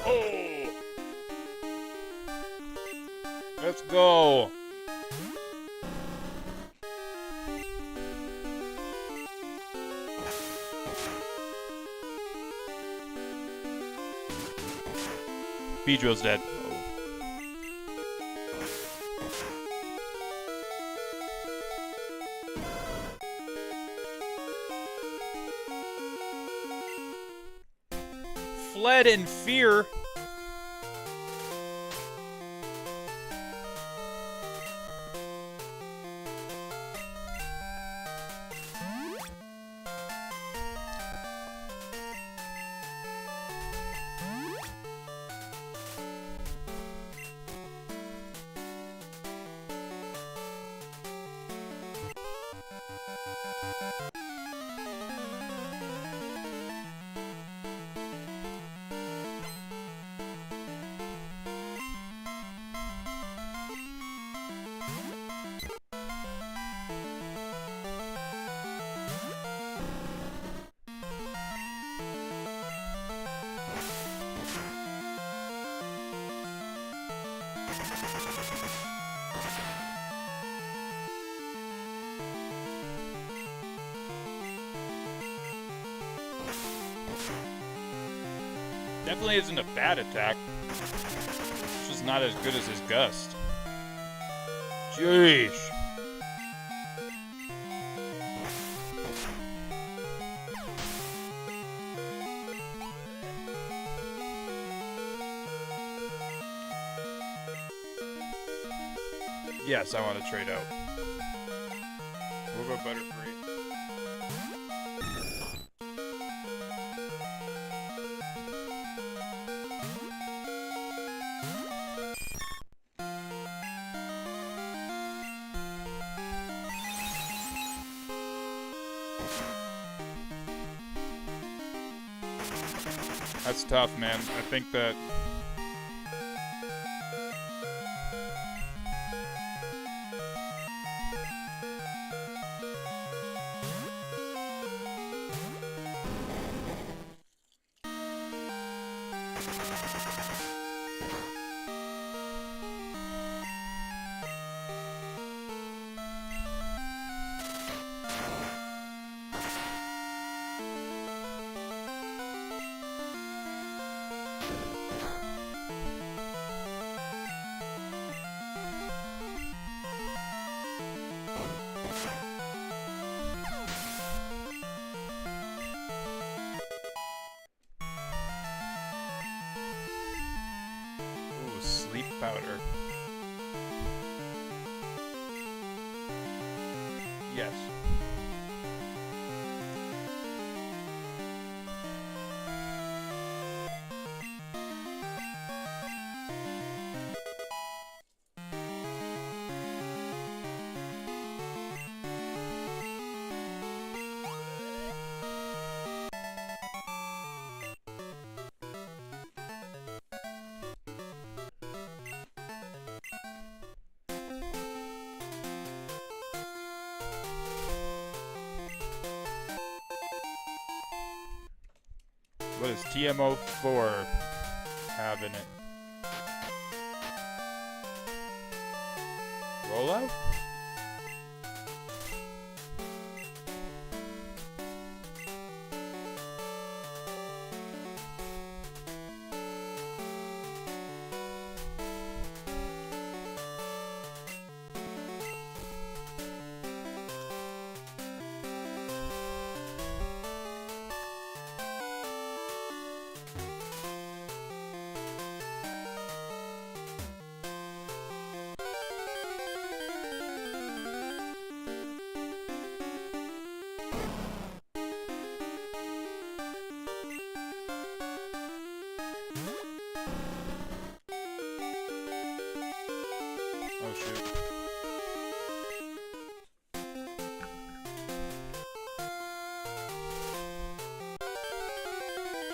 Oh! Let's go! Beedrill's dead. Fled in fear. Definitely isn't a bad attack. It's just not as good as his Gust. Jeez. Yes, I want to trade out. We'll go better free. That's tough, man. I think that... Sleep powder. Yes. What is TMO4 have in it? Rollout? Oh shoot.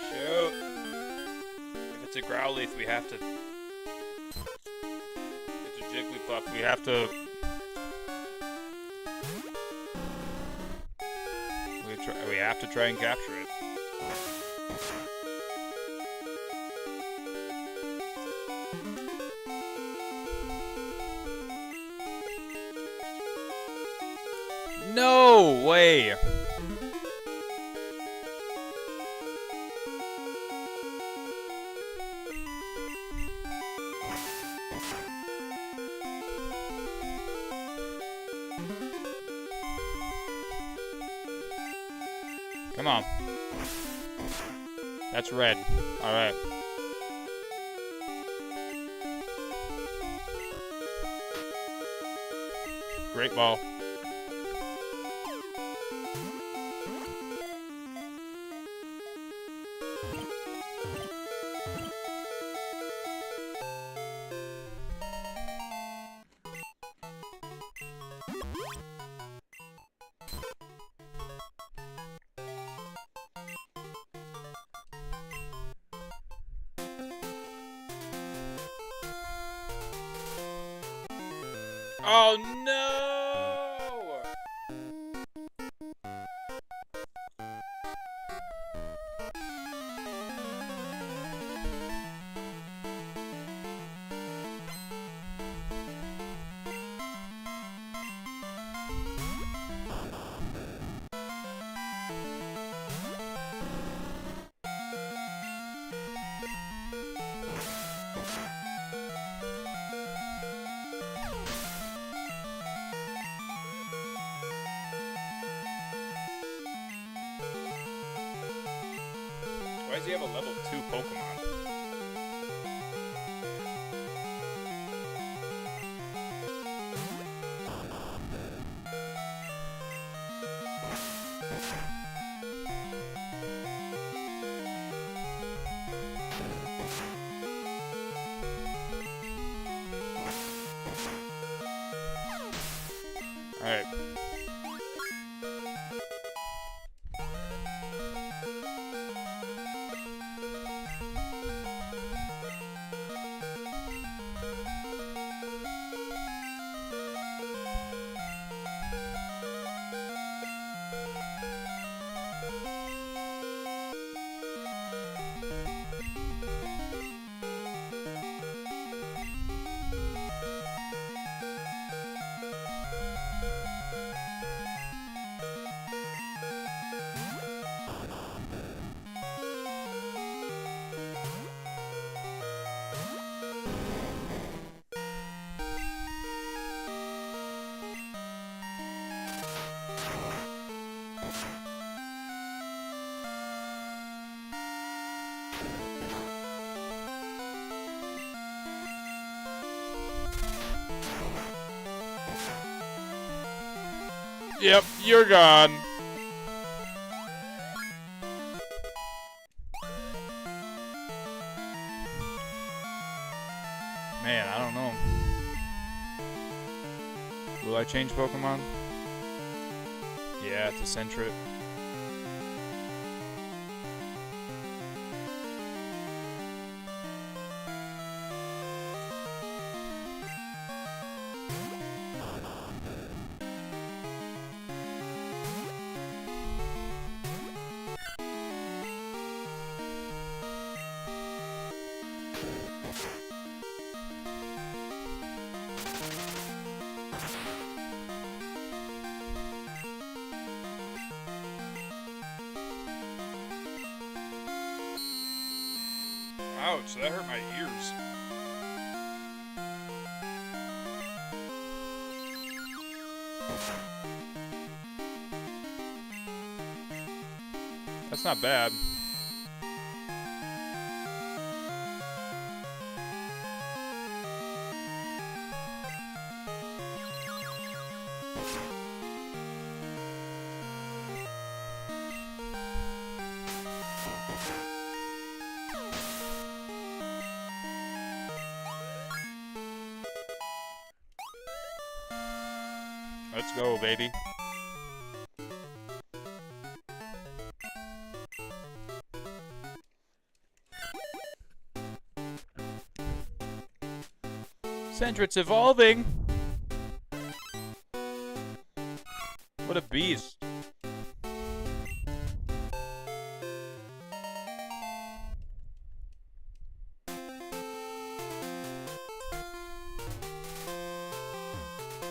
Shoot. If it's a Growlithe, we have to... If it's a Jigglypuff, we have to... We have to try and capture it. No way! Come on. That's red. Alright. Great ball. Oh no! Why does he have a level 2 Pokemon? Alright. Yep, you're gone. Man, I don't know. Will I change Pokemon? Yeah, to Sentret. Ouch, that hurt my ears. That's not bad. Let's go, baby. Sentry's evolving. What a beast.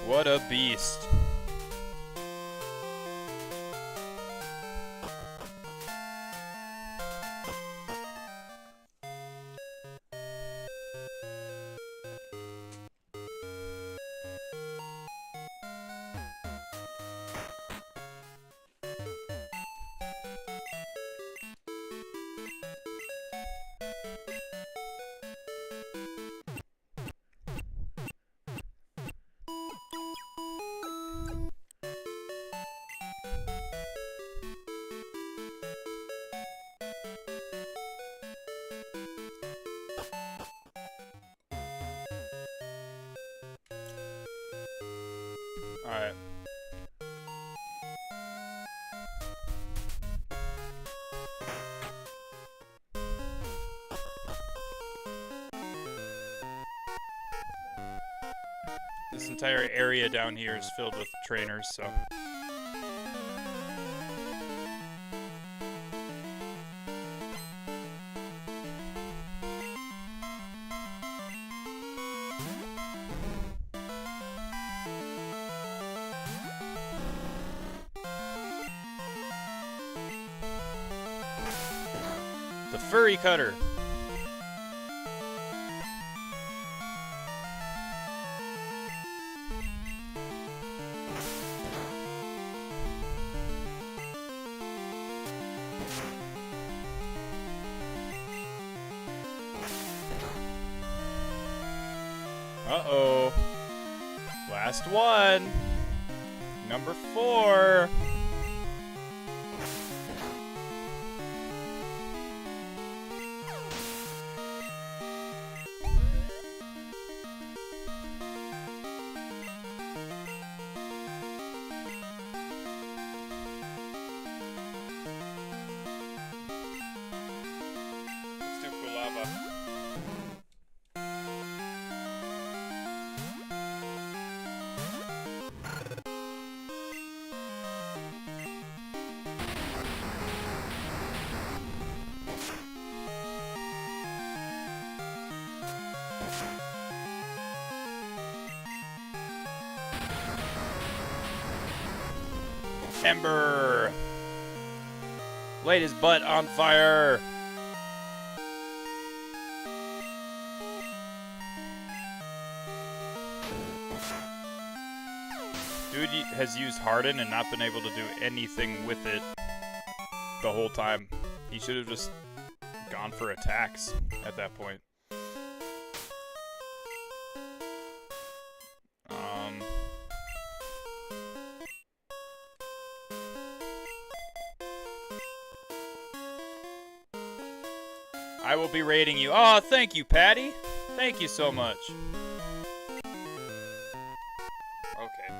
What a beast. Alright. This entire area down here is filled with trainers, so... The furry cutter. Uh-oh. Last one. Number 4. Let's do Kulava. Ember! Light his butt on fire! Dude has used Harden and not been able to do anything with it the whole time. He should have just gone for attacks at that point. I will be raiding you. Oh, thank you, Patty. Thank you so much. Okay.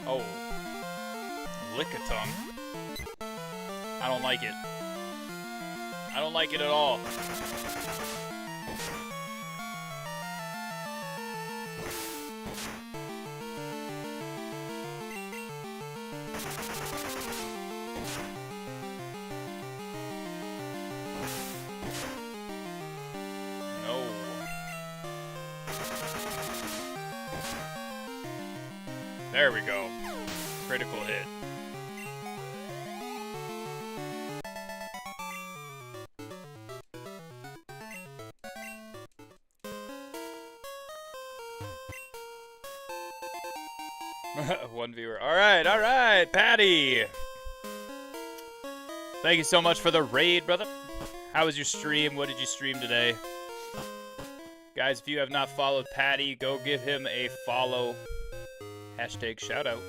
Oh. Lick-a-tongue. I don't like it. I don't like it at all. There we go. Critical hit. One viewer. All right, Patty. Thank you so much for the raid, brother. How was your stream? What did you stream today? Guys, if you have not followed Patty, go give him a follow. Hashtag shoutout.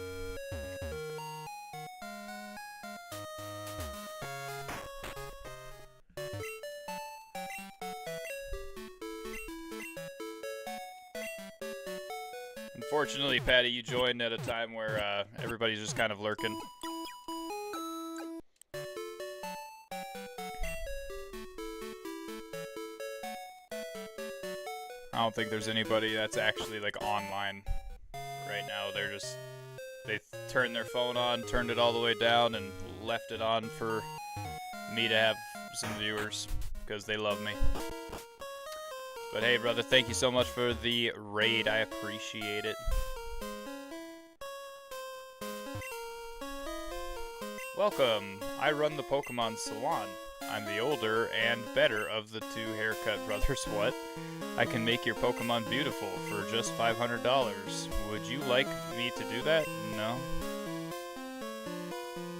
Unfortunately, Patty, you joined at a time where everybody's just kind of lurking. I don't think there's anybody that's actually like online right now. They turned their phone on, turned it all the way down, and left it on for me to have some viewers because they love me. But hey, brother, thank you so much for the raid. I appreciate it. Welcome. I run the Pokemon Salon. I'm the older and better of the two haircut brothers. What? I can make your Pokemon beautiful for just $500. Would you like me to do that? No.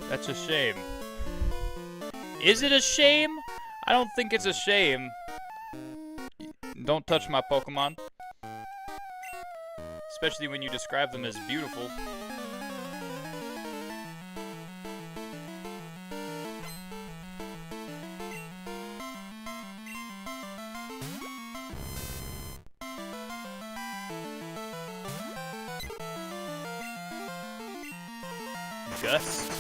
That's a shame. Is it a shame? I don't think it's a shame. Don't touch my Pokemon. Especially when you describe them as beautiful. Gust.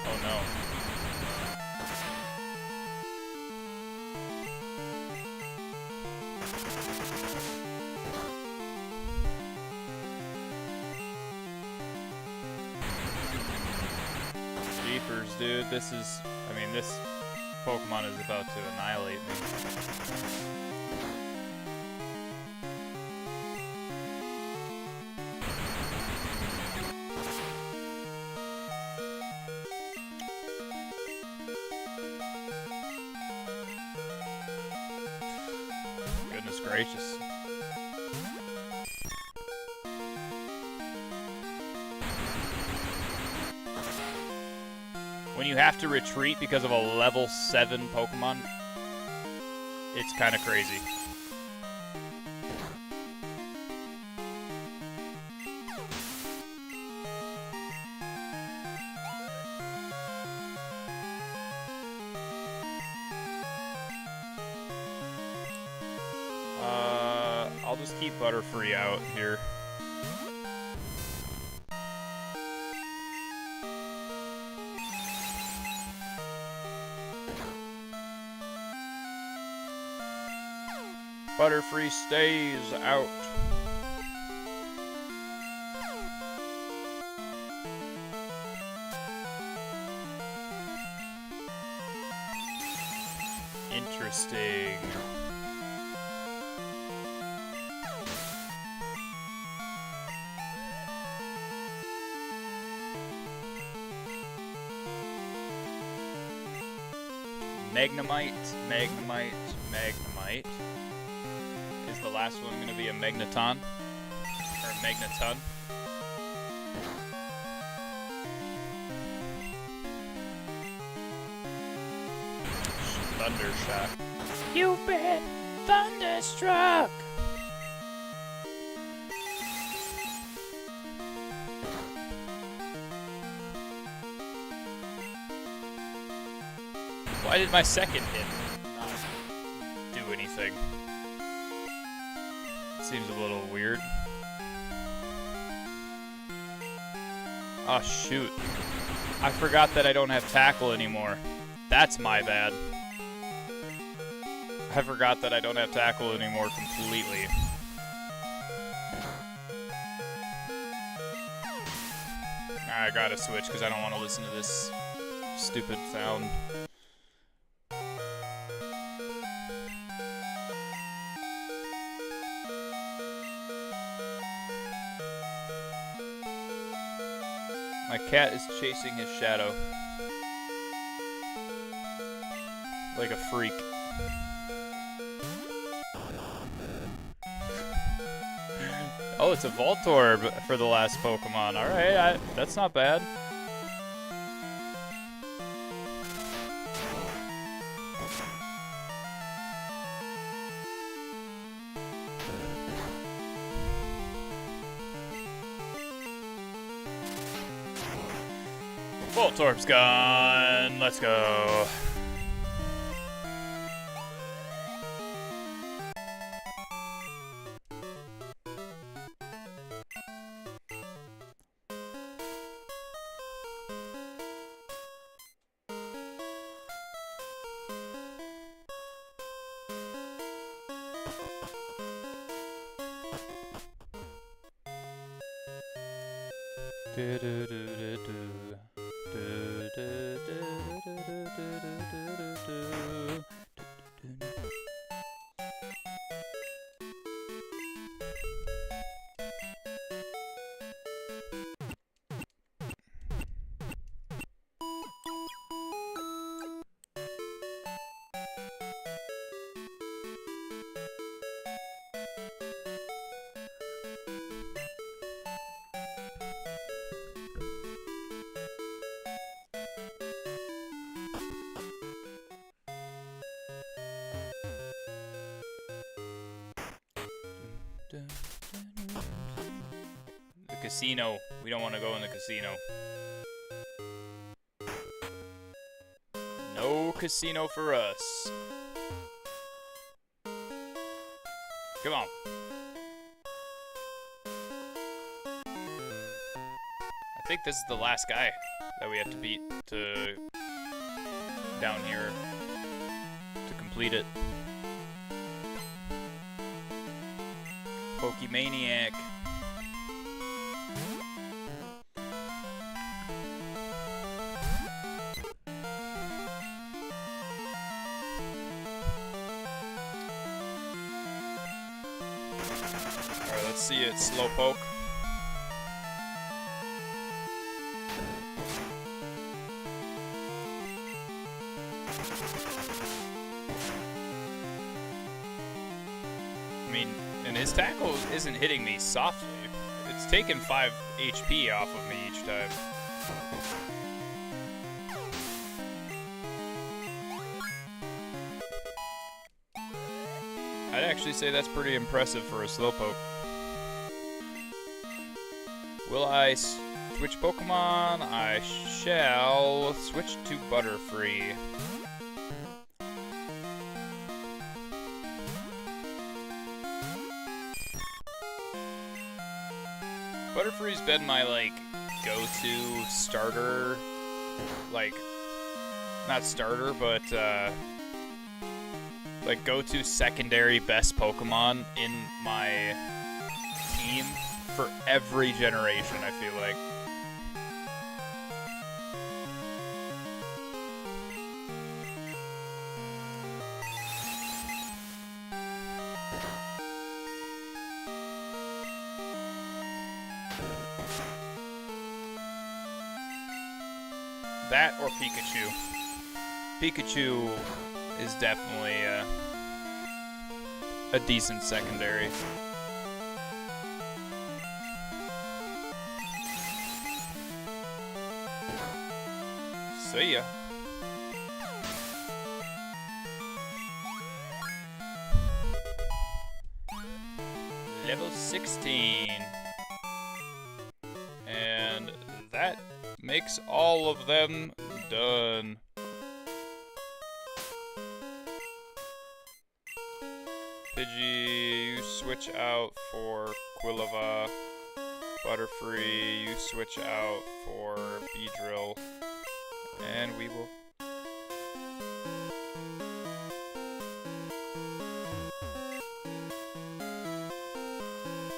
Oh no. Jeepers, dude, this Pokemon is about to annihilate me. Goodness gracious. When you have to retreat because of a level 7 Pokemon, it's kind of crazy. I'll just keep Butterfree out here. Butterfree stays out. Interesting. Magnemite. Is the last one going to be a Magneton? Or Magneton? Thundershock. You've been thunderstruck! Why did my second hit not do anything? Seems a little weird. Oh shoot. I forgot that I don't have tackle anymore. That's my bad. I forgot that I don't have tackle anymore completely. I gotta switch because I don't want to listen to this stupid sound. cat is chasing his shadow. Like a freak. Oh, it's a Voltorb for the last Pokemon. Alright, that's not bad. Voltorb's gone. Let's go. The casino. We don't want to go in the casino. No casino for us. Come on. I think this is the last guy that we have to beat to down here to complete it. Pokemaniac. Alright, let's see it. Slowpoke. I mean, and his tackle isn't hitting me softly. It's taking 5 HP off of me each time. I'd actually say that's pretty impressive for a Slowpoke. Will I switch Pokemon? I shall switch to Butterfree. Butterfree's been my, like, go-to starter, like, not starter, but, like, go-to secondary best Pokemon in my team for every generation, I feel like. That or Pikachu. Pikachu is definitely a decent secondary. See ya. Level 16. And that makes all of them done. Pidgey, you switch out for Quilava. Butterfree, you switch out for Beedrill. And we will...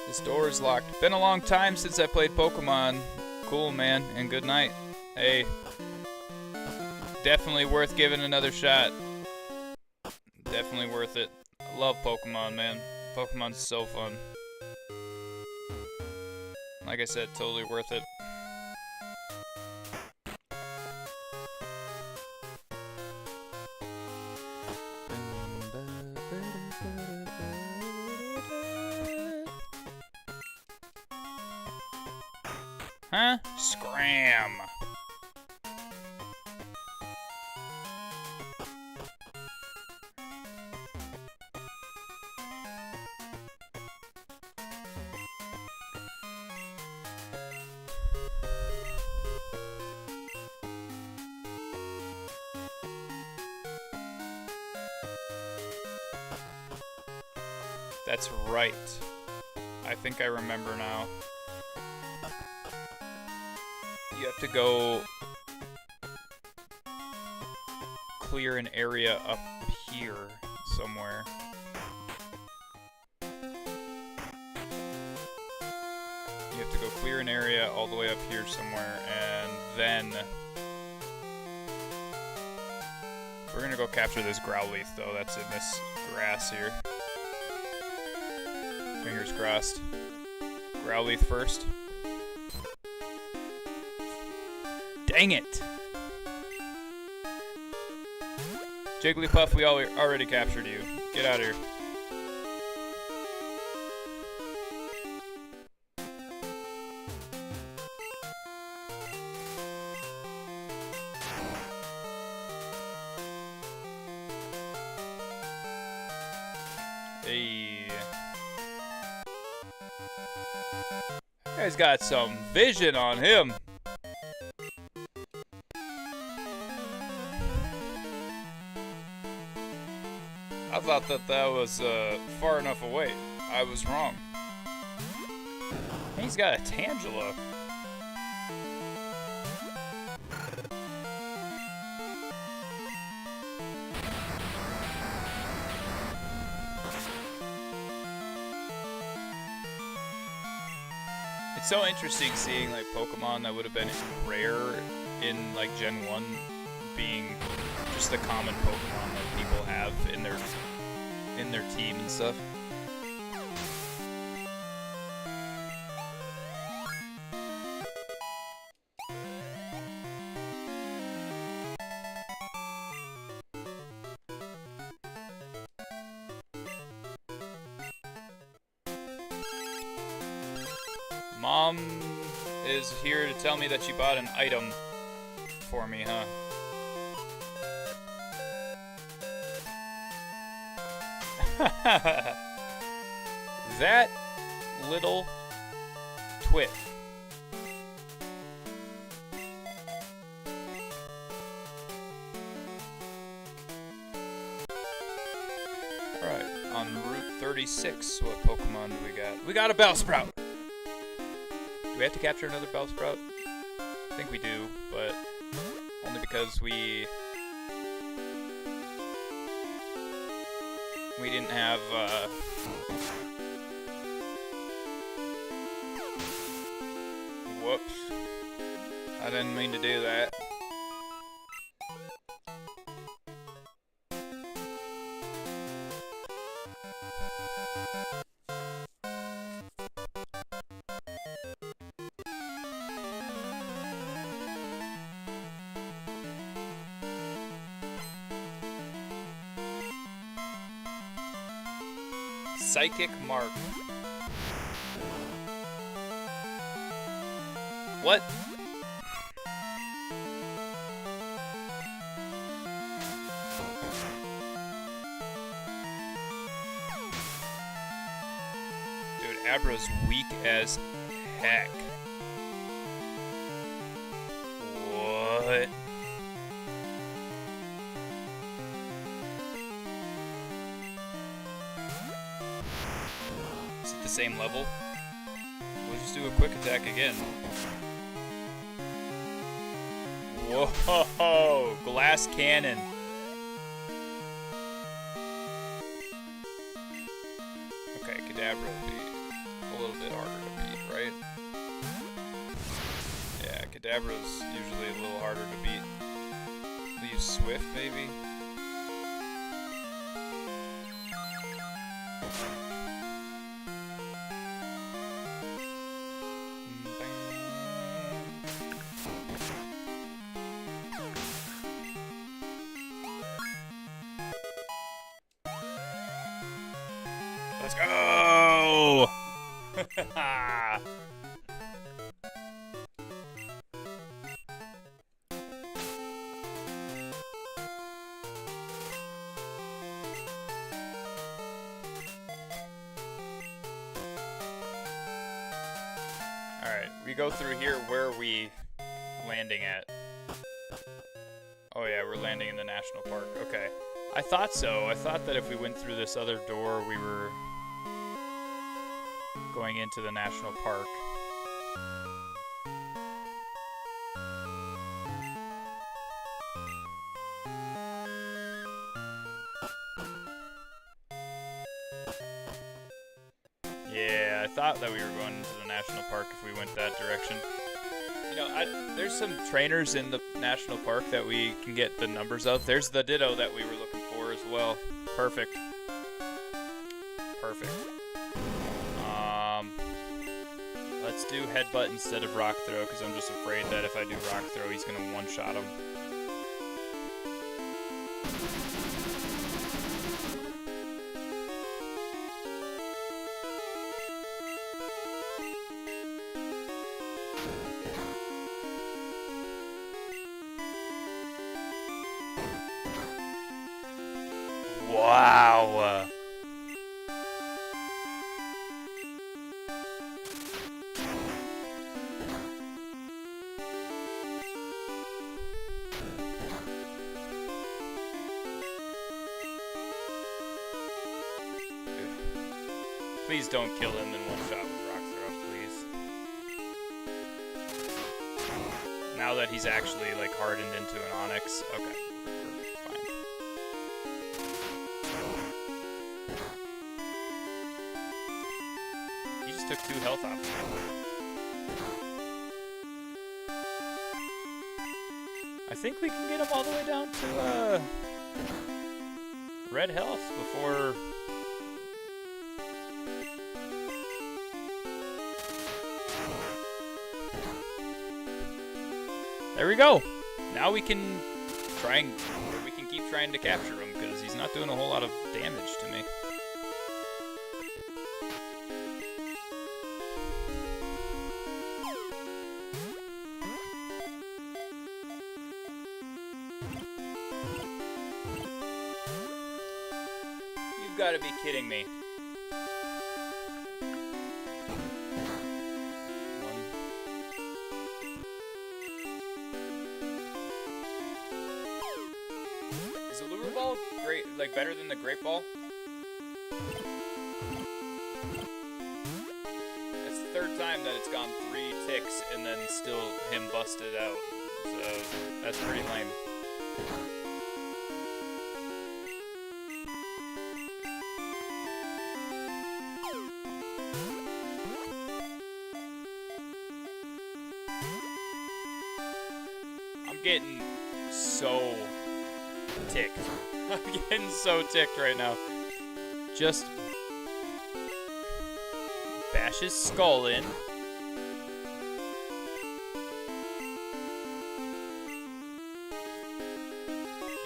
This door is locked. Been a long time since I played Pokemon. Cool, man, and good night. Hey, definitely worth giving another shot. Definitely worth it. I love Pokemon, man. Pokemon's so fun. Like I said, totally worth it. Huh? Scram. That's right. I think I remember now. You have to go clear an area up here somewhere. You have to go clear an area all the way up here somewhere, and then we're gonna go capture this Growlithe, though. That's in this grass here. Fingers crossed. Growlithe first. Dang it! Jigglypuff, we already captured you. Get out of here. Hey. That guy's got some vision on him. I thought that was far enough away. I was wrong. He's got a Tangela. It's so interesting seeing like Pokemon that would have been rare in like Gen 1 being just the common Pokemon that people have in their team and stuff. Mom is here to tell me that she bought an item for me, huh? That little twit. Alright, on Route 36, what Pokemon do we got? We got a Bellsprout! Do we have to capture another Bellsprout? I think we do, but only because we didn't have, whoops. I didn't mean to do that. Psychic Mark. What? Dude, Abra's weak as heck. What? Is it the same level? We'll just do a quick attack again. Whoa! Glass cannon. Okay, Kadabra will be a little bit harder to beat, right? Yeah, Kadabra's usually a little harder to beat. We'll use Swift, maybe? Let's go! we go through here, where are we landing at? Oh yeah, we're landing in the national park. Okay. I thought so. I thought that if we went through this other door, we were going into the national park. Yeah, I thought that we were going into the national park if we went that direction. You know, there's some trainers in the national park that we can get the numbers of. There's the Ditto that we were looking for as well. Perfect. Perfect. Let's do headbutt instead of rock throw, because I'm just afraid that if I do rock throw, he's going to one-shot him. Wow. Please don't kill him in one shot with rock throw, please. Now that he's actually like hardened into an onyx. Okay. Took 2 health off. I think we can get him all the way down to red health before. There we go. Now we can keep trying to capture him because he's not doing a whole lot of damage to me. You've got to be kidding me. Is the lure ball great, like better than the great ball? That's the third time that it's gone 3 ticks and then still him busted out. So that's pretty lame. I'm getting so ticked. I'm getting so ticked right now. Just bash his skull in.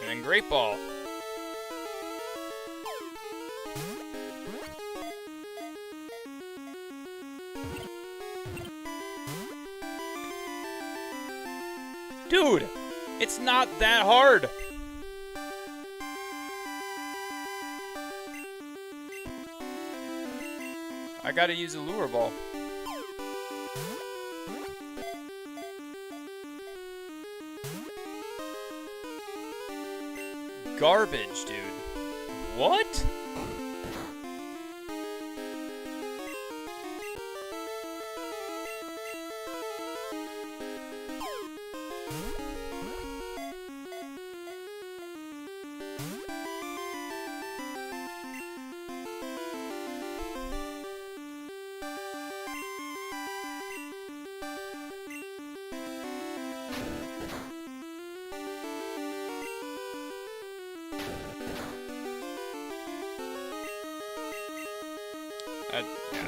And then great ball. Dude, it's not that hard. I gotta use a lure ball. Garbage, dude. What?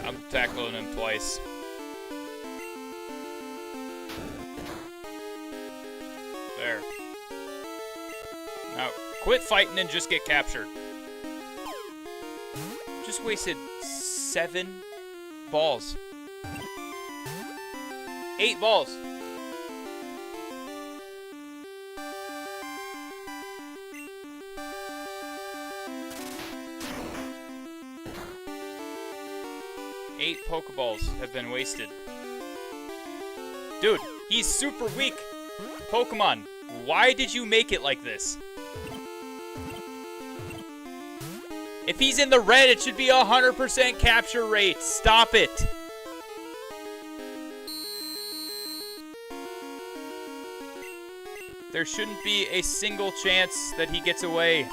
I'm tackling him twice. There. Now, quit fighting and just get captured. Just wasted 7 balls. 8 balls. Eight Pokeballs have been wasted. Dude, he's super weak. Pokemon, why did you make it like this? If he's in the red, it should be 100% capture rate. Stop it. There shouldn't be a single chance that he gets away.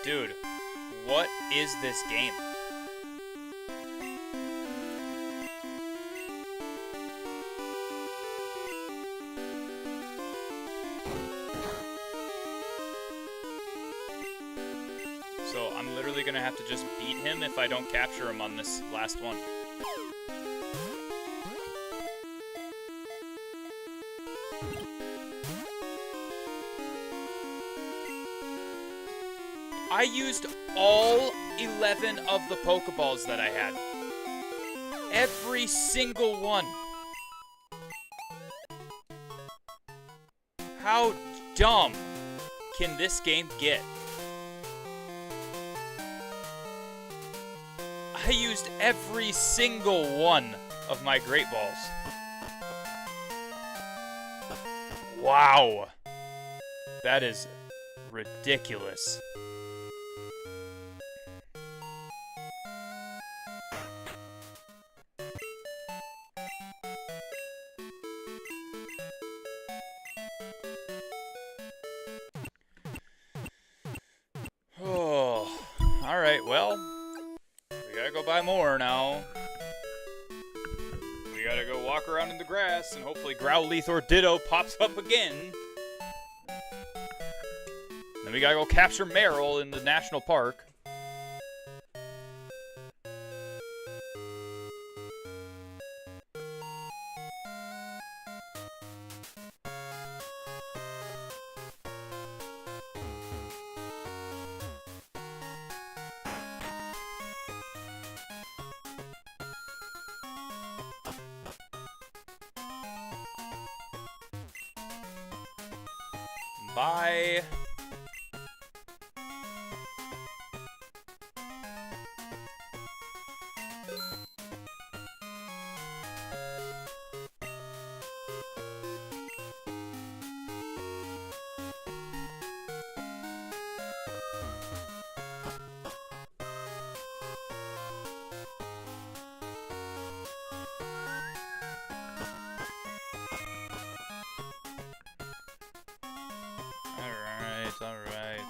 Dude, what is this game? So I'm literally gonna have to just beat him if I don't capture him on this last one. I used all 11 of the Pokeballs that I had. Every single one. How dumb can this game get? I used every single one of my Great Balls. Wow. That is ridiculous. Oh, alright, well, we gotta go buy more now. We gotta go walk around in the grass, and hopefully Growlithe or Ditto pops up again. Then we gotta go capture Meryl in the national park. Bye. All right.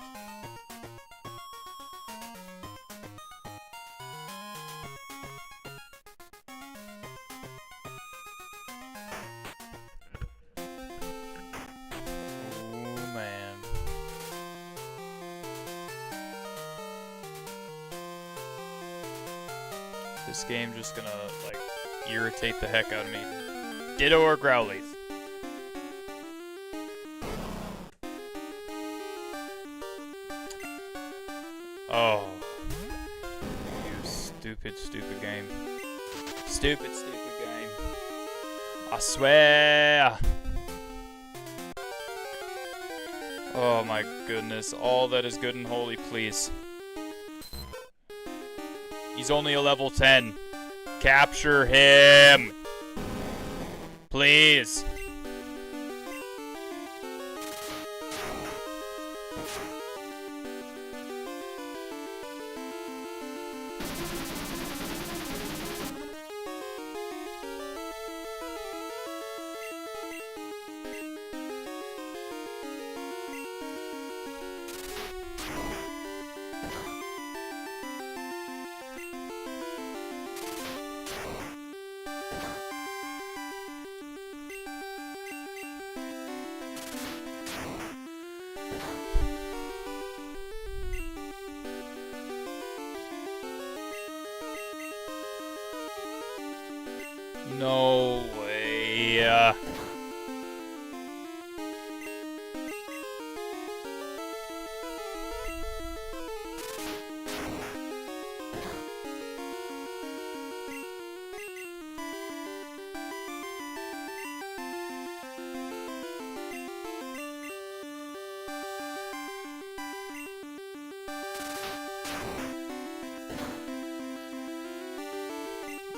Oh, man. This game just gonna, like, irritate the heck out of me. Ditto or Growlithe? Oh. You stupid, stupid game. Stupid, stupid game. I swear. Oh my goodness. All that is good and holy, please. He's only a level 10. Capture him. Please. No way.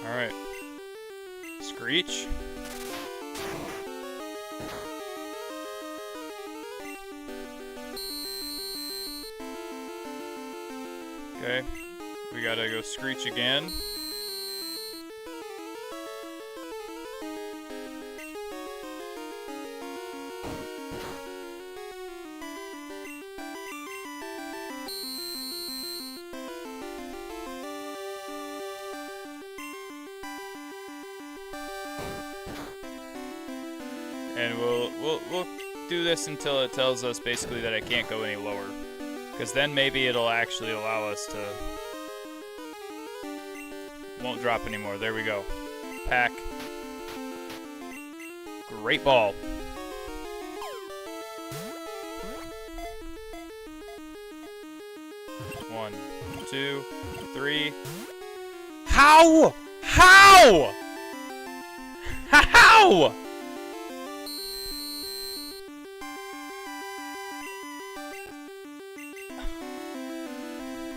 Alright. Screech. Okay. We gotta go Screech again. And we'll do this until it tells us basically that I can't go any lower. Because then maybe it'll actually allow us to... Won't drop anymore. There we go. Pack. Great ball. One, two, three. How? How? How?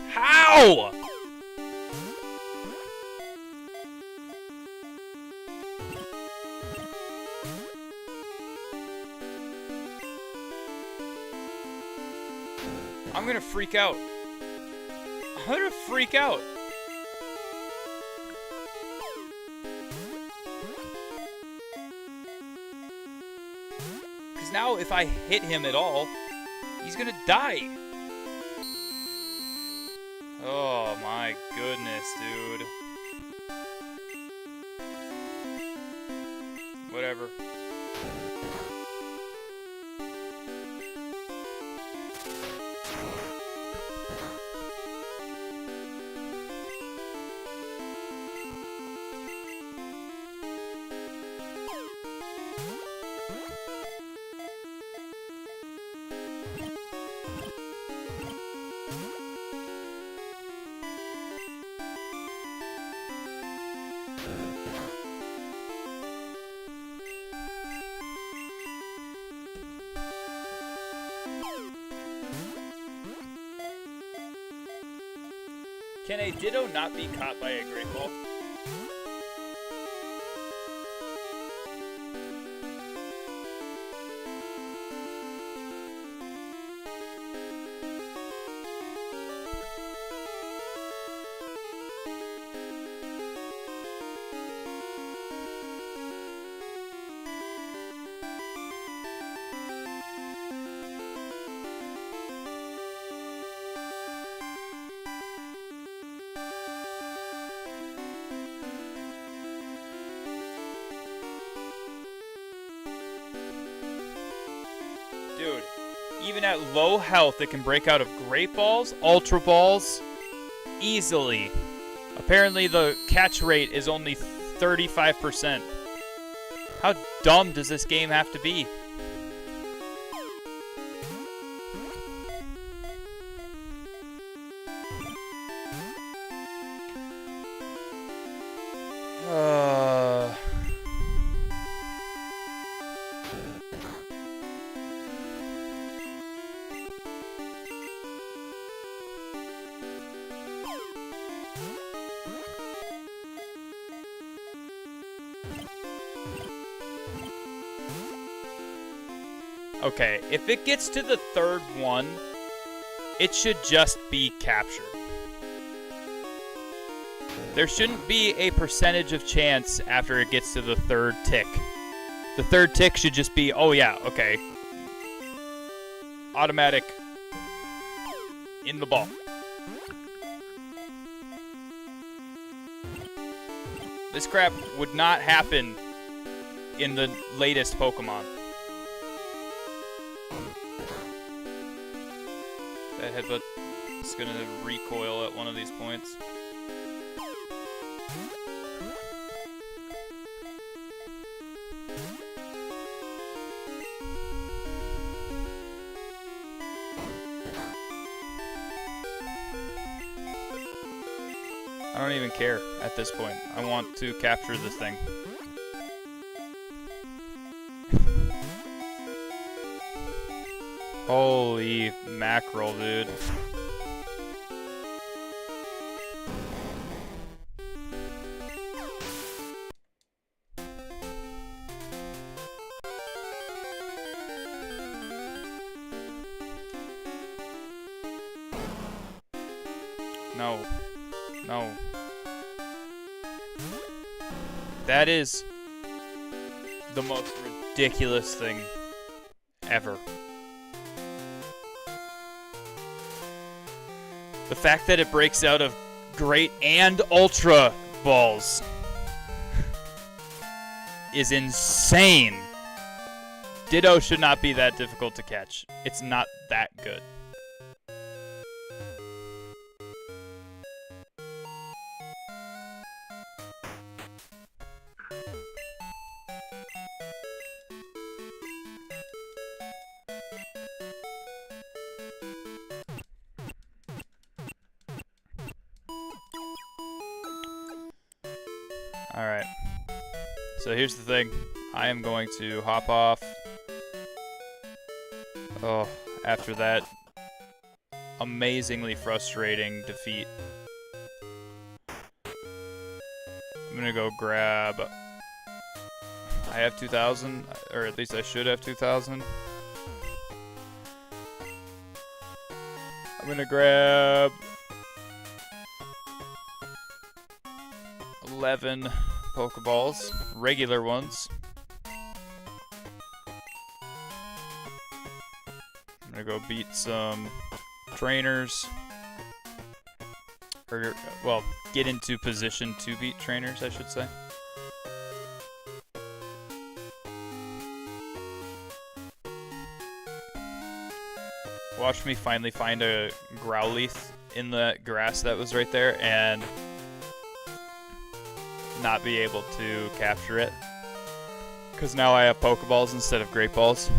How? I'm gonna freak out. I'm gonna freak out. Because now if I hit him at all, he's gonna die. Oh my goodness, dude. Whatever. Can a Ditto not be caught by a Great Ball? Dude, even at low health, it can break out of Great Balls, Ultra Balls, easily. Apparently the catch rate is only 35%. How dumb does this game have to be? Okay, if it gets to the third one, it should just be captured. There shouldn't be a percentage of chance after it gets to the third tick. The third tick should just be, oh yeah, okay. Automatic. In the ball. This crap would not happen in the latest Pokemon. That headbutt is going to recoil at one of these points. I don't even care at this point. I want to capture this thing. Holy mackerel, dude. No. No. That is the most ridiculous thing ever. The fact that it breaks out of great and ultra balls is insane. Ditto should not be that difficult to catch. It's not that good. Alright. So here's the thing. I am going to hop off. Oh, after that amazingly frustrating defeat. I'm gonna go grab... I have 2,000, or at least I should have 2,000. I'm gonna grab 11 Pokeballs, regular ones. I'm gonna go beat some trainers. Or, well, get into position to beat trainers, I should say. Watch me finally find a Growlithe in the grass that was right there and not be able to capture it. Because now I have Pokeballs instead of Great Balls.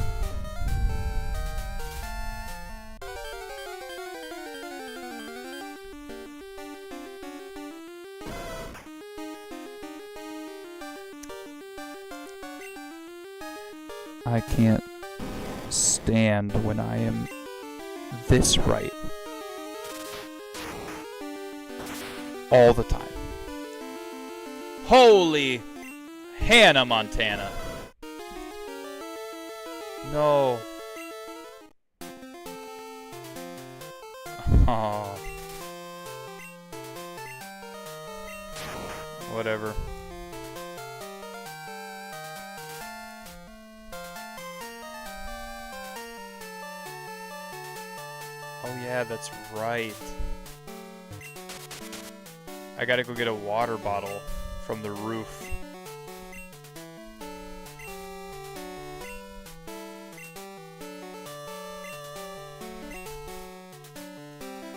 I can't stand when I am this right all the time. Holy Hannah Montana. No. Oh. Whatever. Oh yeah, that's right. I gotta go get a water bottle from the roof.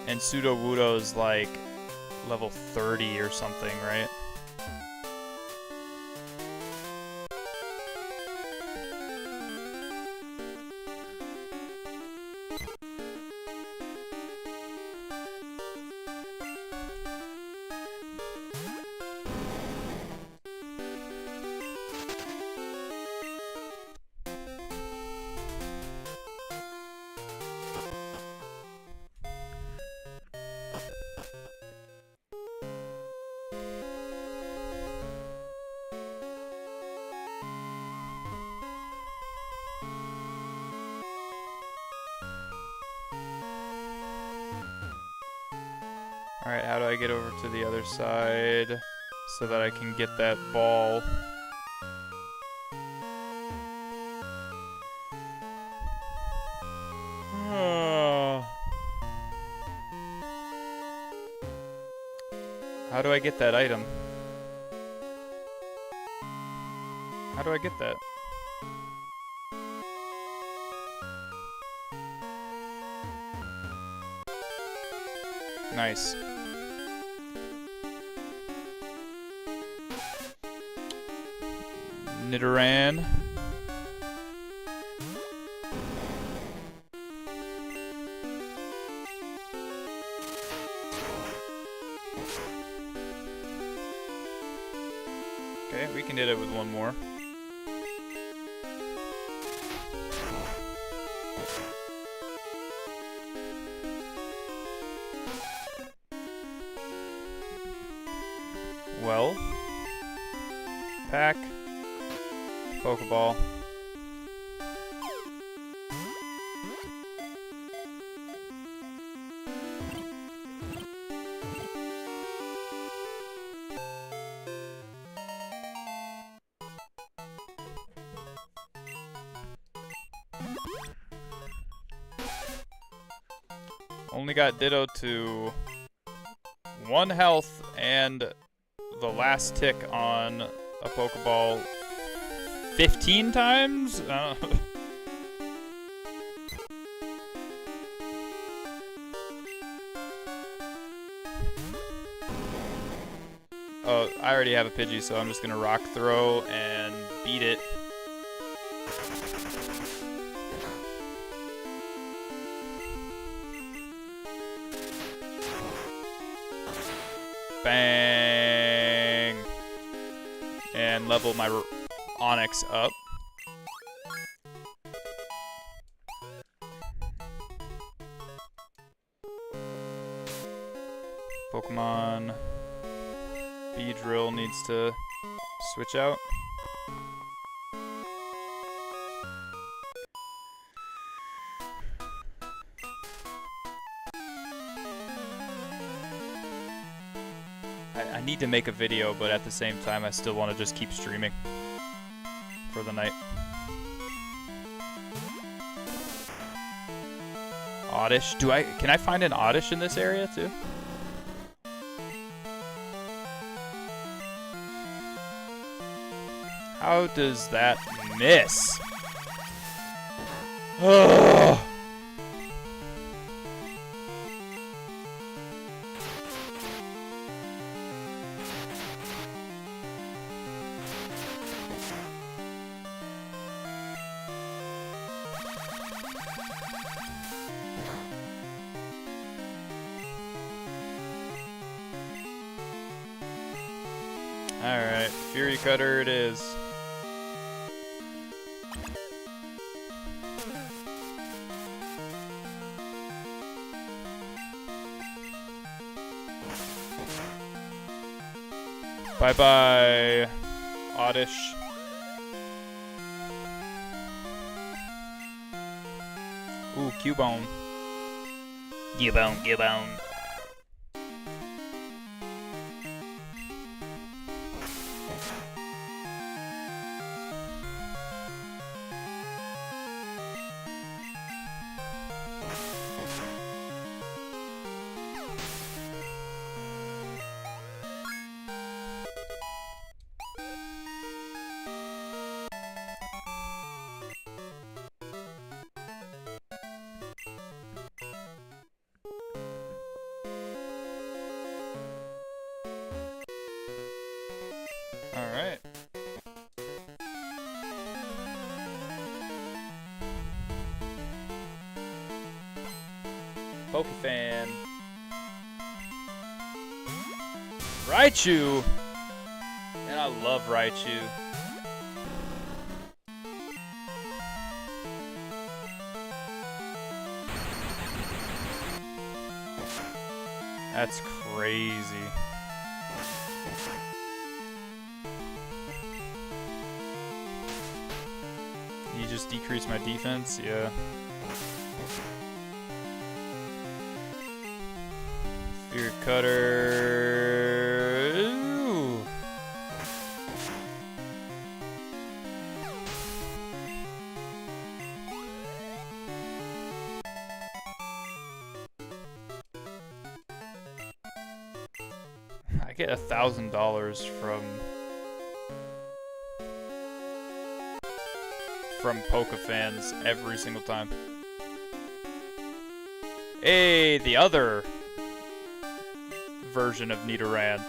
And Sudowoodo is like level 30 or something, right? Alright, how do I get over to the other side so that I can get that ball? How do I get that item? How do I get that? Nice. Nidoran. Okay, we can hit it with one more. Well, pack, Pokeball. Only got Ditto to 1 health and the last tick on a Pokeball 15 times? Oh, I already have a Pidgey, so I'm just gonna Rock Throw and beat it. Bang! And level my Onix up. Pokemon Beedrill needs to switch out. I need to make a video, but at the same time, I still want to just keep streaming for the night. Oddish. Can I find an Oddish in this area too? How does that miss? Ugh. Alright, Fury Cutter it is. Bye-bye, Oddish. Ooh, Cubone. Cubone, Cubone. Alright. Pokefan. Raichu! Man, I love Raichu. That's crazy. You just decrease my defense? Yeah. Fear Cutter. Ooh. I get $1,000 from Pokefans every single time. Hey, the other version of Nidoran.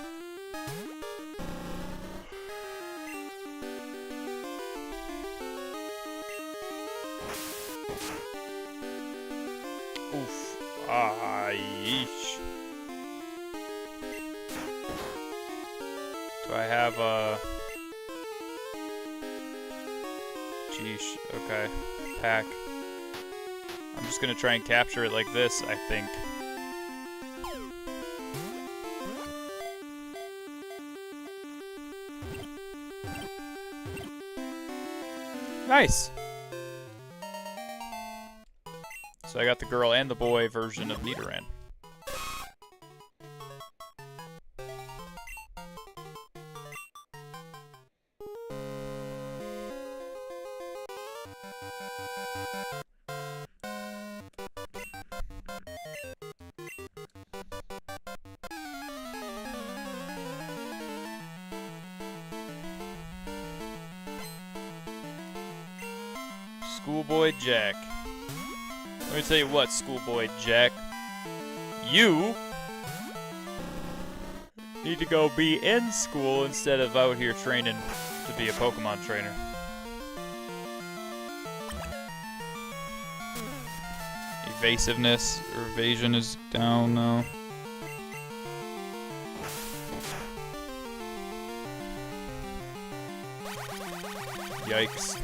Oof. Ah, yeesh. Do I have a... Sheesh. Okay. Pack. I'm just gonna try and capture it like this, I think. Nice! So I got the girl and the boy version of Nidoran. Schoolboy Jack. Let me tell you what, Schoolboy Jack. You need to go be in school instead of out here training to be a Pokemon trainer. Evasiveness or evasion is down now. Yikes.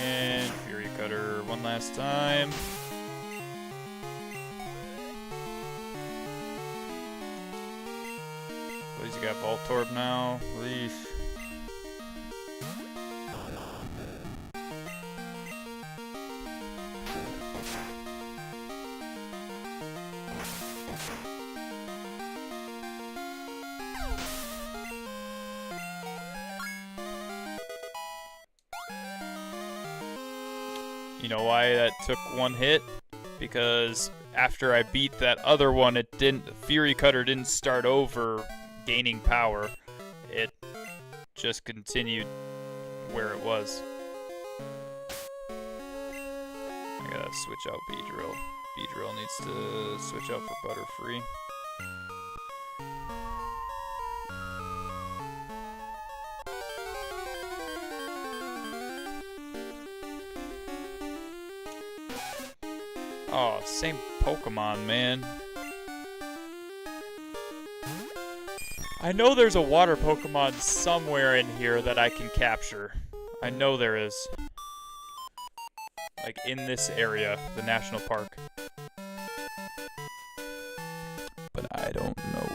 And Fury Cutter one last time. Please, you got Voltorb now. Leaf. You know why that took one hit? Because after I beat that other one, Fury Cutter didn't start over gaining power. It just continued where it was. I gotta switch out Beedrill. Beedrill needs to switch out for Butterfree. Oh, same Pokemon, man. I know there's a water Pokemon somewhere in here that I can capture. I know there is. Like in this area, the national park. But I don't know.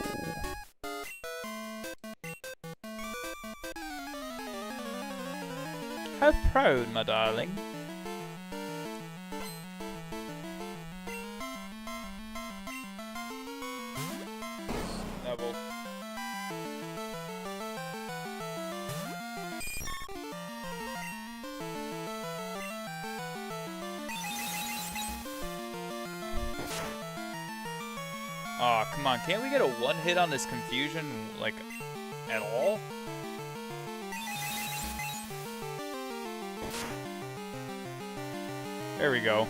How proud, my darling. Aw, come on, can't we get a one hit on this confusion, like, at all? There we go.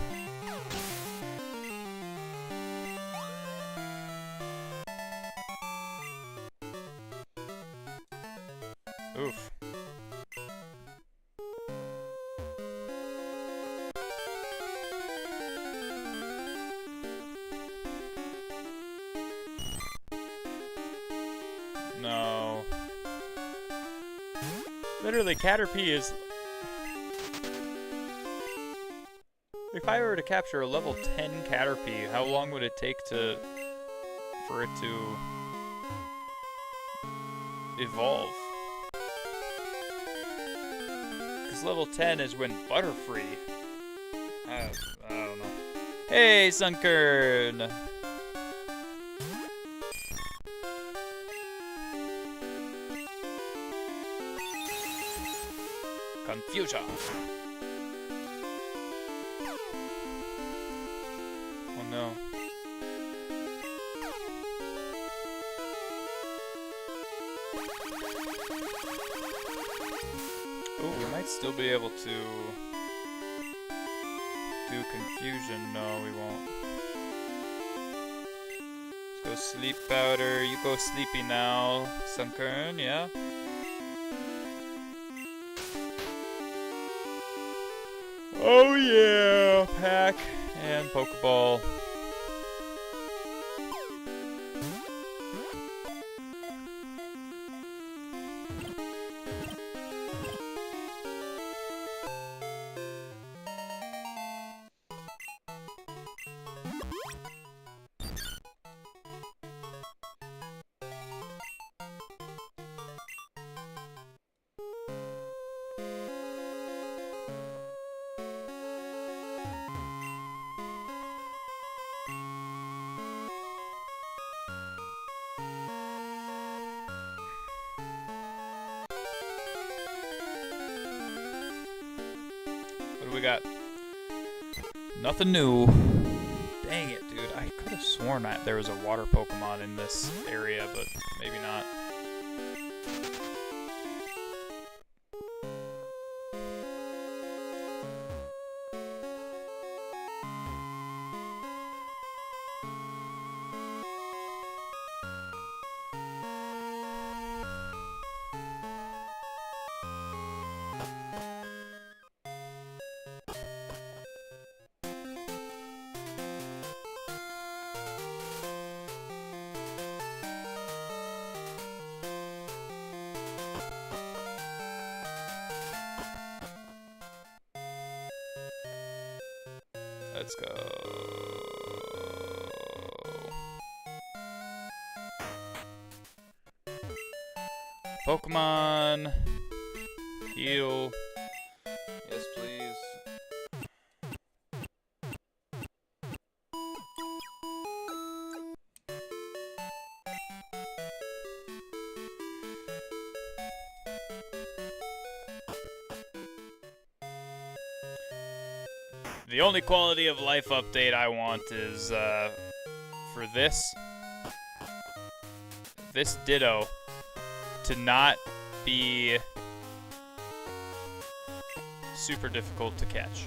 Oof. No. Literally, Caterpie is... If I were to capture a level 10 Caterpie, how long would it take for it to evolve? Because level 10 is when Butterfree... I don't know. Hey, Sunkern! Confusion. Oh no. Oh, we might still be able to do confusion. No, we won't. Let's go sleep powder. You go sleepy now, Sunkern, yeah? Oh yeah! Pack and Pokeball. we got? Nothing new. Dang it, dude. I could have sworn that there was a water Pokemon in this area, but maybe not. Let's go. Pokemon. Heal. Yes, please. The only quality of life update I want is for this Ditto to not be super difficult to catch.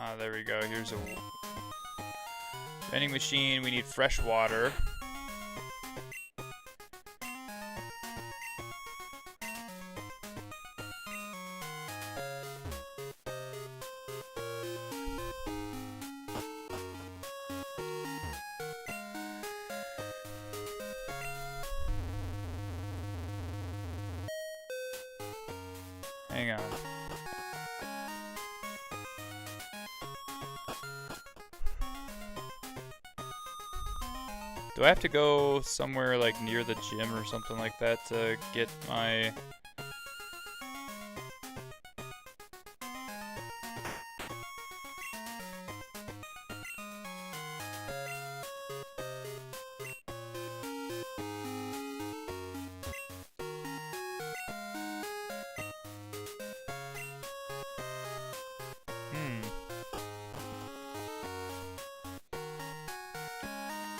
Ah, there we go. Here's a vending machine. We need fresh water. Hang on. Do I have to go somewhere like near the gym or something like that to get my...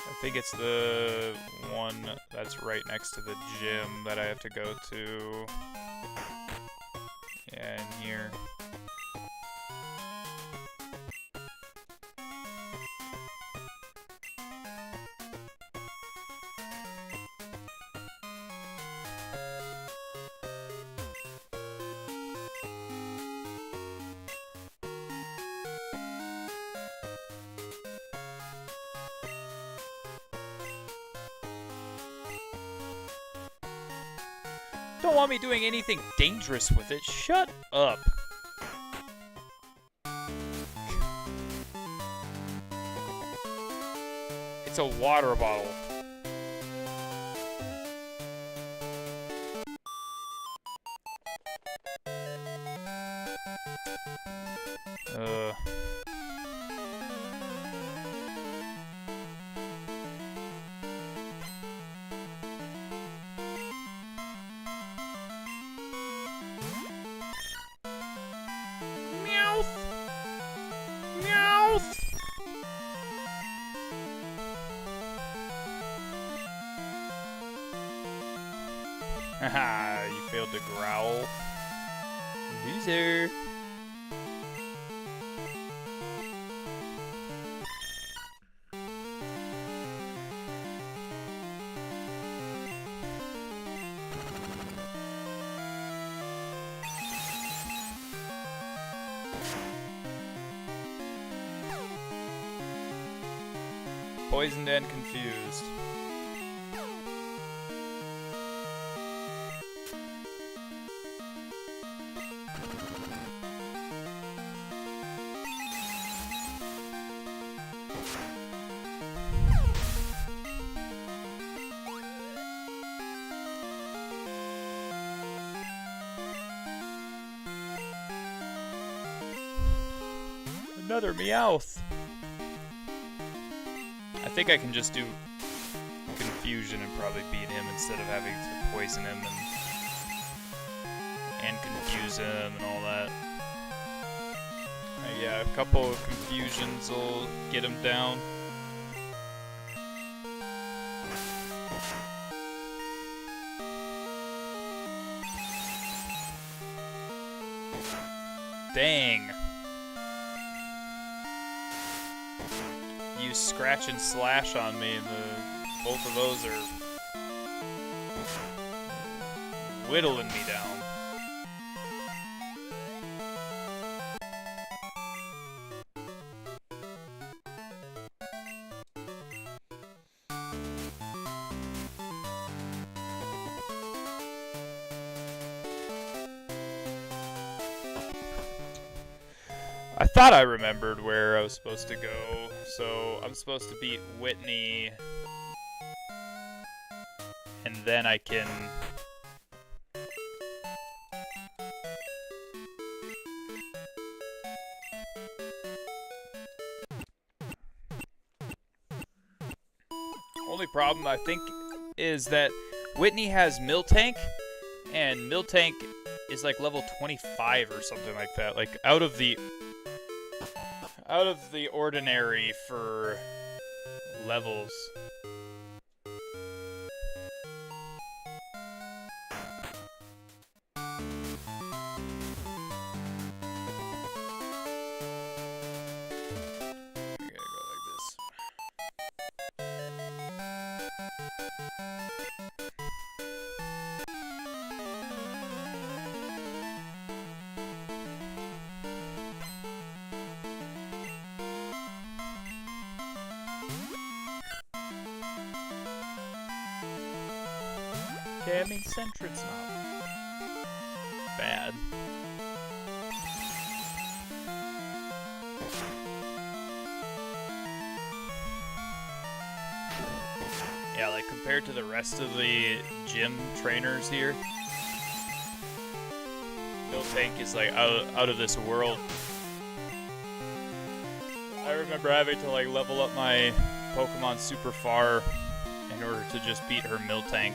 I think it's the one that's right next to the gym that I have to go to. Yeah, in here. Don't want me doing anything dangerous with it. Shut up. It's a water bottle. Haha, you failed to growl. Loser. Poisoned and confused. Another Meowth. I think I can just do confusion and probably beat him instead of having to poison him and confuse him and all that. Yeah, a couple of confusions will get him down. Dang. You scratch and slash on me, and both of those are whittling me down. I thought I remembered where I was supposed to go, so I'm supposed to beat Whitney, and then I can... Only problem, I think, is that Whitney has Miltank, and Miltank is like level 25 or something like that, like out of the ordinary for levels. Okay, I mean, Sentry's not bad. Yeah, like, compared to the rest of the gym trainers here, Miltank is, like, out of this world. I remember having to, like, level up my Pokemon super far in order to just beat her Miltank.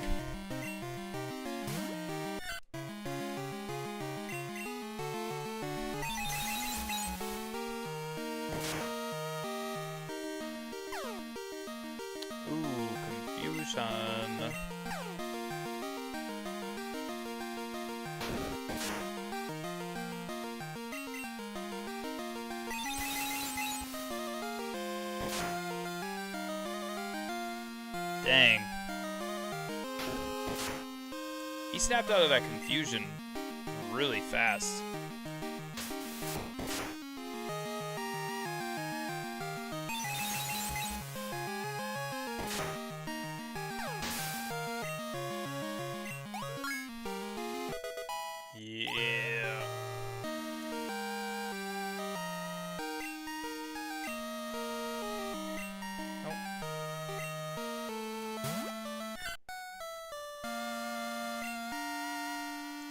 Dang. He snapped out of that confusion really fast. Yeah.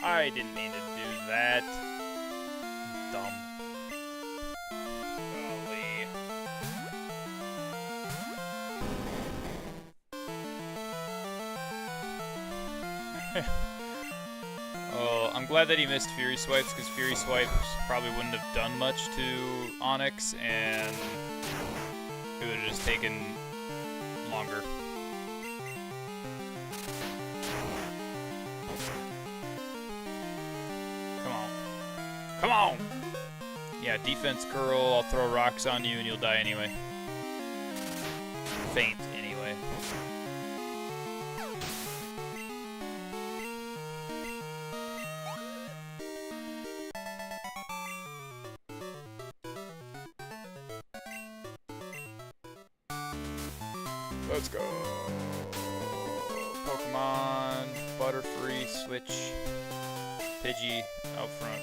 I didn't mean to do that. Dumb. Golly. Oh, I'm glad that he missed Fury Swipes, because Fury Swipes probably wouldn't have done much to Onyx, and it would have just taken longer. Come on! Yeah, defense curl, I'll throw rocks on you and you'll die anyway. Faint, anyway. Let's go! Pokemon, Butterfree, Switch, Pidgey out front.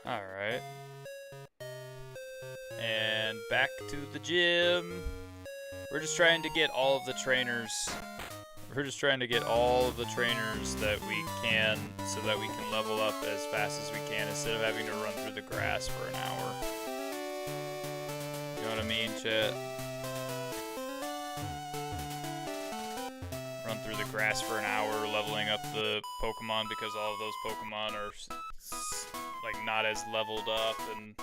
Alright. And back to the gym. We're just trying to get all of the trainers. We're just trying to get all of the trainers that we can so that we can level up as fast as we can instead of having to run through the grass for an hour. You know what I mean, chat? Run through the grass for an hour leveling up the Pokemon because all of those Pokemon are like not as leveled up and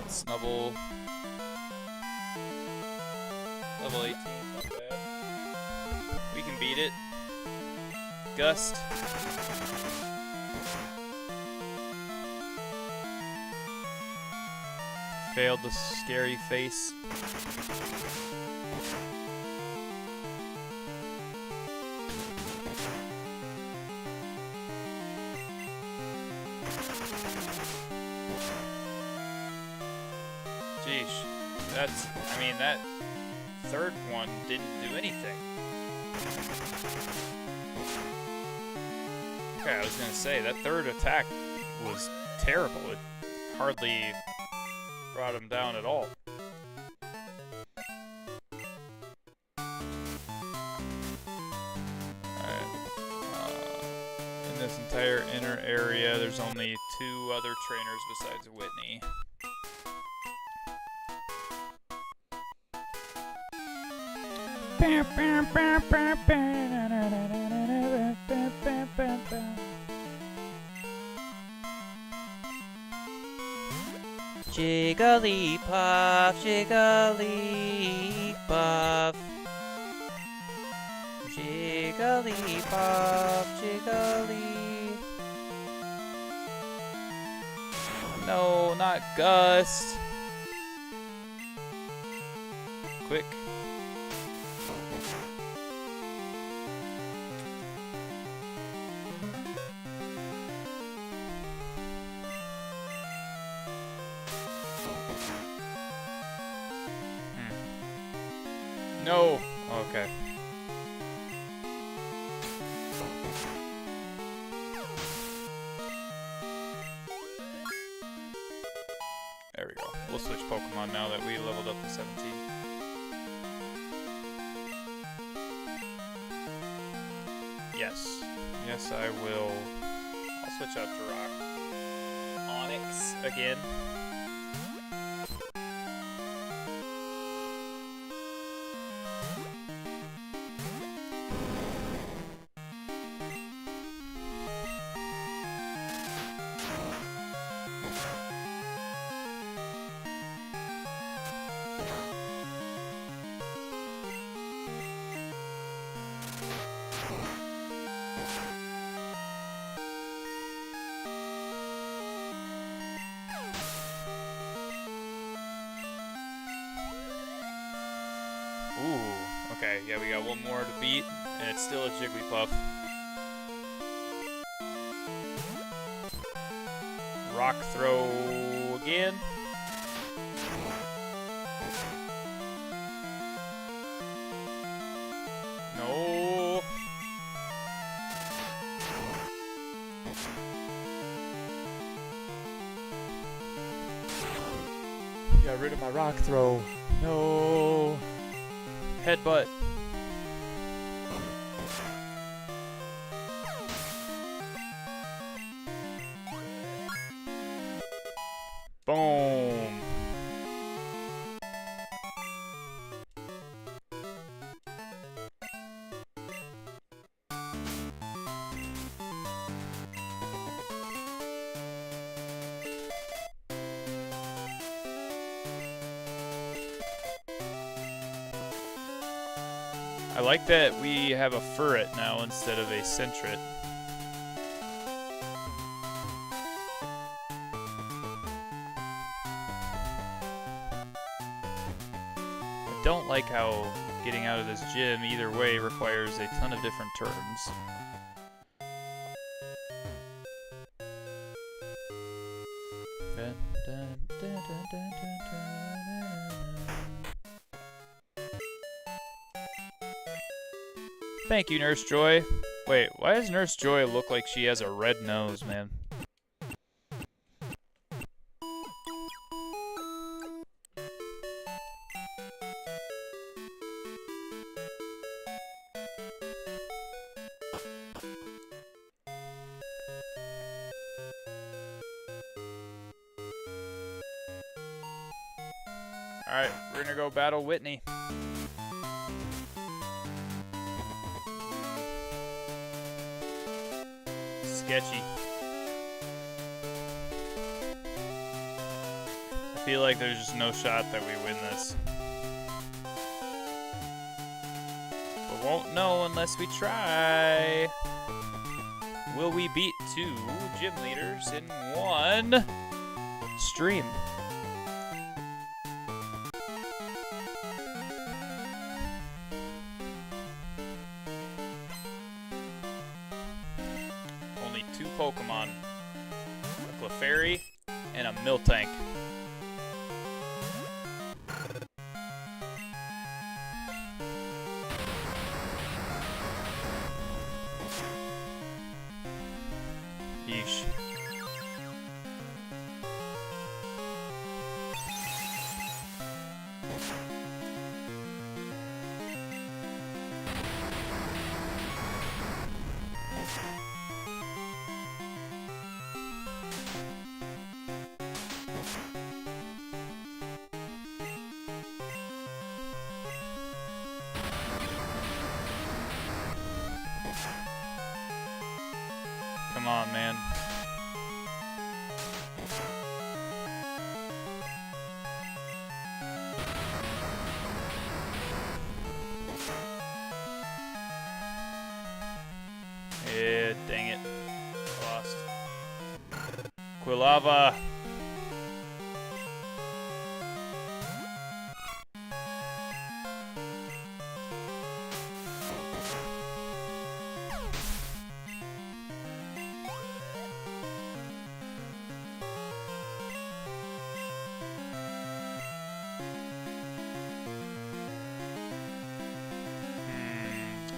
Snubble. Level 18, not bad. We can beat it. Gust. Failed the scary face. Sheesh. That's, I mean, that third one didn't do anything. Okay, I was gonna say, that third attack was terrible. It hardly brought him down at all. Alright. In this entire inner area, there's only 2 other trainers besides Whitney. Jigglypuff, Jigglypuff, Jigglypuff, Jiggly. No, not Gust. Quick. No. Okay. There we go. We'll switch Pokemon now that we leveled up to 17. Yes. Yes, I will. I'll switch out to Rock. Onyx again. Ooh, okay, yeah, we got one more to beat, and it's still a Jigglypuff. Rock throw again. No. Got rid of my rock throw. No. Headbutt. Boom. I like that we have a Furret now instead of a Sentret. I don't like how getting out of this gym either way requires a ton of different turns. Thank you, Nurse Joy. Wait, why does Nurse Joy look like she has a red nose, man? Alright, we're gonna go battle Whitney. Sketchy. I feel like there's just no shot that we win this. But won't know unless we try. Will we beat 2 gym leaders in 1 stream? Only 2 Pokemon. A Clefairy and a Miltank. Yeesh. Come on, man. Yeah, dang it. Lost. Quilava.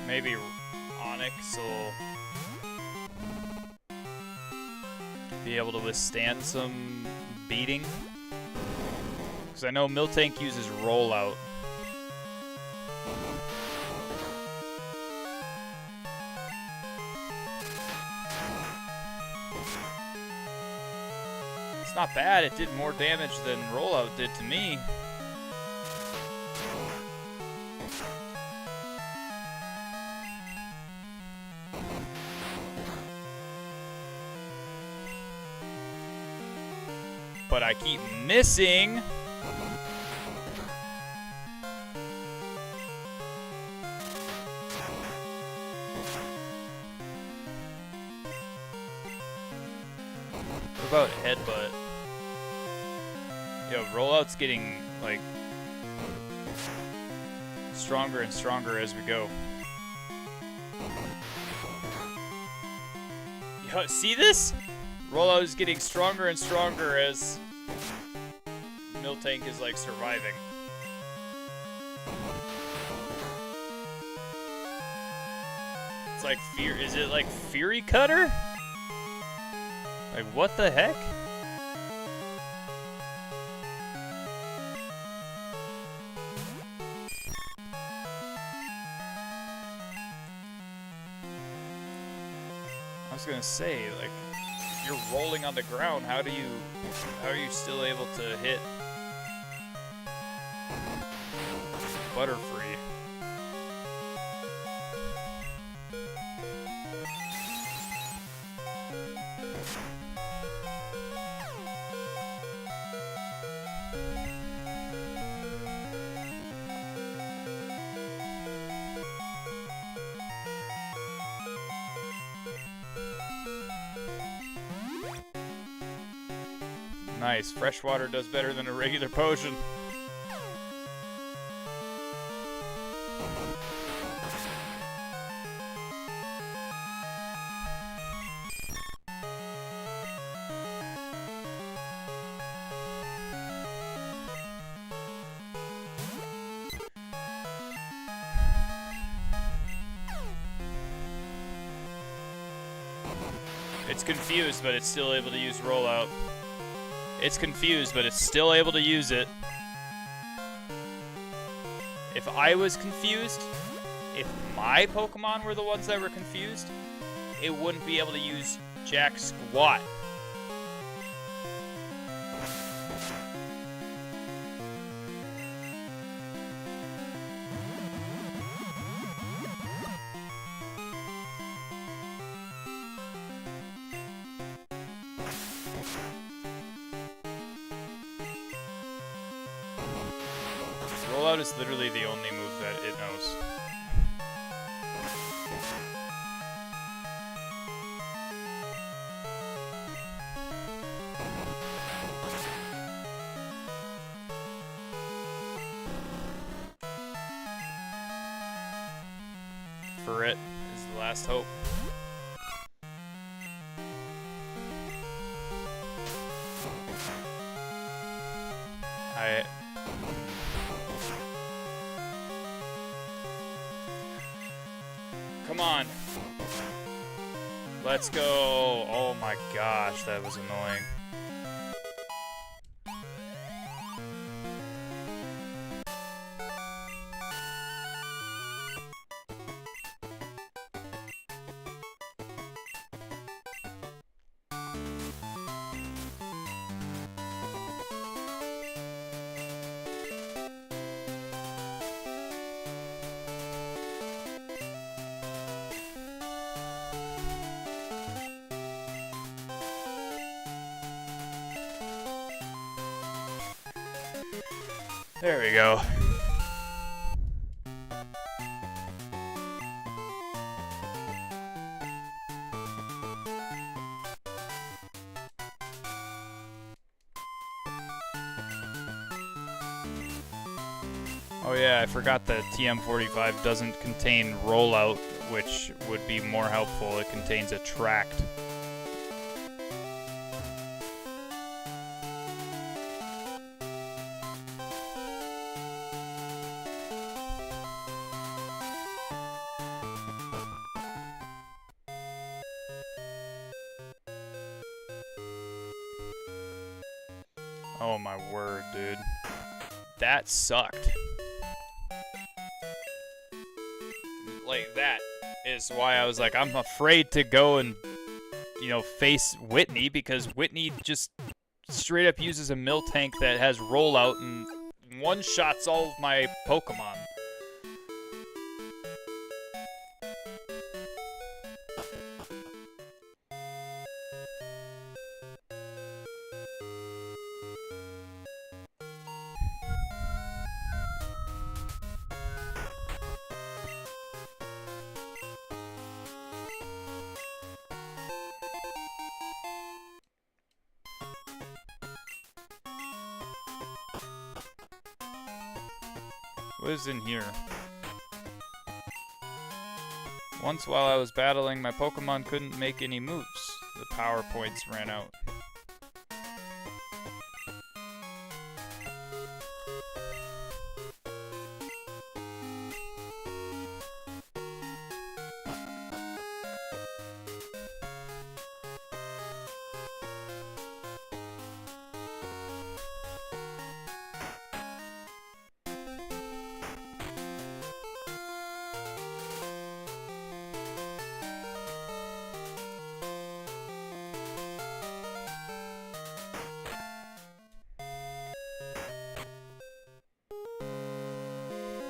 Maybe Onyx will be able to withstand some beating. Because I know Miltank uses Rollout. It's not bad. It did more damage than Rollout did to me. But I keep missing. What about Headbutt? Yo, Rollout's getting, like, stronger and stronger as we go. Yo, see this? Rollout is getting stronger and stronger as Miltank is like surviving. It's like fear. Is it like Fury Cutter? Like what the heck? I was gonna say, like, you're rolling on the ground. How are you still able to hit Butterfree? Nice. Fresh water does better than a regular potion. It's confused, but it's still able to use rollout. It's confused, but it's still able to use it. If I was confused, if my Pokemon were the ones that were confused, it wouldn't be able to use jack squat. Rollout is literally the only move that it knows. For it is the last hope. Come on. Let's go. Oh my gosh, that was annoying. There we go. Oh yeah, I forgot that TM45 doesn't contain rollout, which would be more helpful. It contains attract. Oh my word, dude. That sucked. Like, that is why I was like, I'm afraid to go and, you know, face Whitney, because Whitney just straight up uses a Miltank that has rollout and one-shots all of my Pokemon. What is in here? Once while I was battling, my Pokemon couldn't make any moves. The power points ran out.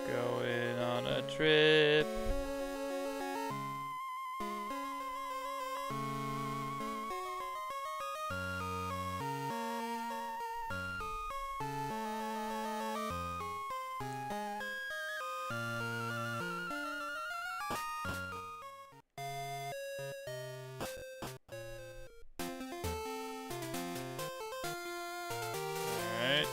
Going on a trip. Alright.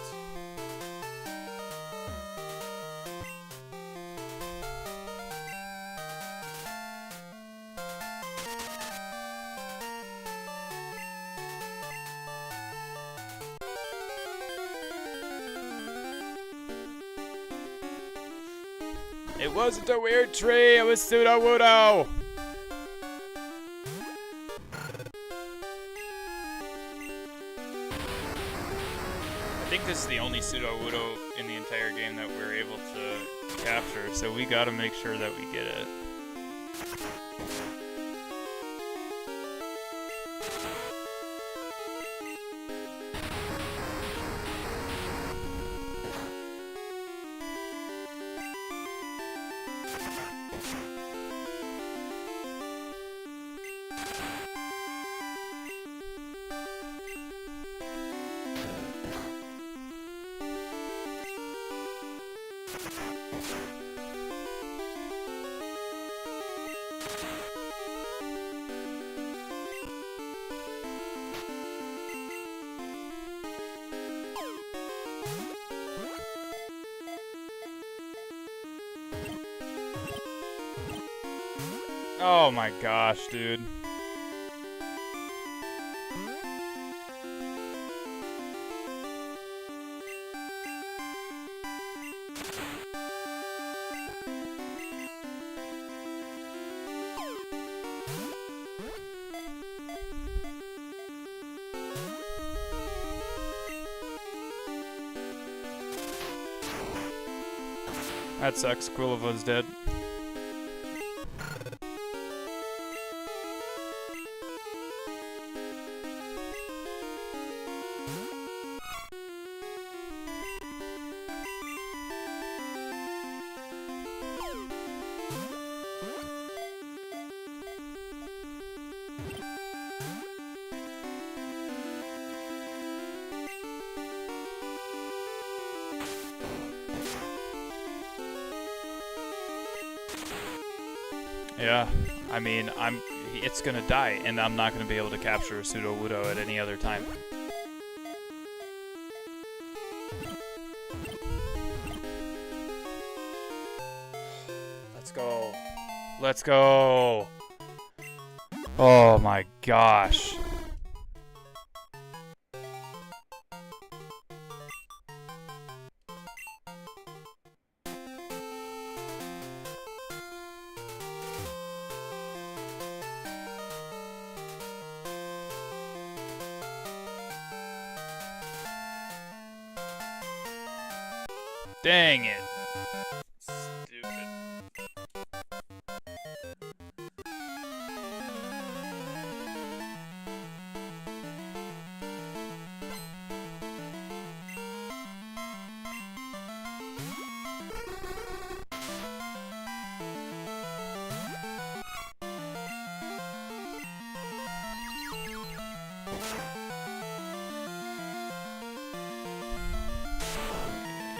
It wasn't a weird tree, it was Pseudo-Wudo! this is the only pseudo-wudo in the entire game that we're able to capture, so we gotta make sure that we get it. Oh my gosh, dude. That sucks. Quilova's dead. Yeah, I mean, it's gonna die, and I'm not gonna be able to capture a pseudo-wudo at any other time. Let's go. Let's go. Oh my gosh. Dang it. Stupid.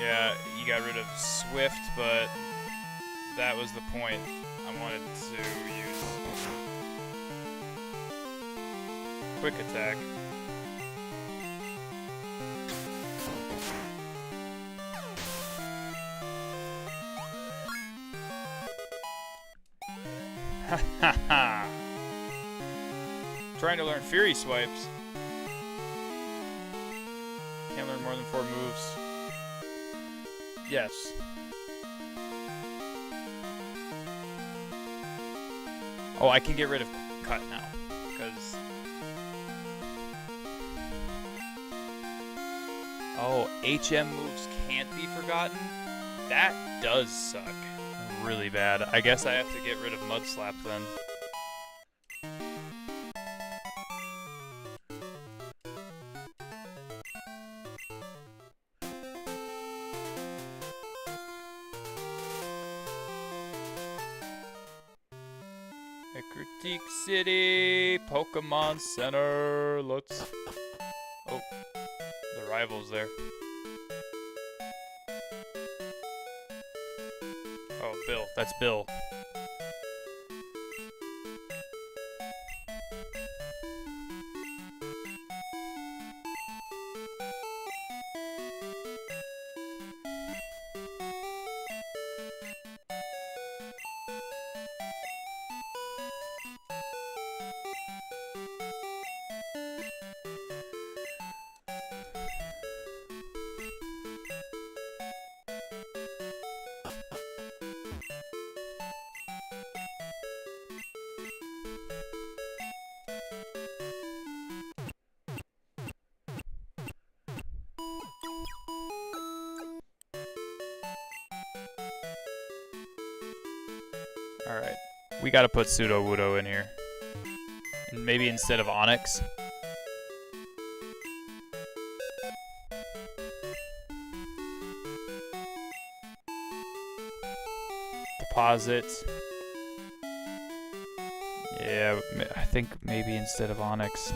Yeah, you got rid of Swift, but that was the point. I wanted to use Quick Attack. Ha ha ha! Trying to learn Fury Swipes. Can't learn more than 4 moves. Yes. Oh, I can get rid of Cut now, because... Oh, HM moves can't be forgotten? That does suck. Really bad. I guess I have to get rid of Mud Slap then. Critique City, Pokemon Center, let's... Oh, the rival's there. Oh, Bill, that's Bill. Alright. We gotta put Pseudo Wudo in here. Maybe instead of Onyx. Deposit. Yeah, I think maybe instead of Onyx.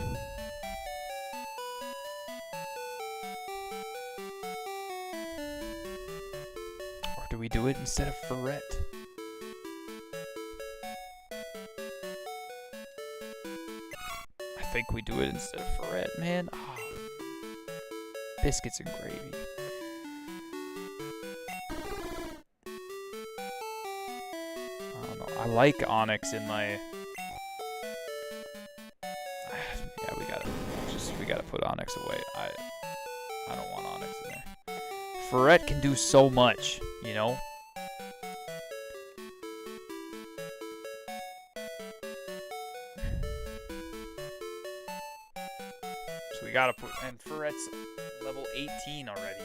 Or do we do it instead of Ferret? I think we do it instead of Ferret, man. Oh. Biscuits and gravy. I don't know. I like Onyx in my... Yeah, we gotta put Onyx away. I don't want Onyx in there. Ferret can do so much, you know? So we gotta put... And Ferret's level 18 already.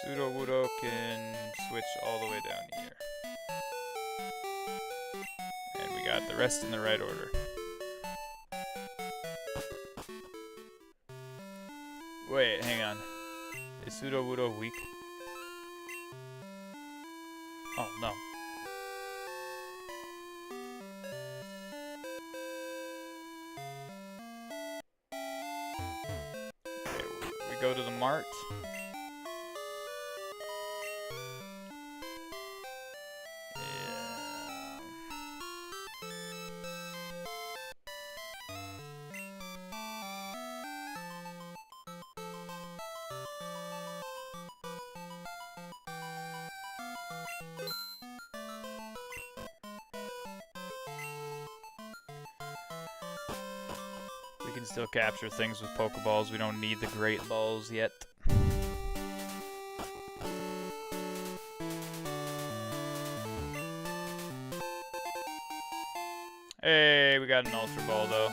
Pseudo Wudo can switch all the way down here. And we got the rest in the right order. Wait, hang on. Is Pseudo Wudo weak? Oh, no. Okay, we go to the mart. We can still capture things with Pokeballs. We don't need the Great Balls yet. Hey, we got an Ultra Ball though.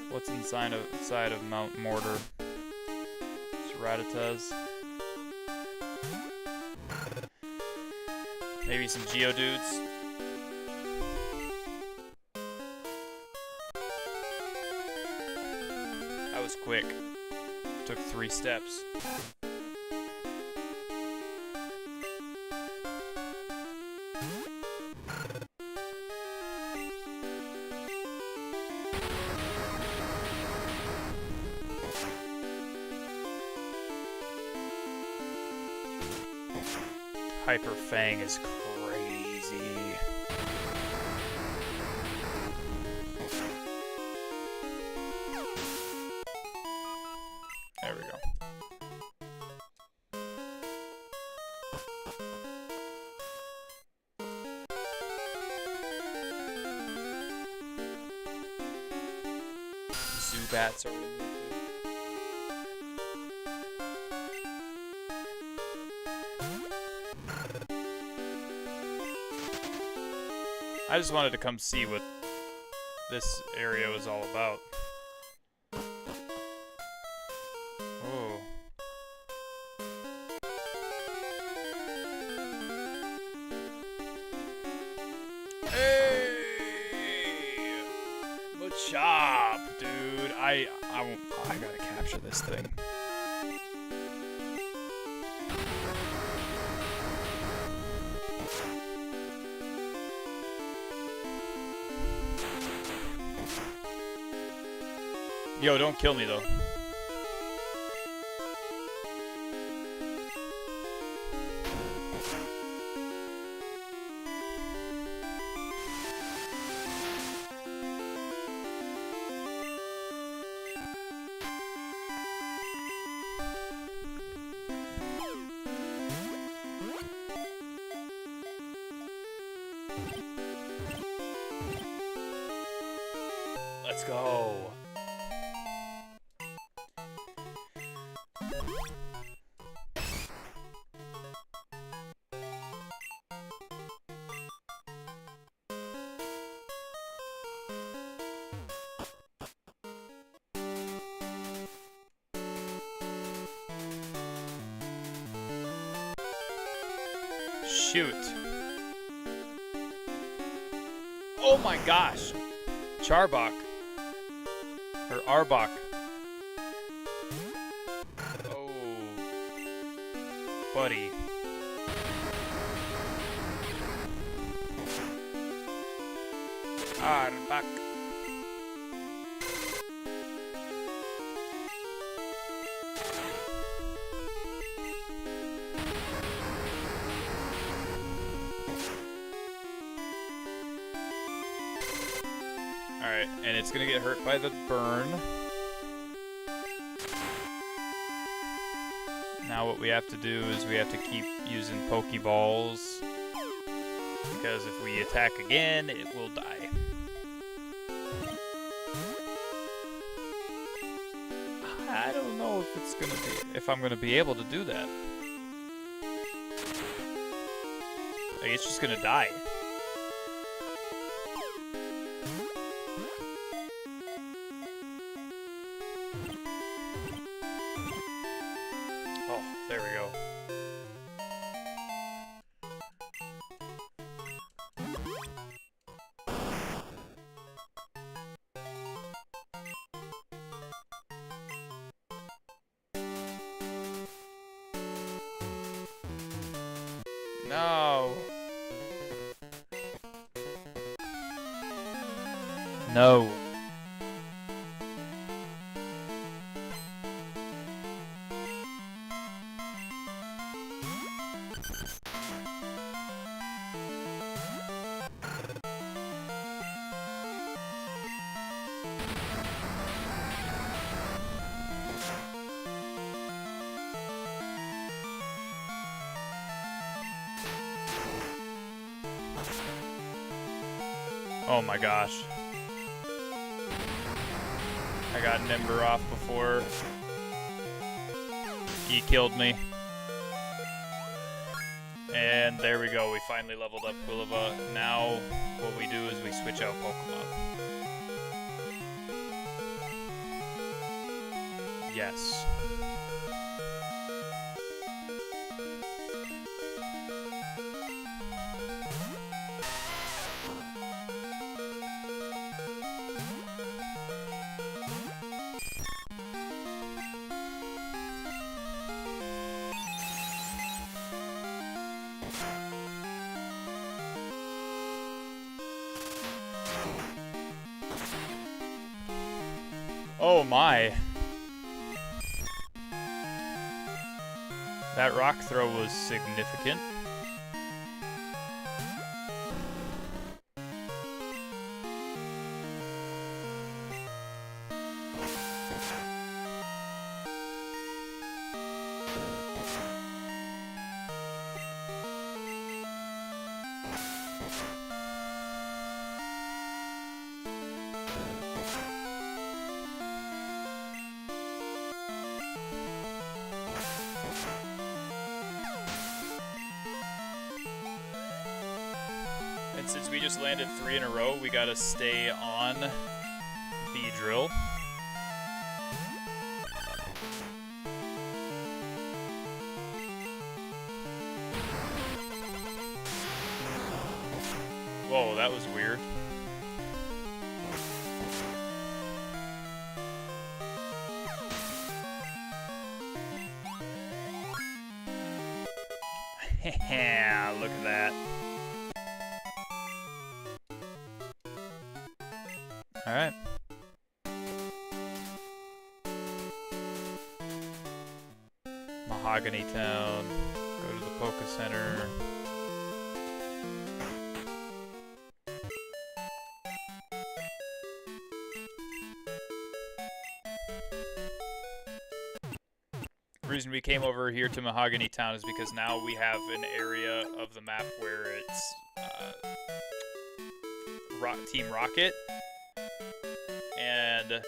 What's inside of Mount Mortar? Rattatas. Maybe some Geodudes. That was quick. Took 3 steps. Hyper Fang is crazy. There we go. Zubats are in there too. I just wanted to come see what this area was all about. Oh. Hey! Machop, dude. I gotta capture this thing. Yo, don't kill me though. Let's go. shoot. Oh my gosh. Charbok. Or Arbok. Oh. Buddy. Arbok. Alright, and it's gonna get hurt by the burn. Now what we have to do is we have to keep using Pokeballs, because if we attack again, it will die. I don't know if it's gonna be, if I'm gonna be able to do that. Like, it's just gonna die. Oh, there we go. No. No. Oh my gosh. I got Nimber off before he killed me. And there we go, we finally leveled up Quilava. Now what we do is we switch out Pokemon. Yes. Oh my. That rock throw was significant. And since we just landed 3 in a row, we gotta stay on Beedrill. Whoa, that was weird. Look at that. Alright. Mahogany Town. Go to the Poke Center. The reason we came over here to Mahogany Town is because now we have an area of the map where it's Team Rocket. And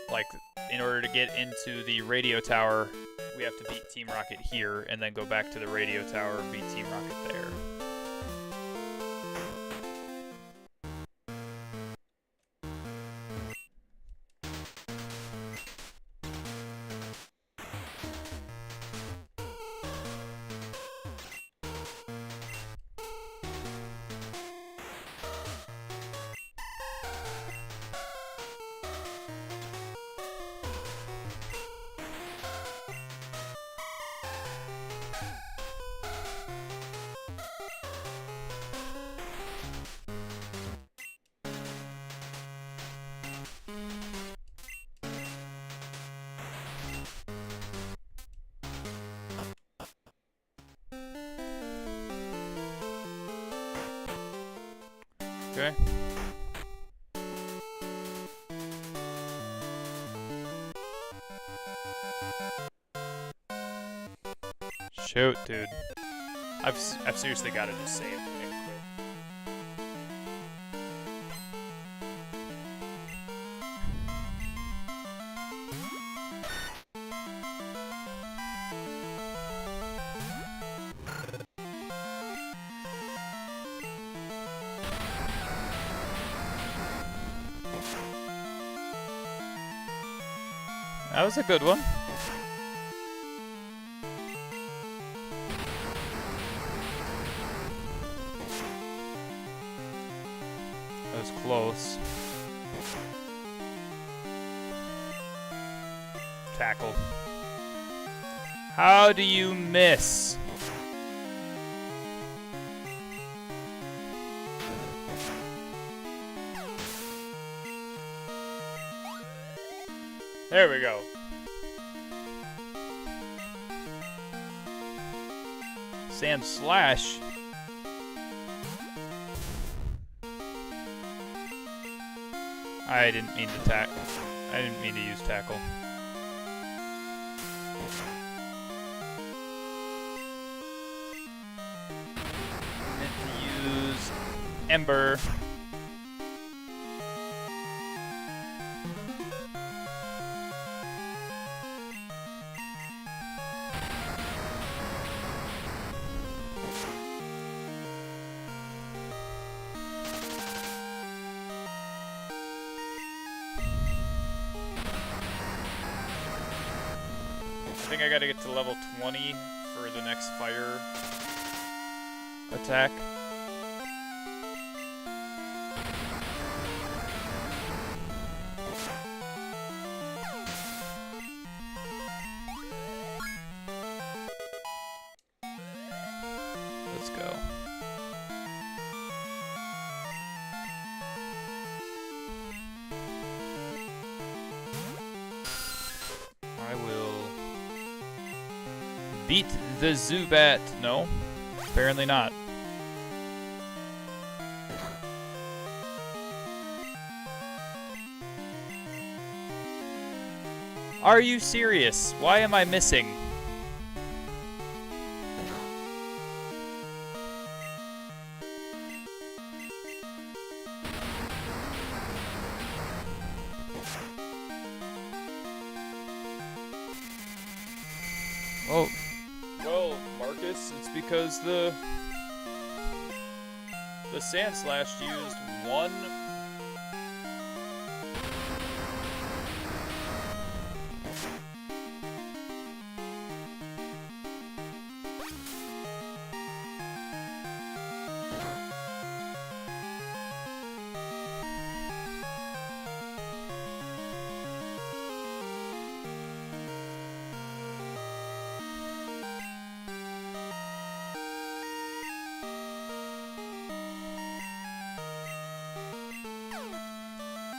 like, in order to get into the radio tower, we have to beat Team Rocket here, and then go back to the radio tower and beat Team Rocket there. Okay. Shoot, dude. I've seriously got to just save and quit. That was a good one. That was close. Tackle. How do you miss? There we go. Sand slash. I didn't mean to I didn't mean to use tackle. Meant to use Ember. I think I gotta get to level 20 for the next fire attack. Let's go. I will beat the Zubat. No, apparently not. Are you serious? Why am I missing? Oh. Well, Marcus, it's because the Sand Slash used one.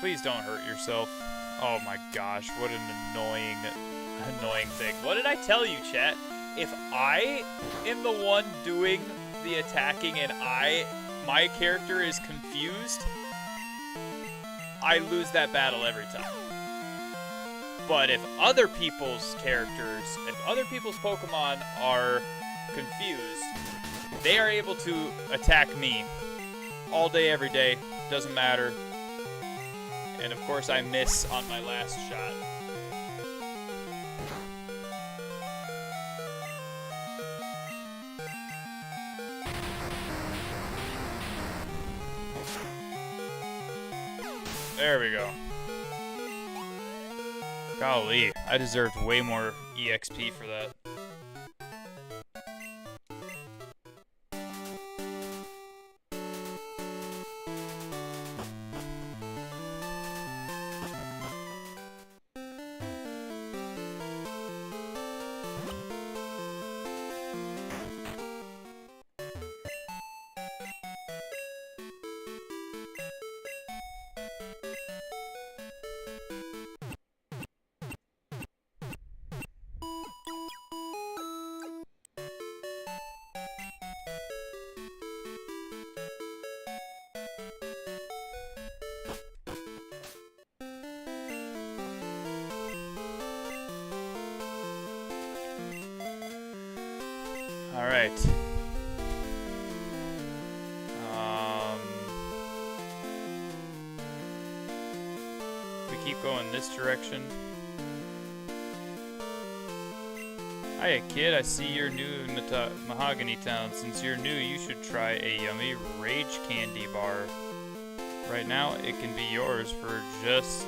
Please don't hurt yourself. Oh my gosh, what an annoying thing. What did I tell you, chat? If I am the one doing the attacking and my character is confused, I lose that battle every time. But if other people's characters, if other people's Pokemon are confused, they are able to attack me all day, every day. Doesn't matter. And of course I miss on my last shot. There we go. Golly, I deserved way more EXP for that. All right. We keep going this direction. Hiya, kid. I see you're new in Mahogany Town. Since you're new, you should try a yummy Rage Candy bar. Right now, it can be yours for just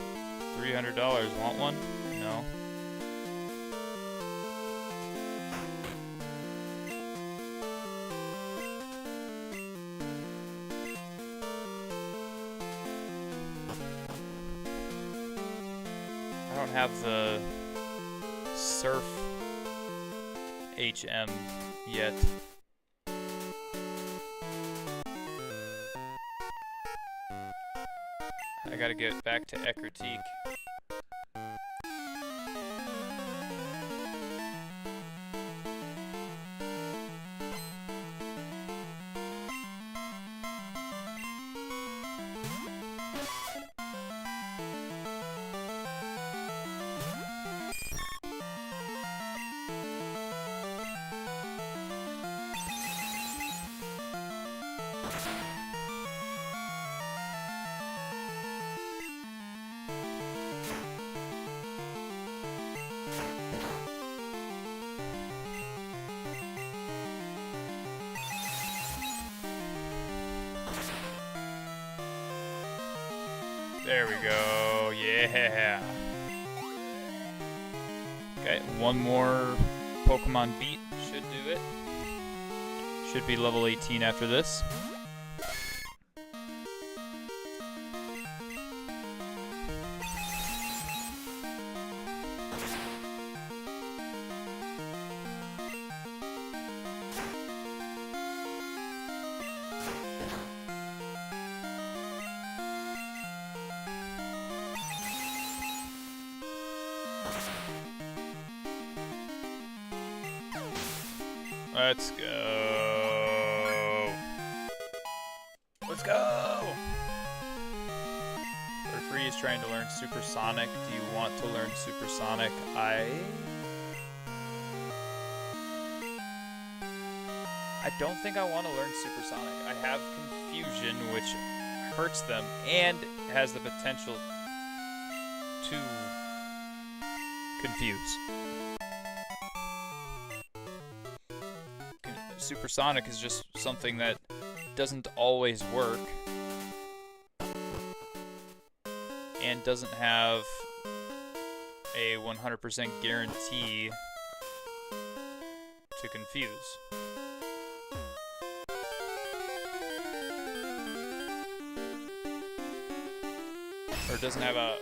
$300. Want one? No. I don't have the Surf HM yet. I gotta get back to Eckertique. There we go, yeah. Okay, one more Pokemon beat should do it. Should be level 18 after this. Let's go. Let's go. Free is trying to learn Supersonic. Do you want to learn Supersonic? I don't think I want to learn Supersonic. I have Confusion, which hurts them and has the potential to confuse. Supersonic is just something that doesn't always work and doesn't have a 100% guarantee to confuse. Or it doesn't have a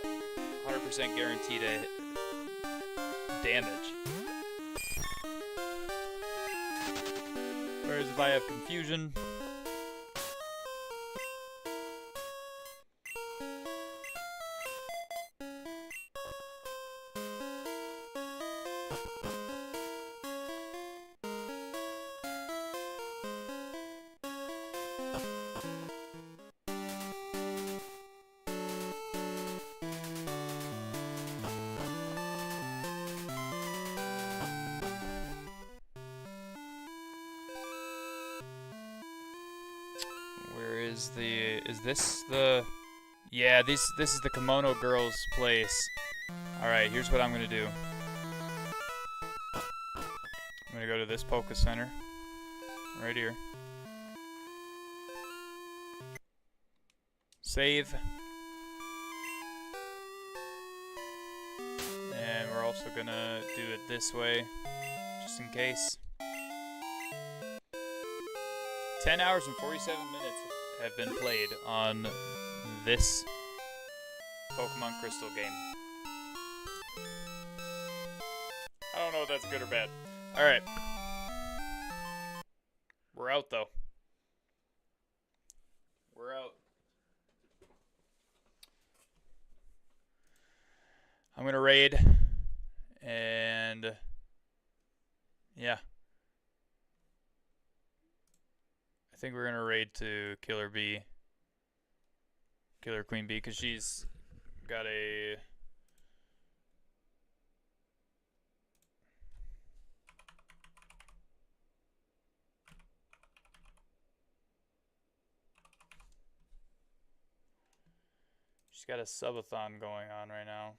100% guarantee to damage. Whereas if I have Confusion, is this the, yeah, this is the Kimono Girls place. Alright, here's what I'm gonna do. I'm gonna go to this Poké Center. Right here. Save. And we're also gonna do it this way, just in case. 10 hours and 47 minutes have been played on this Pokemon Crystal game. I don't know if that's good or bad. Alright. We're out, though. We're out. I'm gonna raid. And yeah. I think we're gonna raid to Killer Queen Bee, because she's got a She's got a subathon going on right now.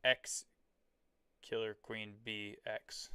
X Killer Queen BX.